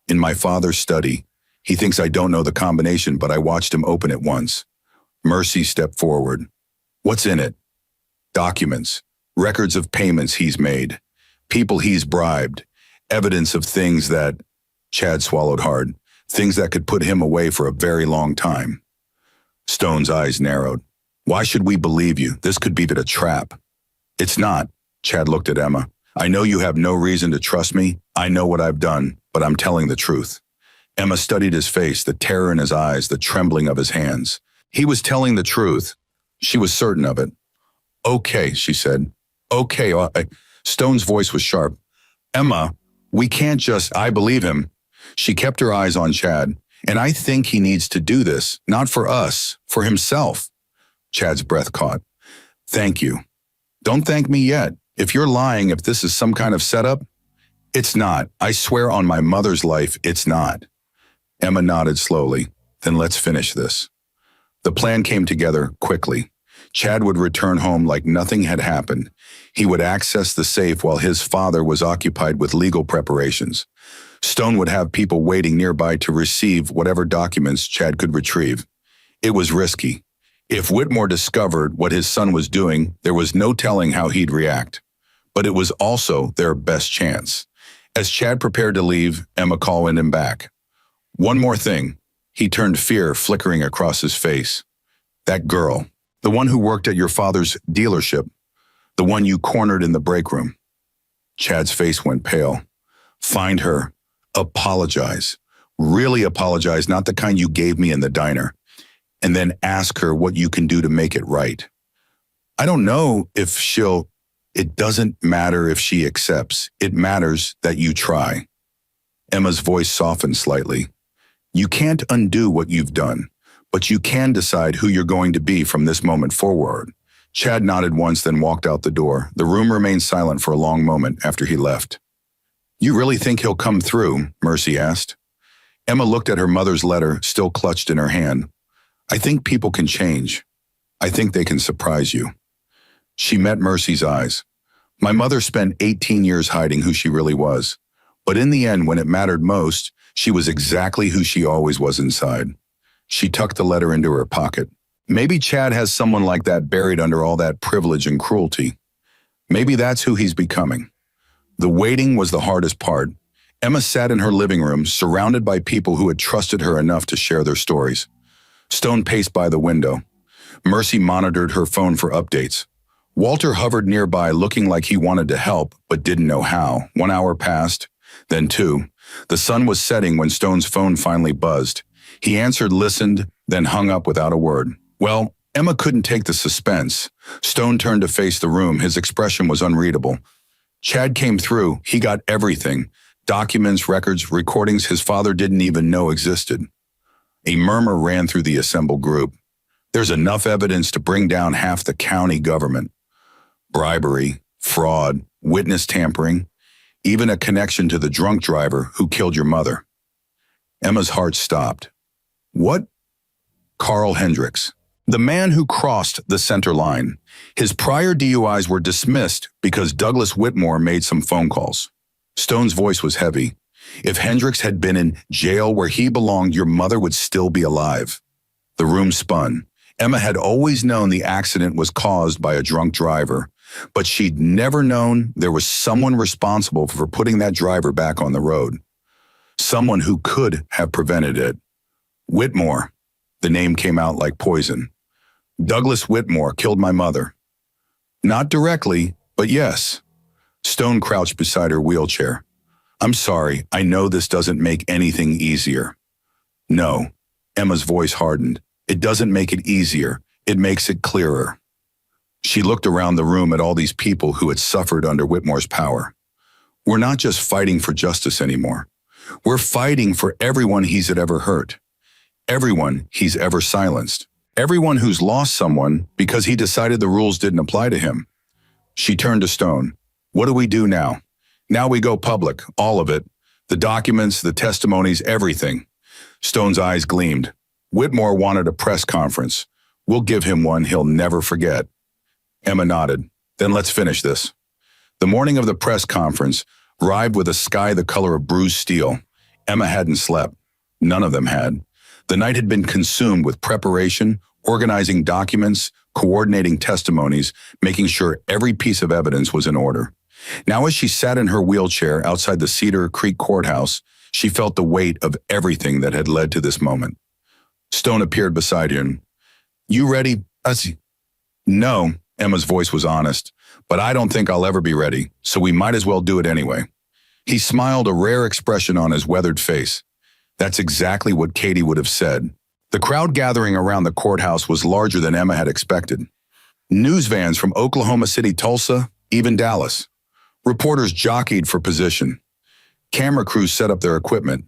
In my father's study. He thinks I don't know the combination, but I watched him open it once. Mercy stepped forward. What's in it? Documents, records of payments he's made, people he's bribed, evidence of things that, Chad swallowed hard, things that could put him away for a very long time. Stone's eyes narrowed. Why should we believe you? This could be a trap. It's not. Chad looked at Emma. I know you have no reason to trust me. I know what I've done, but I'm telling the truth. Emma studied his face, the terror in his eyes, the trembling of his hands. He was telling the truth. She was certain of it. Okay, she said. Okay. Stone's voice was sharp. Emma, we can't just, I believe him. She kept her eyes on Chad. And I think he needs to do this, not for us, for himself. Chad's breath caught. Thank you. Don't thank me yet. If you're lying, if this is some kind of setup, it's not. I swear on my mother's life, it's not. Emma nodded slowly. Then let's finish this. The plan came together quickly. Chad would return home like nothing had happened. He would access the safe while his father was occupied with legal preparations. Stone would have people waiting nearby to receive whatever documents Chad could retrieve. It was risky. If Whitmore discovered what his son was doing, there was no telling how he'd react. But it was also their best chance. As Chad prepared to leave, Emma called him back. One more thing. He turned, fear flickering across his face. That girl, the one who worked at your father's dealership, the one you cornered in the break room. Chad's face went pale. Find her. Apologize. Really apologize, not the kind you gave me in the diner. And then ask her what you can do to make it right. I don't know if she'll. It doesn't matter if she accepts. It matters that you try. Emma's voice softened slightly. You can't undo what you've done, but you can decide who you're going to be from this moment forward. Chad nodded once, then walked out the door. The room remained silent for a long moment after he left. You really think he'll come through? Mercy asked. Emma looked at her mother's letter, still clutched in her hand. I think people can change. I think they can surprise you. She met Mercy's eyes. My mother spent 18 years hiding who she really was. But in the end, when it mattered most, she was exactly who she always was inside. She tucked the letter into her pocket. Maybe Chad has someone like that buried under all that privilege and cruelty. Maybe that's who he's becoming. The waiting was the hardest part. Emma sat in her living room, surrounded by people who had trusted her enough to share their stories. Stone paced by the window. Mercy monitored her phone for updates. Walter hovered nearby, looking like he wanted to help, but didn't know how. 1 hour passed, then 2. The sun was setting when Stone's phone finally buzzed. He answered, listened, then hung up without a word. Well, Emma couldn't take the suspense. Stone turned to face the room. His expression was unreadable. Chad came through. He got everything. Documents, records, recordings his father didn't even know existed. A murmur ran through the assembled group. There's enough evidence to bring down half the county government. Bribery, fraud, witness tampering, even a connection to the drunk driver who killed your mother. Emma's heart stopped. What? Carl Hendricks. The man who crossed the center line. His prior DUIs were dismissed because Douglas Whitmore made some phone calls. Stone's voice was heavy. If Hendricks had been in jail where he belonged, your mother would still be alive. The room spun. Emma had always known the accident was caused by a drunk driver, but she'd never known there was someone responsible for putting that driver back on the road. Someone who could have prevented it. Whitmore. The name came out like poison. Douglas Whitmore killed my mother. Not directly, but yes. Stone crouched beside her wheelchair. I'm sorry, I know this doesn't make anything easier. No. Emma's voice hardened. It doesn't make it easier. It makes it clearer. She looked around the room at all these people who had suffered under Whitmore's power. We're not just fighting for justice anymore. We're fighting for everyone he's ever hurt. Everyone he's ever silenced. Everyone who's lost someone because he decided the rules didn't apply to him. She turned to Stone. What do we do now? Now we go public, all of it. The documents, the testimonies, everything. Stone's eyes gleamed. Whitmore wanted a press conference. We'll give him one he'll never forget. Emma nodded. Then let's finish this. The morning of the press conference arrived with a sky the color of bruised steel. Emma hadn't slept. None of them had. The night had been consumed with preparation, organizing documents, coordinating testimonies, making sure every piece of evidence was in order. Now, as she sat in her wheelchair outside the Cedar Creek courthouse, she felt the weight of everything that had led to this moment. Stone appeared beside her. You ready, Uzi? No, Emma's voice was honest, but I don't think I'll ever be ready, so we might as well do it anyway. He smiled, a rare expression on his weathered face. That's exactly what Katie would have said. The crowd gathering around the courthouse was larger than Emma had expected. News vans from Oklahoma City, Tulsa, even Dallas. Reporters jockeyed for position. Camera crews set up their equipment.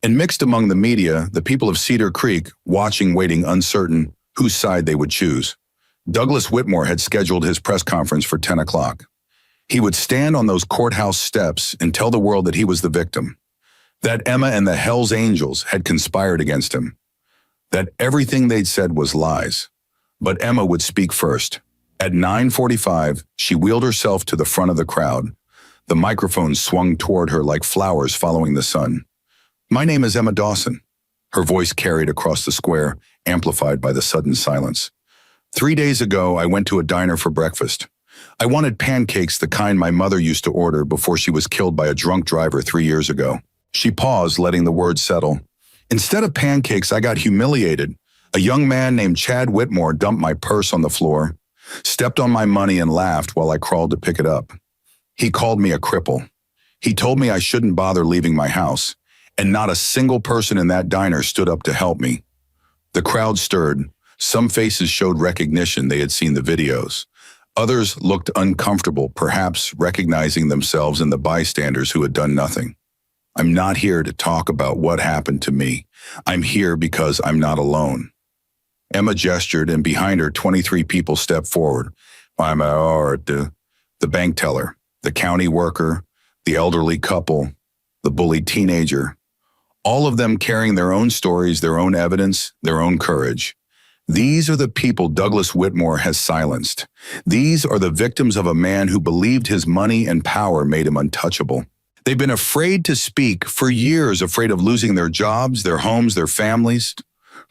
And mixed among the media, the people of Cedar Creek, watching, waiting, uncertain whose side they would choose. Douglas Whitmore had scheduled his press conference for 10 o'clock. He would stand on those courthouse steps and tell the world that he was the victim. That Emma and the Hells Angels had conspired against him. That everything they'd said was lies. But Emma would speak first. At 9:45, she wheeled herself to the front of the crowd. The microphone swung toward her like flowers following the sun. My name is Emma Dawson. Her voice carried across the square, amplified by the sudden silence. 3 days ago, I went to a diner for breakfast. I wanted pancakes, the kind my mother used to order before she was killed by a drunk driver 3 years ago. She paused, letting the words settle. Instead of pancakes, I got humiliated. A young man named Chad Whitmore dumped my purse on the floor, stepped on my money and laughed while I crawled to pick it up. He called me a cripple. He told me I shouldn't bother leaving my house, and not a single person in that diner stood up to help me. The crowd stirred. Some faces showed recognition, they had seen the videos. Others looked uncomfortable, perhaps recognizing themselves in the bystanders who had done nothing. I'm not here to talk about what happened to me. I'm here because I'm not alone. Emma gestured, and behind her, 23 people stepped forward. The bank teller, the county worker, the elderly couple, the bullied teenager, all of them carrying their own stories, their own evidence, their own courage. These are the people Douglas Whitmore has silenced. These are the victims of a man who believed his money and power made him untouchable. They've been afraid to speak for years, afraid of losing their jobs, their homes, their families.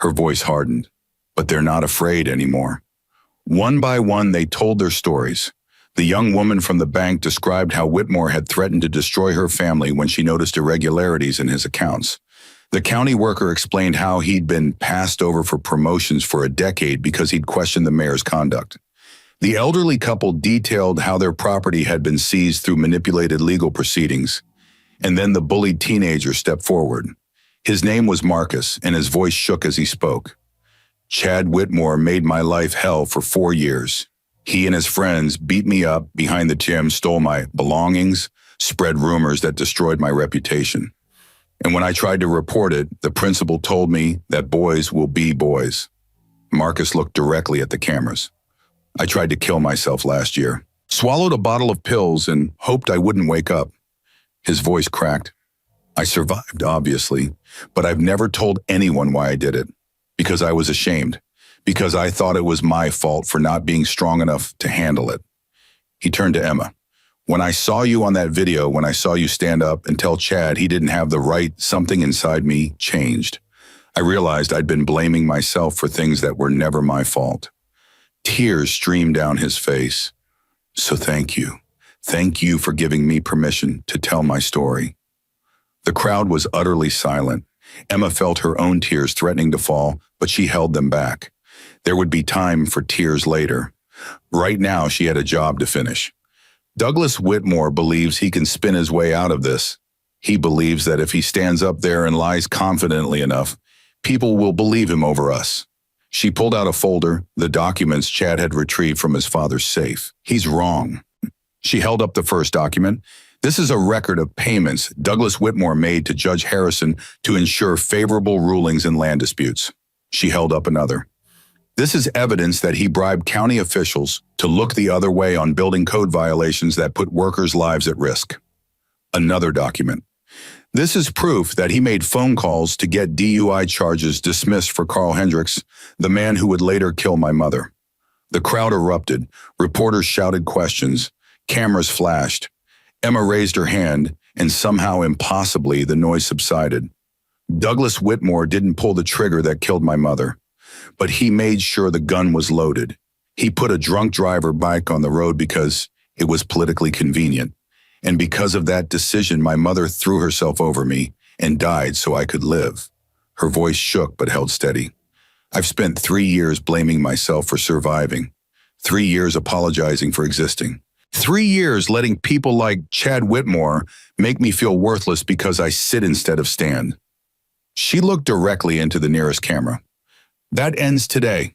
Her voice hardened, but they're not afraid anymore. One by one, they told their stories. The young woman from the bank described how Whitmore had threatened to destroy her family when she noticed irregularities in his accounts. The county worker explained how he'd been passed over for promotions for a decade because he'd questioned the mayor's conduct. The elderly couple detailed how their property had been seized through manipulated legal proceedings. And then the bullied teenager stepped forward. His name was Marcus, and his voice shook as he spoke. Chad Whitmore made my life hell for 4 years. He and his friends beat me up behind the gym, stole my belongings, spread rumors that destroyed my reputation. And when I tried to report it, the principal told me that boys will be boys. Marcus looked directly at the cameras. I tried to kill myself last year. Swallowed a bottle of pills and hoped I wouldn't wake up. His voice cracked. I survived, obviously, but I've never told anyone why I did it. Because I was ashamed. because I thought it was my fault for not being strong enough to handle it. He turned to Emma. When I saw you on that video, when I saw you stand up and tell Chad he didn't have the right, something inside me changed. I realized I'd been blaming myself for things that were never my fault. Tears streamed down his face. So thank you. Thank you for giving me permission to tell my story. The crowd was utterly silent. Emma felt her own tears threatening to fall, but she held them back. There would be time for tears later. Right now, she had a job to finish. Douglas Whitmore believes he can spin his way out of this. He believes that if he stands up there and lies confidently enough, people will believe him over us. She pulled out a folder, the documents Chad had retrieved from his father's safe. He's wrong. She held up the first document. This is a record of payments Douglas Whitmore made to Judge Harrison to ensure favorable rulings in land disputes. She held up another. This is evidence that he bribed county officials to look the other way on building code violations that put workers' lives at risk. Another document. This is proof that he made phone calls to get DUI charges dismissed for Carl Hendricks, the man who would later kill my mother. The crowd erupted. Reporters shouted questions. Cameras flashed. Emma raised her hand, and somehow impossibly the noise subsided. Douglas Whitmore didn't pull the trigger that killed my mother, but he made sure the gun was loaded. He put a drunk driver bike on the road because it was politically convenient. And because of that decision, my mother threw herself over me and died so I could live. Her voice shook but held steady. I've spent 3 years blaming myself for surviving. 3 years apologizing for existing. 3 years letting people like Chad Whitmore make me feel worthless because I sit instead of stand. She looked directly into the nearest camera. That ends today.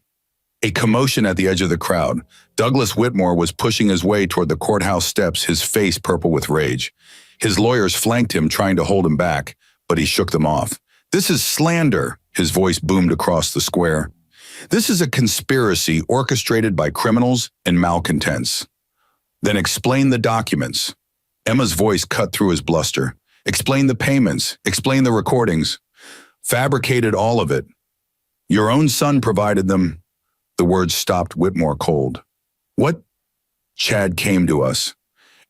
A commotion at the edge of the crowd. Douglas Whitmore was pushing his way toward the courthouse steps, his face purple with rage. His lawyers flanked him, trying to hold him back, but he shook them off. This is slander, his voice boomed across the square. This is a conspiracy orchestrated by criminals and malcontents. Then explain the documents. Emma's voice cut through his bluster. Explain the payments. Explain the recordings. Fabricated all of it. Your own son provided them. The words stopped Whitmore cold. What? Chad came to us.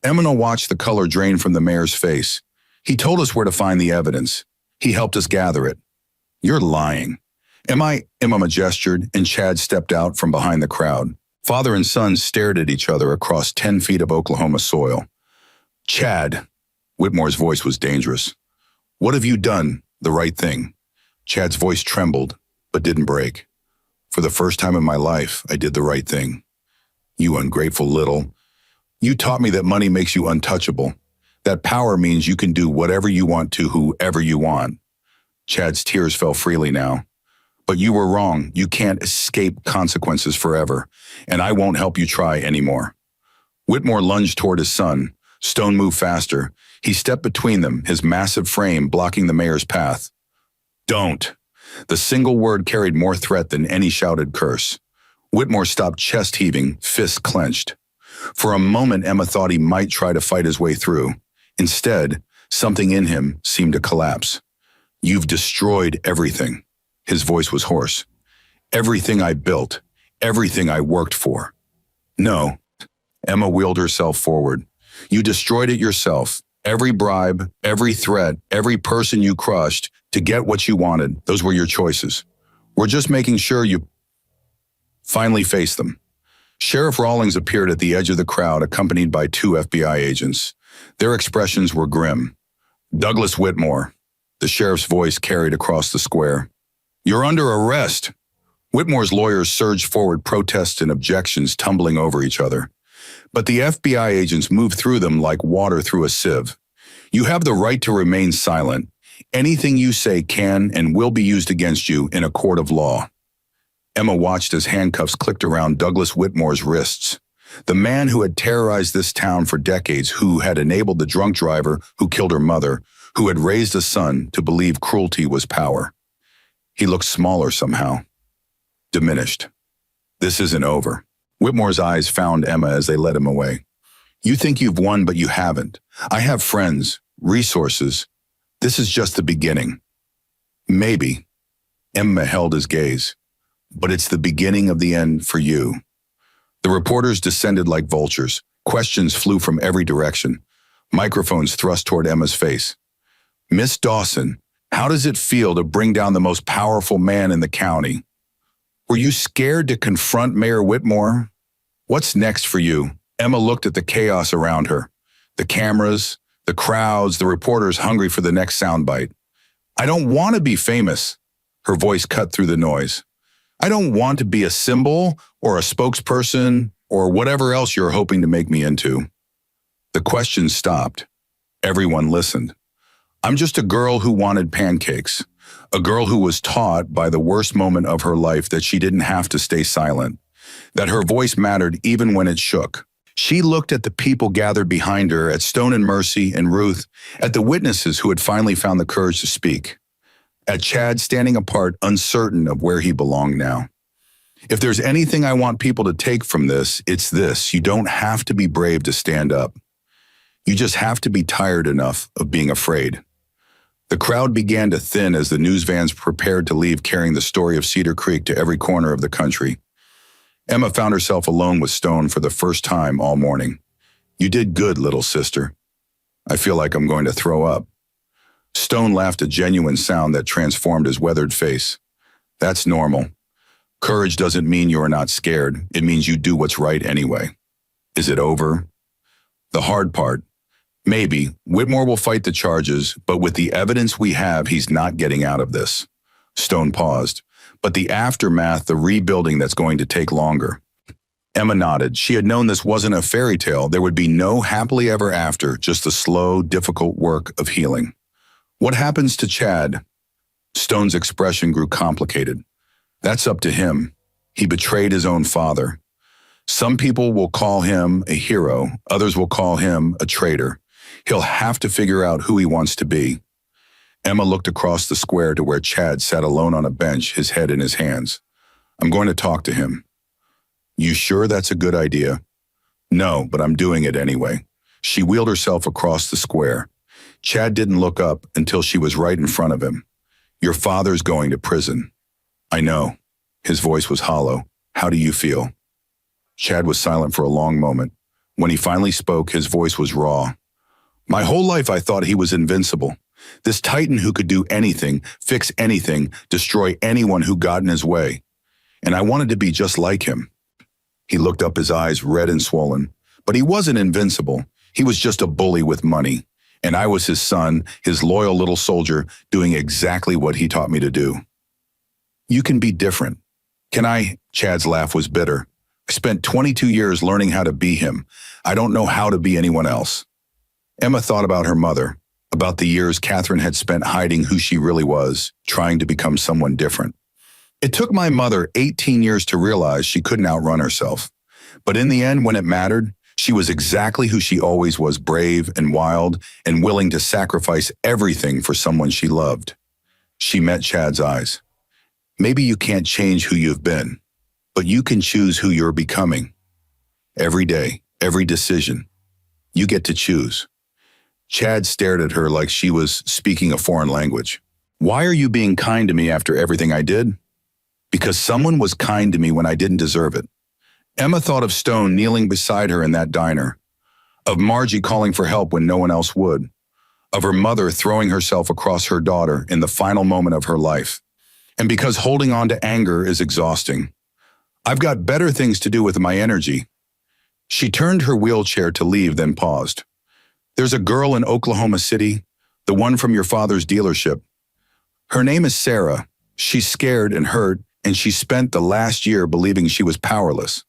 Emma watched the color drain from the mayor's face. He told us where to find the evidence. He helped us gather it. You're lying. Am I? Emma gestured, and Chad stepped out from behind the crowd. Father and son stared at each other across 10 feet of Oklahoma soil. Chad. Whitmore's voice was dangerous. What have you done? The right thing. Chad's voice trembled, but didn't break. For the first time in my life, I did the right thing. You ungrateful little. You taught me that money makes you untouchable. That power means you can do whatever you want to whoever you want. Chad's tears fell freely now. But you were wrong. You can't escape consequences forever, and I won't help you try anymore. Whitmore lunged toward his son. Stone moved faster. He stepped between them, his massive frame blocking the mayor's path. Don't. The single word carried more threat than any shouted curse. Whitmore stopped chest heaving, fists clenched. For a moment, Emma thought he might try to fight his way through. Instead, something in him seemed to collapse. You've destroyed everything. His voice was hoarse. Everything I built, everything I worked for. No. Emma wheeled herself forward. You destroyed it yourself. Every bribe, every threat, every person you crushed to get what you wanted, those were your choices. We're just making sure you finally face them. Sheriff Rawlings appeared at the edge of the crowd, accompanied by 2 FBI agents. Their expressions were grim. Douglas Whitmore. The sheriff's voice carried across the square. You're under arrest. Whitmore's lawyers surged forward, protests and objections tumbling over each other. But the FBI agents moved through them like water through a sieve. You have the right to remain silent. Anything you say can and will be used against you in a court of law. Emma watched as handcuffs clicked around Douglas Whitmore's wrists. The man who had terrorized this town for decades, who had enabled the drunk driver who killed her mother, who had raised a son to believe cruelty was power. He looked smaller somehow. Diminished. This isn't over. Whitmore's eyes found Emma as they led him away. You think you've won, but you haven't. I have friends, resources. This is just the beginning. Maybe. Emma held his gaze. but it's the beginning of the end for you. The reporters descended like vultures. Questions flew from every direction. Microphones thrust toward Emma's face. Miss Dawson, how does it feel to bring down the most powerful man in the county? Were you scared to confront Mayor Whitmore? What's next for you? Emma looked at the chaos around her. The cameras, the crowds, the reporters hungry for the next soundbite. I don't want to be famous. Her voice cut through the noise. I don't want to be a symbol or a spokesperson or whatever else you're hoping to make me into. The questions stopped. Everyone listened. I'm just a girl who wanted pancakes. A girl who was taught by the worst moment of her life that she didn't have to stay silent, that her voice mattered even when it shook. She looked at the people gathered behind her, at Stone and Mercy and Ruth, at the witnesses who had finally found the courage to speak, at Chad standing apart, uncertain of where he belonged now. If there's anything I want people to take from this, it's this. You don't have to be brave to stand up. You just have to be tired enough of being afraid. The crowd began to thin as the news vans prepared to leave, carrying the story of Cedar Creek to every corner of the country. Emma found herself alone with Stone for the first time all morning. You did good, little sister. I feel like I'm going to throw up. Stone laughed, a genuine sound that transformed his weathered face. That's normal. Courage doesn't mean you are not scared. It means you do what's right anyway. Is it over? The hard part. Maybe. Whitmore will fight the charges, but with the evidence we have, he's not getting out of this. Stone paused. But the aftermath, the rebuilding, that's going to take longer. Emma nodded. She had known this wasn't a fairy tale. There would be no happily ever after, just the slow, difficult work of healing. What happens to Chad? Stone's expression grew complicated. That's up to him. He betrayed his own father. Some people will call him a hero. Others will call him a traitor. He'll have to figure out who he wants to be. Emma looked across the square to where Chad sat alone on a bench, his head in his hands. I'm going to talk to him. You sure that's a good idea? No, but I'm doing it anyway. She wheeled herself across the square. Chad didn't look up until she was right in front of him. Your father's going to prison. I know. His voice was hollow. How do you feel? Chad was silent for a long moment. When he finally spoke, his voice was raw. My whole life I thought he was invincible. This titan who could do anything, fix anything, destroy anyone who got in his way. And I wanted to be just like him. He looked up, his eyes red and swollen. But he wasn't invincible. He was just a bully with money. And I was his son, his loyal little soldier, doing exactly what he taught me to do. You can be different. Can I? Chad's laugh was bitter. I spent 22 years learning how to be him. I don't know how to be anyone else. Emma thought about her mother, about the years Catherine had spent hiding who she really was, trying to become someone different. It took my mother 18 years to realize she couldn't outrun herself. But in the end, when it mattered, she was exactly who she always was, brave and wild and willing to sacrifice everything for someone she loved. She met Chad's eyes. Maybe you can't change who you've been, but you can choose who you're becoming. Every day, every decision, you get to choose. Chad stared at her like she was speaking a foreign language. Why are you being kind to me after everything I did? Because someone was kind to me when I didn't deserve it. Emma thought of Stone kneeling beside her in that diner, of Margie calling for help when no one else would, of her mother throwing herself across her daughter in the final moment of her life. And because holding on to anger is exhausting, I've got better things to do with my energy. She turned her wheelchair to leave, then paused. There's a girl in Oklahoma City, the one from your father's dealership. Her name is Sarah. She's scared and hurt, and she spent the last year believing she was powerless.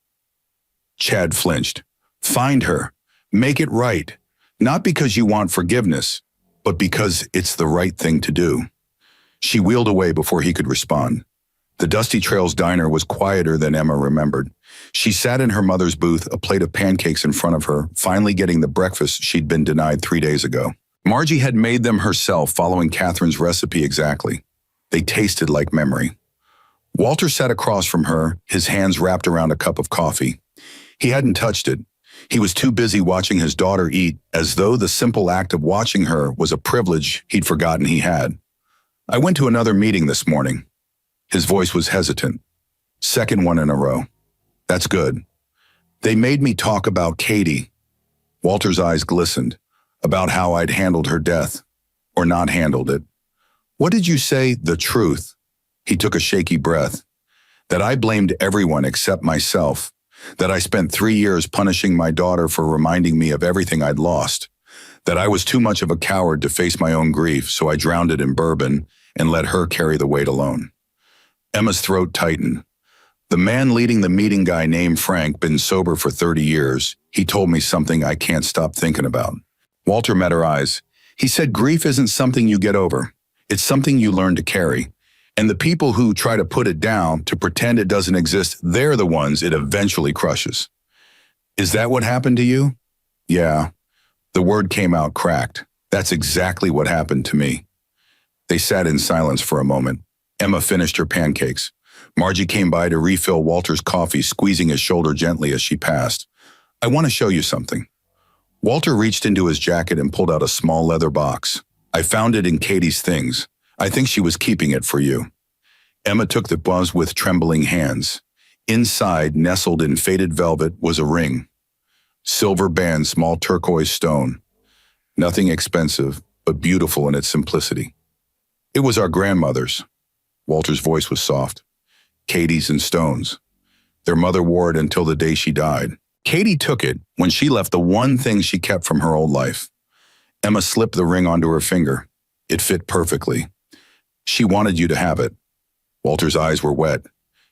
Chad flinched. Find her. Make it right. Not because you want forgiveness, but because it's the right thing to do. She wheeled away before he could respond. The Dusty Trails diner was quieter than Emma remembered. She sat in her mother's booth, a plate of pancakes in front of her, finally getting the breakfast she'd been denied 3 days ago. Margie had made them herself, following Catherine's recipe exactly. They tasted like memory. Walter sat across from her, his hands wrapped around a cup of coffee. He hadn't touched it. He was too busy watching his daughter eat, as though the simple act of watching her was a privilege he'd forgotten he had. I went to another meeting this morning. His voice was hesitant. Second one in a row. That's good. They made me talk about Katie. Walter's eyes glistened, about how I'd handled her death, or not handled it. What did you say? The truth. He took a shaky breath. That I blamed everyone except myself. That I spent 3 years punishing my daughter for reminding me of everything I'd lost. That I was too much of a coward to face my own grief, so I drowned it in bourbon and let her carry the weight alone. Emma's throat tightened. The man leading the meeting, guy named Frank, been sober for 30 years. He told me something I can't stop thinking about. Walter met her eyes. He said grief isn't something you get over. It's something you learn to carry. And the people who try to put it down, to pretend it doesn't exist, they're the ones it eventually crushes. Is that what happened to you? Yeah. The word came out cracked. That's exactly what happened to me. They sat in silence for a moment. Emma finished her pancakes. Margie came by to refill Walter's coffee, squeezing his shoulder gently as she passed. I want to show you something. Walter reached into his jacket and pulled out a small leather box. I found it in Katie's things. I think she was keeping it for you. Emma took the box with trembling hands. Inside, nestled in faded velvet, was a ring. Silver band, small turquoise stone. Nothing expensive, but beautiful in its simplicity. It was our grandmother's. Walter's voice was soft. Katie's and Stone's. Their mother wore it until the day she died. Katie took it when she left, the one thing she kept from her old life. Emma slipped the ring onto her finger. It fit perfectly. She wanted you to have it. Walter's eyes were wet.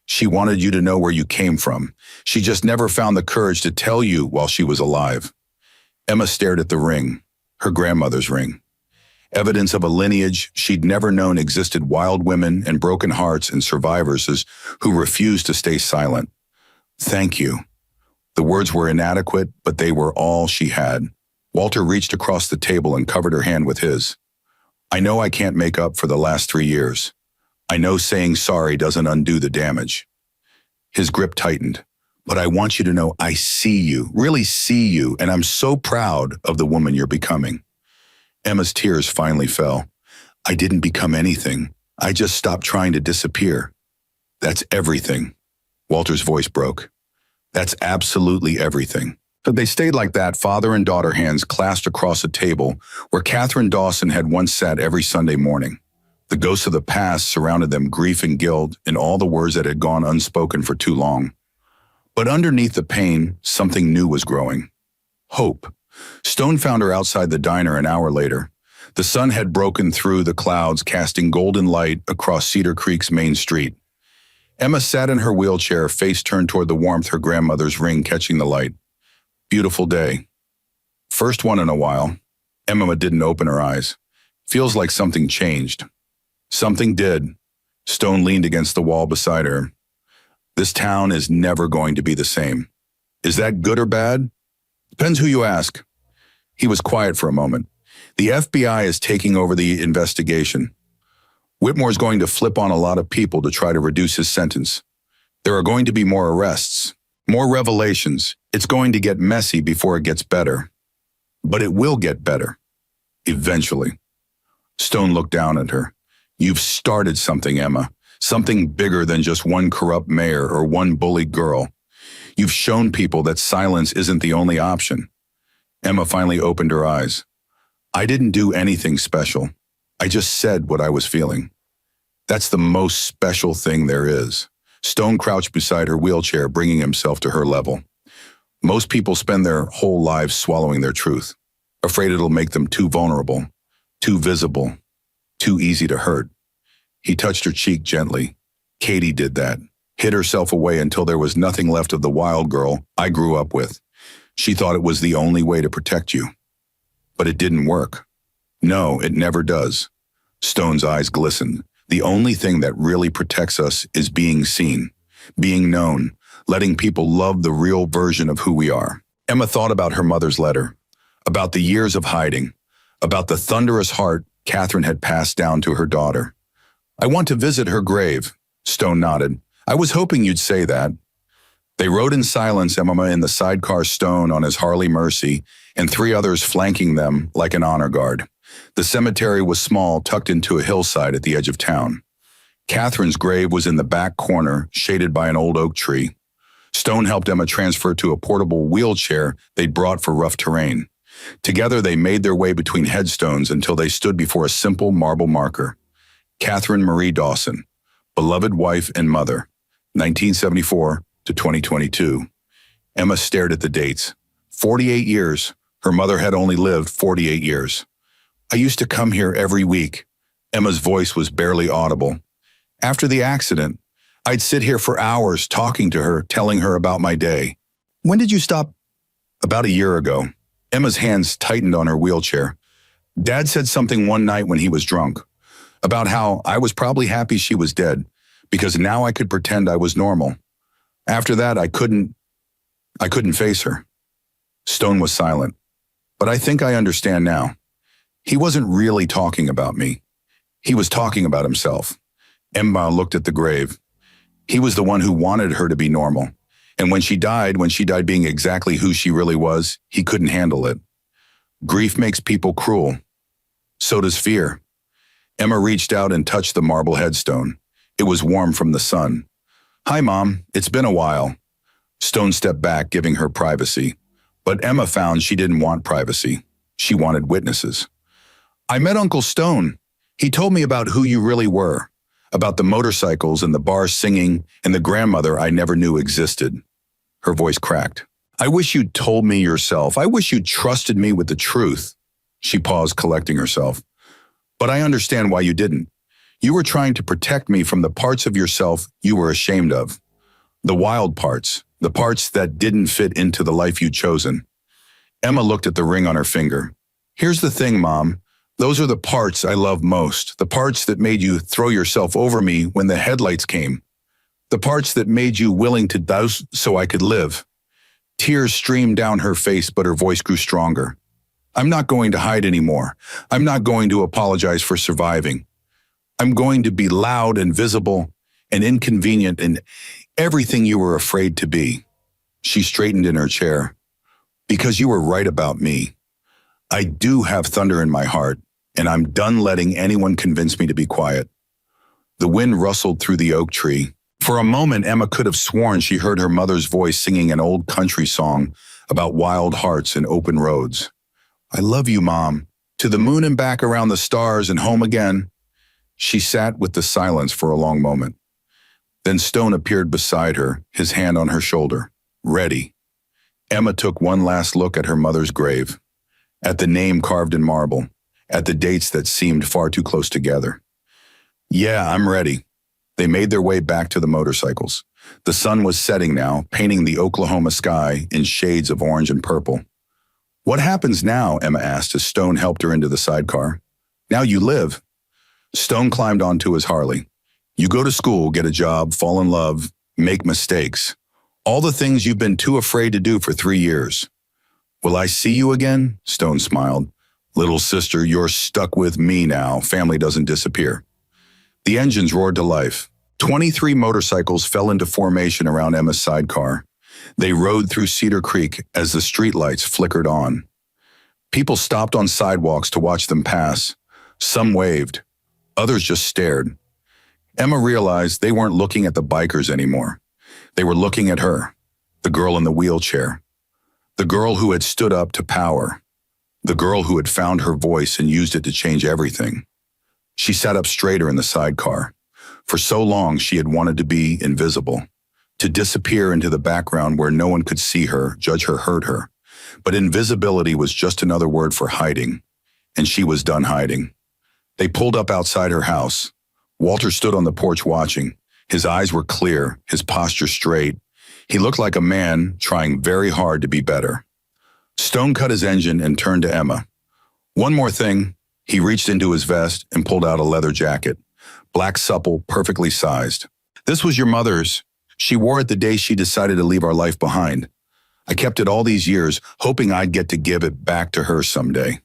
She wanted you to know where you came from. She just never found the courage to tell you while she was alive. Emma stared at the ring, her grandmother's ring. Evidence of a lineage she'd never known existed, wild women and broken hearts and survivors who refused to stay silent. Thank you. The words were inadequate, but they were all she had. Walter reached across the table and covered her hand with his. I know I can't make up for the last 3 years. I know saying sorry doesn't undo the damage. His grip tightened. But I want you to know I see you, really see you, and I'm so proud of the woman you're becoming. Emma's tears finally fell. I didn't become anything. I just stopped trying to disappear. That's everything. Walter's voice broke. That's absolutely everything. But they stayed like that, father and daughter, hands clasped across a table where Catherine Dawson had once sat every Sunday morning. The ghosts of the past surrounded them, grief and guilt, and all the words that had gone unspoken for too long. But underneath the pain, something new was growing. Hope. Stone found her outside the diner an hour later. The sun had broken through the clouds, casting golden light across Cedar Creek's main street. Emma sat in her wheelchair, face turned toward the warmth, her grandmother's ring catching the light. Beautiful day. First one in a while. Emma didn't open her eyes. Feels like something changed. Something did. Stone leaned against the wall beside her. This town is never going to be the same. Is that good or bad? Depends who you ask. He was quiet for a moment. The FBI is taking over the investigation. Whitmore's going to flip on a lot of people to try to reduce his sentence. There are going to be more arrests, more revelations. It's going to get messy before it gets better. But it will get better. Eventually. Stone looked down at her. You've started something, Emma. Something bigger than just one corrupt mayor or one bullied girl. You've shown people that silence isn't the only option. Emma finally opened her eyes. I didn't do anything special. I just said what I was feeling. That's the most special thing there is. Stone crouched beside her wheelchair, bringing himself to her level. Most people spend their whole lives swallowing their truth, afraid it'll make them too vulnerable, too visible, too easy to hurt. He touched her cheek gently. Katie did that, hid herself away until there was nothing left of the wild girl I grew up with. She thought it was the only way to protect you. But it didn't work. No, it never does. Stone's eyes glistened. The only thing that really protects us is being seen, being known, letting people love the real version of who we are. Emma thought about her mother's letter, about the years of hiding, about the thunderous heart Catherine had passed down to her daughter. I want to visit her grave. Stone nodded. I was hoping you'd say that. They rode in silence, Emma in the sidecar, Stone on his Harley Mercy, and 3 others flanking them like an honor guard. The cemetery was small, tucked into a hillside at the edge of town. Catherine's grave was in the back corner, shaded by an old oak tree. Stone helped Emma transfer to a portable wheelchair they'd brought for rough terrain. Together, they made their way between headstones until they stood before a simple marble marker. Catherine Marie Dawson, beloved wife and mother, 1974 to 2022. Emma stared at the dates. 48 years. Her mother had only lived 48 years. I used to come here every week. Emma's voice was barely audible. After the accident, I'd sit here for hours talking to her, telling her about my day. When did you stop? About a year ago. Emma's hands tightened on her wheelchair. Dad said something one night when he was drunk, about how I was probably happy she was dead, because now I could pretend I was normal. After that, I couldn't face her. Stone was silent. But I think I understand now. He wasn't really talking about me. He was talking about himself. Emma looked at the grave. He was the one who wanted her to be normal. And when she died being exactly who she really was, he couldn't handle it. Grief makes people cruel. So does fear. Emma reached out and touched the marble headstone. It was warm from the sun. Hi, Mom. It's been a while. Stone stepped back, giving her privacy. But Emma found she didn't want privacy. She wanted witnesses. I met Uncle Stone. He told me about who you really were, about the motorcycles and the bar singing and the grandmother I never knew existed. Her voice cracked. I wish you'd told me yourself. I wish you'd trusted me with the truth. She paused, collecting herself. But I understand why you didn't. You were trying to protect me from the parts of yourself you were ashamed of. The wild parts, the parts that didn't fit into the life you'd chosen. Emma looked at the ring on her finger. Here's the thing, Mom. Those are the parts I love most, the parts that made you throw yourself over me when the headlights came, the parts that made you willing to douse so I could live. Tears streamed down her face, but her voice grew stronger. I'm not going to hide anymore. I'm not going to apologize for surviving. I'm going to be loud and visible and inconvenient and everything you were afraid to be. She straightened in her chair. Because you were right about me. I do have thunder in my heart, and I'm done letting anyone convince me to be quiet. The wind rustled through the oak tree. For a moment, Emma could have sworn she heard her mother's voice singing an old country song about wild hearts and open roads. I love you, Mom. To the moon and back around the stars and home again. She sat with the silence for a long moment. Then Stone appeared beside her, his hand on her shoulder, ready. Emma took one last look at her mother's grave, at the name carved in marble, at the dates that seemed far too close together. Yeah, I'm ready. They made their way back to the motorcycles. The sun was setting now, painting the Oklahoma sky in shades of orange and purple. What happens now? Emma asked as Stone helped her into the sidecar. Now you live. Stone climbed onto his Harley. You go to school, get a job, fall in love, make mistakes. All the things you've been too afraid to do for 3 years. Will I see you again? Stone smiled. Little sister, you're stuck with me now. Family doesn't disappear. The engines roared to life. 23 motorcycles fell into formation around Emma's sidecar. They rode through Cedar Creek as the streetlights flickered on. People stopped on sidewalks to watch them pass. Some waved. Others just stared. Emma realized they weren't looking at the bikers anymore. They were looking at her, the girl in the wheelchair, the girl who had stood up to power, the girl who had found her voice and used it to change everything. She sat up straighter in the sidecar. For so long, she had wanted to be invisible, to disappear into the background where no one could see her, judge her, hurt her. But invisibility was just another word for hiding, and she was done hiding. They pulled up outside her house. Walter stood on the porch watching. His eyes were clear, his posture straight. He looked like a man trying very hard to be better. Stone cut his engine and turned to Emma. One more thing. He reached into his vest and pulled out a leather jacket. Black, supple, perfectly sized. This was your mother's. She wore it the day she decided to leave our life behind. I kept it all these years, hoping I'd get to give it back to her someday.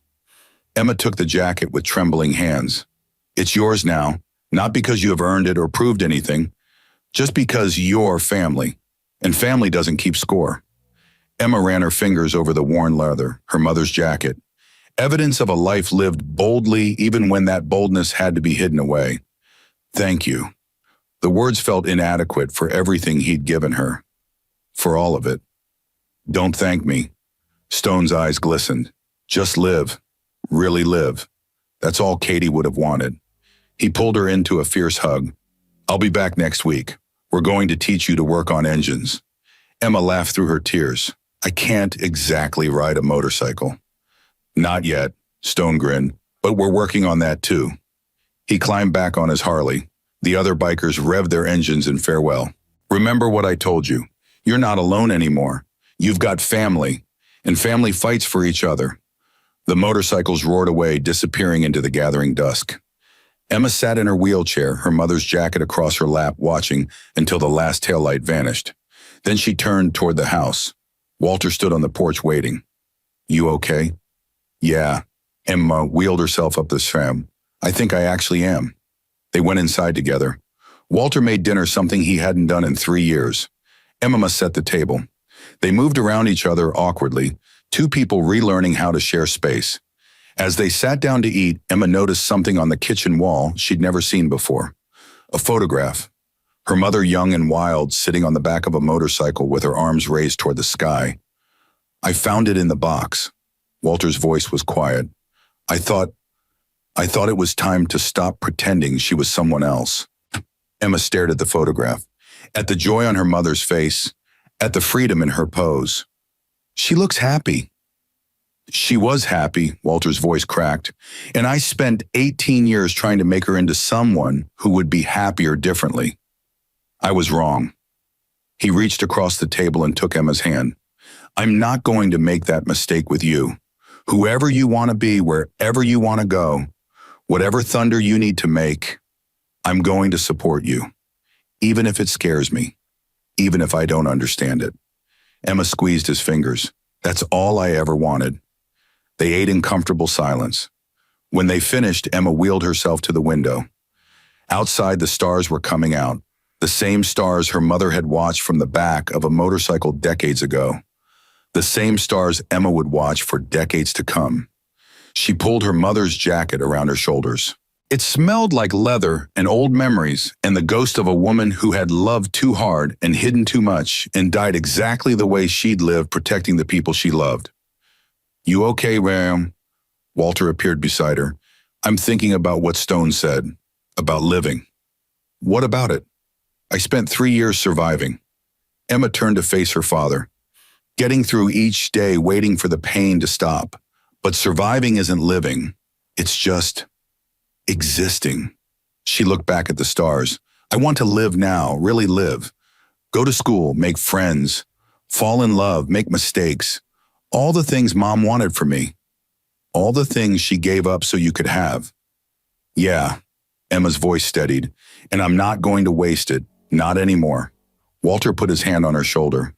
Emma took the jacket with trembling hands. It's yours now, not because you have earned it or proved anything, just because you're family, and family doesn't keep score. Emma ran her fingers over the worn leather, her mother's jacket. Evidence of a life lived boldly even when that boldness had to be hidden away. Thank you. The words felt inadequate for everything he'd given her. For all of it. Don't thank me. Stone's eyes glistened. Just live. Really live. That's all Katie would have wanted. He pulled her into a fierce hug. I'll be back next week. We're going to teach you to work on engines. Emma laughed through her tears. I can't exactly ride a motorcycle. Not yet, Stone grinned, but we're working on that too. He climbed back on his Harley. The other bikers revved their engines in farewell. Remember what I told you. You're not alone anymore. You've got family, and family fights for each other. The motorcycles roared away, disappearing into the gathering dusk. Emma sat in her wheelchair, her mother's jacket across her lap, watching until the last taillight vanished. Then she turned toward the house. Walter stood on the porch waiting. You okay? Yeah. Emma wheeled herself up the tram. I think I actually am. They went inside together. Walter made dinner, something he hadn't done in 3 years. Emma set the table. They moved around each other awkwardly, two people relearning how to share space. As they sat down to eat, Emma noticed something on the kitchen wall she'd never seen before. A photograph. Her mother, young and wild, sitting on the back of a motorcycle with her arms raised toward the sky. I found it in the box. Walter's voice was quiet. I thought it was time to stop pretending she was someone else. Emma stared at the photograph, at the joy on her mother's face, at the freedom in her pose. She looks happy. She was happy, Walter's voice cracked, and I spent 18 years trying to make her into someone who would be happier differently. I was wrong. He reached across the table and took Emma's hand. I'm not going to make that mistake with you. Whoever you want to be, wherever you want to go, whatever thunder you need to make, I'm going to support you, even if it scares me, even if I don't understand it. Emma squeezed his fingers. That's all I ever wanted. They ate in comfortable silence. When they finished, Emma wheeled herself to the window. Outside, the stars were coming out, the same stars her mother had watched from the back of a motorcycle decades ago, the same stars Emma would watch for decades to come. She pulled her mother's jacket around her shoulders. It smelled like leather and old memories and the ghost of a woman who had loved too hard and hidden too much and died exactly the way she'd lived, protecting the people she loved. You okay, Ram? Walter appeared beside her. I'm thinking about what Stone said, about living. What about it? I spent 3 years surviving. Emma turned to face her father, getting through each day, waiting for the pain to stop. But surviving isn't living. It's just existing. She looked back at the stars. I want to live now, really live. Go to school, make friends, fall in love, make mistakes. All the things Mom wanted for me. All the things she gave up so you could have. Yeah, Emma's voice steadied, and I'm not going to waste it, not anymore. Walter put his hand on her shoulder.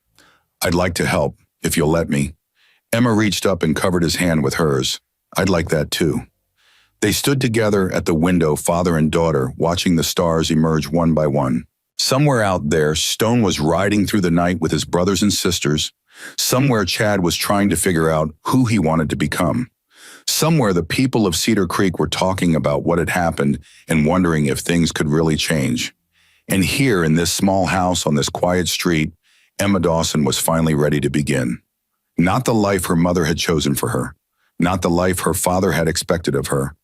I'd like to help, if you'll let me. Emma reached up and covered his hand with hers. I'd like that too. They stood together at the window, father and daughter, watching the stars emerge one by one. Somewhere out there, Stone was riding through the night with his brothers and sisters. Somewhere, Chad was trying to figure out who he wanted to become. Somewhere, the people of Cedar Creek were talking about what had happened and wondering if things could really change. And here, in this small house on this quiet street, Emma Dawson was finally ready to begin. Not the life her mother had chosen for her. Not the life her father had expected of her.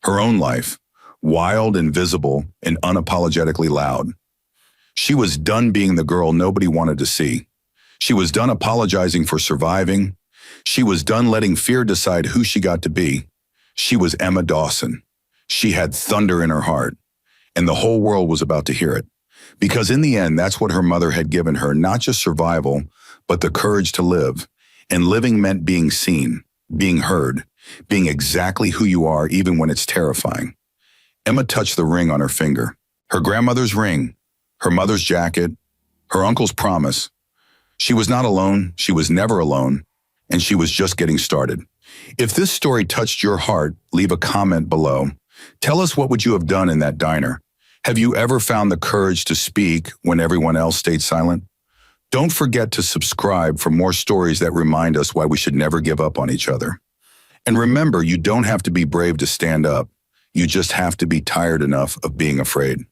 Her own life, wild and visible and unapologetically loud. She was done being the girl nobody wanted to see. She was done apologizing for surviving. She was done letting fear decide who she got to be. She was Emma Dawson. She had thunder in her heart, and the whole world was about to hear it. Because in the end, that's what her mother had given her, not just survival, but the courage to live. And living meant being seen, being heard, being exactly who you are, even when it's terrifying. Emma touched the ring on her finger. Her grandmother's ring, her mother's jacket, her uncle's promise. She was not alone, she was never alone, and she was just getting started. If this story touched your heart, leave a comment below. Tell us, what would you have done in that diner? Have you ever found the courage to speak when everyone else stayed silent? Don't forget to subscribe for more stories that remind us why we should never give up on each other. And remember, you don't have to be brave to stand up. You just have to be tired enough of being afraid.